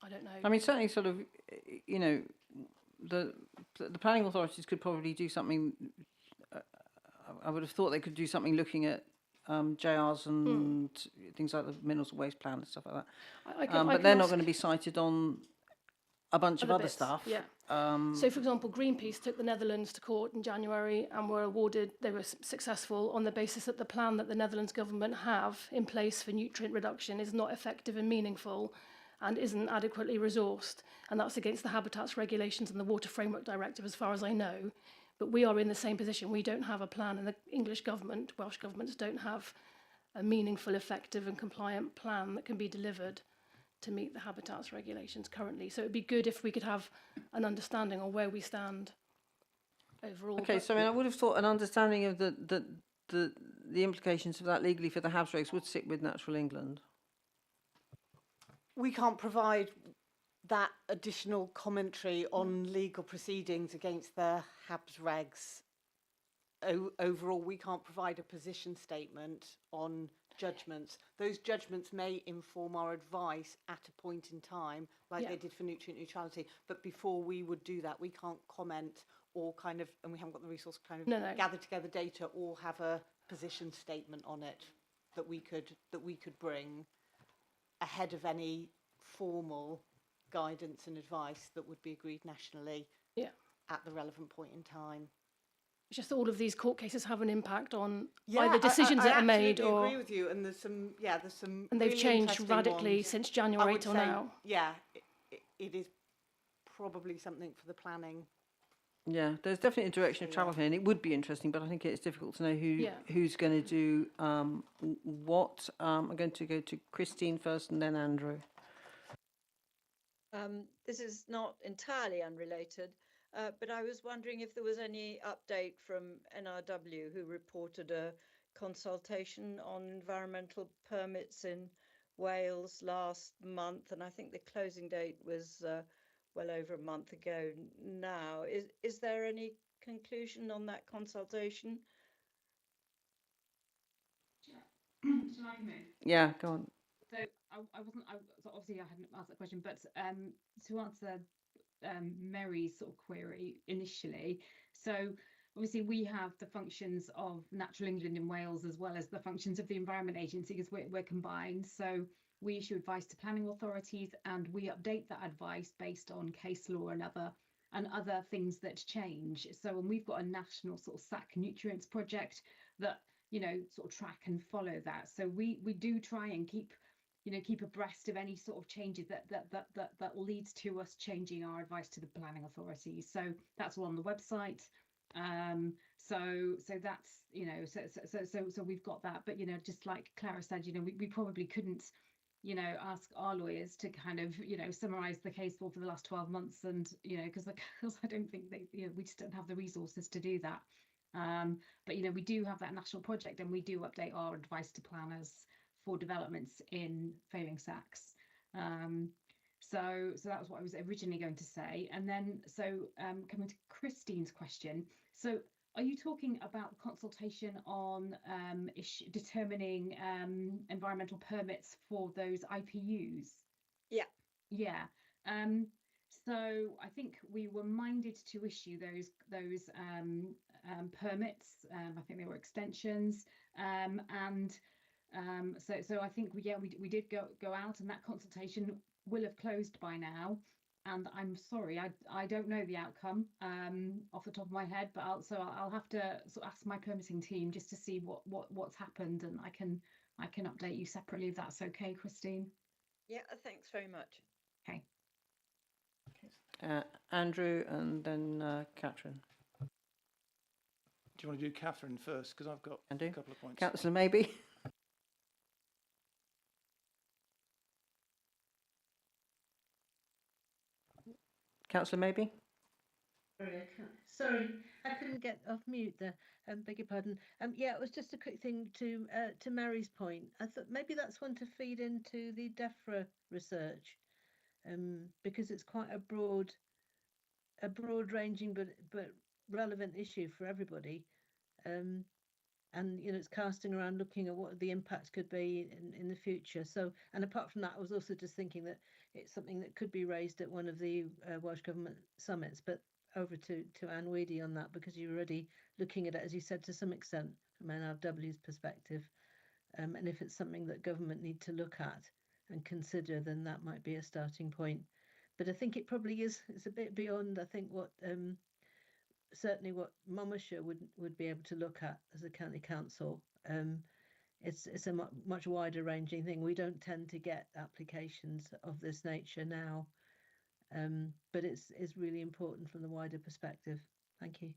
I don't know. I mean, certainly sort of, you know, the planning authorities could probably do something. I would have thought they could do something looking at JRs and things like the minerals and waste plan and stuff like that. But they're not going to be cited on a bunch of other stuff. Yeah. So, for example, Greenpeace took the Netherlands to court in January and were awarded, they were successful on the basis that the plan that the Netherlands government have in place for nutrient reduction is not effective and meaningful and isn't adequately resourced. And that's against the habitats regulations and the Water Framework Directive, as far as I know. But we are in the same position. We don't have a plan, and the English government, Welsh governments don't have a meaningful, effective and compliant plan that can be delivered to meet the habitats regulations currently. So it'd be good if we could have an understanding on where we stand overall. Okay, so I mean, I would have thought an understanding of the implications of that legally for the HABs regs would sit with Natural England. We can't provide that additional commentary on legal proceedings against the HABs regs. Overall, we can't provide a position statement on judgments. Those judgments may inform our advice at a point in time, like they did for nutrient neutrality. But before we would do that, we can't comment or kind of, and we haven't got the resource to kind of gather together data or have a position statement on it that we could bring ahead of any formal guidance and advice that would be agreed nationally at the relevant point in time. It's just that all of these court cases have an impact on either decisions that are made or... I agree with you, and there's some and they've really changed radically since January till now. Yeah, it is probably something for the planning. Yeah, there's definitely a direction of travel here, and it would be interesting, but I think it's difficult to know who's going to do what. I'm going to go to Christine first and then Andrew. This is not entirely unrelated, but I was wondering if there was any update from NRW, who reported a consultation on environmental permits in Wales last month, and I think the closing date was well over a month ago now. Is there any conclusion on that consultation? Shall I come in? Yeah, go on. So so obviously I hadn't asked that question, but to answer Mary's sort of query initially, so obviously we have the functions of Natural England in Wales as well as the functions of the Environment Agency, because we're combined. So we issue advice to planning authorities and we update that advice based on case law and other things that change. So when we've got a national sort of SAC nutrients project that, you know, sort of track and follow that. So we do try and keep keep abreast of any sort of changes that leads to us changing our advice to the planning authorities. So that's all on the website. So that's, so we've got that. But, just like Clara said, we probably couldn't, ask our lawyers to kind of, summarize the case for the last 12 months. And, because I don't think we just don't have the resources to do that. But, we do have that national project, and we do update our advice to planners for developments in failing SACs. So that was what I was originally going to say. And then, coming to Christine's question, so are you talking about consultation on determining environmental permits for those IPUs? Yeah. Yeah. So I think we were minded to issue those permits. I think they were extensions, and so I think we did go out, and that consultation will have closed by now. And I'm sorry, I don't know the outcome off the top of my head, but I'll have to sort of ask my permitting team just to see what's happened, and I can update you separately if that's okay, Christine. Yeah, thanks very much. Okay. Andrew, and then Catherine. Do you want to do Catherine first? Because I've got a couple of points. Councillor Maybe. Councillor Maybe. Sorry, I couldn't get off mute there. Beg your pardon. Yeah, it was just a quick thing to Mary's point. I thought maybe that's one to feed into the DEFRA research, because it's quite a broad-ranging but relevant issue for everybody. And it's casting around, looking at what the impact could be in the future. So, and apart from that, I was also just thinking that it's something that could be raised at one of the Welsh Government summits. But over to Anne Weedy on that, because you're already looking at it, as you said, to some extent from NRW's perspective. And if it's something that government need to look at and consider, then that might be a starting point. But I think it probably is. It's a bit beyond, I think, what certainly what Monmouthshire would be able to look at as a county council. It's a much wider ranging thing. We don't tend to get applications of this nature now, but it's really important from the wider perspective. Thank you.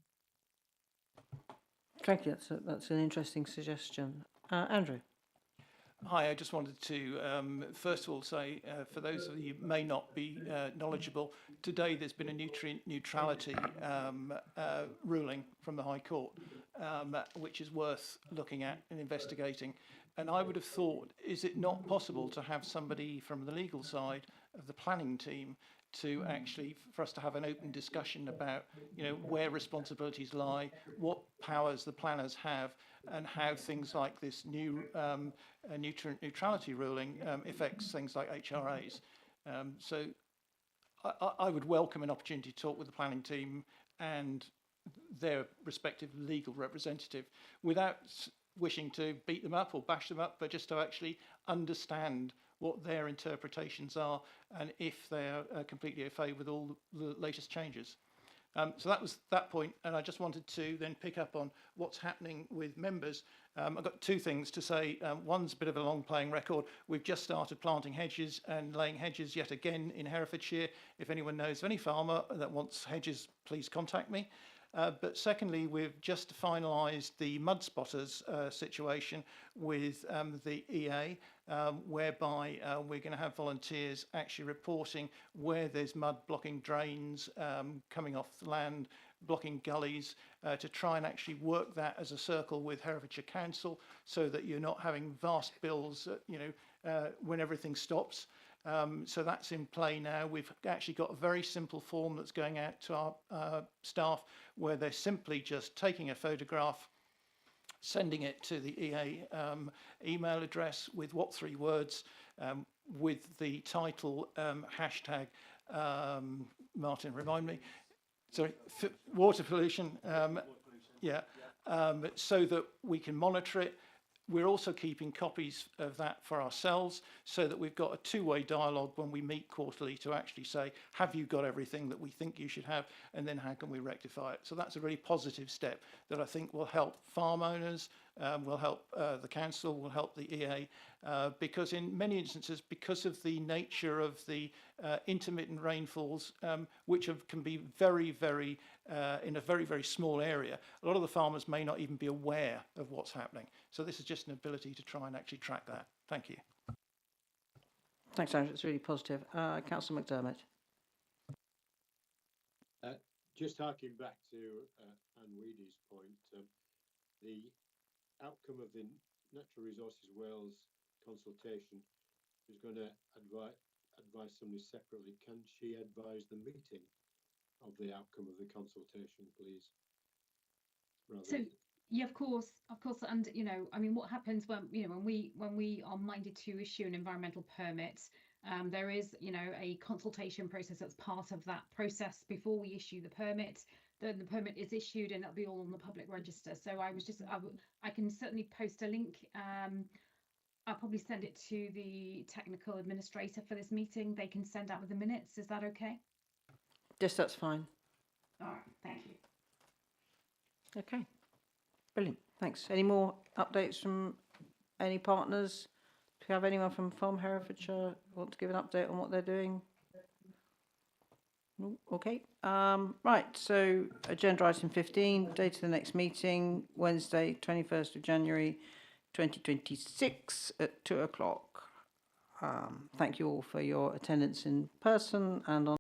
Thank you. That's an interesting suggestion. Andrew. Hi, I just wanted to first of all say, for those of you who may not be knowledgeable, today there's been a nutrient neutrality ruling from the High Court, which is worth looking at and investigating. And I would have thought, is it not possible to have somebody from the legal side of the planning team to actually, for us to have an open discussion about, where responsibilities lie, what powers the planners have, and how things like this new nutrient neutrality ruling affects things like HRAs. So I would welcome an opportunity to talk with the planning team and their respective legal representative without wishing to beat them up or bash them up, but just to actually understand what their interpretations are and if they're completely au fait with all the latest changes. So that was that point, and I just wanted to then pick up on what's happening with members. I've got two things to say. One's a bit of a long playing record. We've just started planting hedges and laying hedges yet again in Herefordshire. If anyone knows of any farmer that wants hedges, please contact me. But secondly, we've just finalised the mud spotters situation with the EA, whereby we're going to have volunteers actually reporting where there's mud blocking drains, coming off the land, blocking gullies, to try and actually work that as a circle with Herefordshire Council, so that you're not having vast bills, when everything stops. So that's in play now. We've actually got a very simple form that's going out to our staff, where they're simply just taking a photograph, sending it to the EA email address with what 3 words, with the title hashtag, Martin, remind me, sorry, water pollution, yeah, so that we can monitor it. We're also keeping copies of that for ourselves, so that we've got a two-way dialogue when we meet quarterly to actually say, have you got everything that we think you should have, and then how can we rectify it? So that's a really positive step that I think will help farm owners, will help the council, will help the EA, because in many instances, because of the nature of the intermittent rainfalls, which can be very, very, in a very, very small area, a lot of the farmers may not even be aware of what's happening. So this is just an ability to try and actually track that. Thank you. Thanks, Andrew. It's really positive. Councillor McDermott. Just harking back to Anne Weedy's point, the outcome of the Natural Resources Wales consultation is going to advise somebody separately. Can she advise the meeting of the outcome of the consultation, please? So yeah, of course, and you know, I mean, what happens when when we are minded to issue an environmental permit? There is, you know, a consultation process that's part of that process before we issue the permit. Then the permit is issued and it'll be all on the public register. So I can certainly post a link. I'll probably send it to the technical administrator for this meeting. They can send out with the minutes. Is that okay? Yes, that's fine. All right, thank you. Okay, brilliant. Thanks. Any more updates from any partners? Do we have anyone from Farm Herefordshire want to give an update on what they're doing? No? Okay. Right, so agenda item 15, date of the next meeting, Wednesday, 21st of January 2026 at 2 o'clock. Thank you all for your attendance in person and on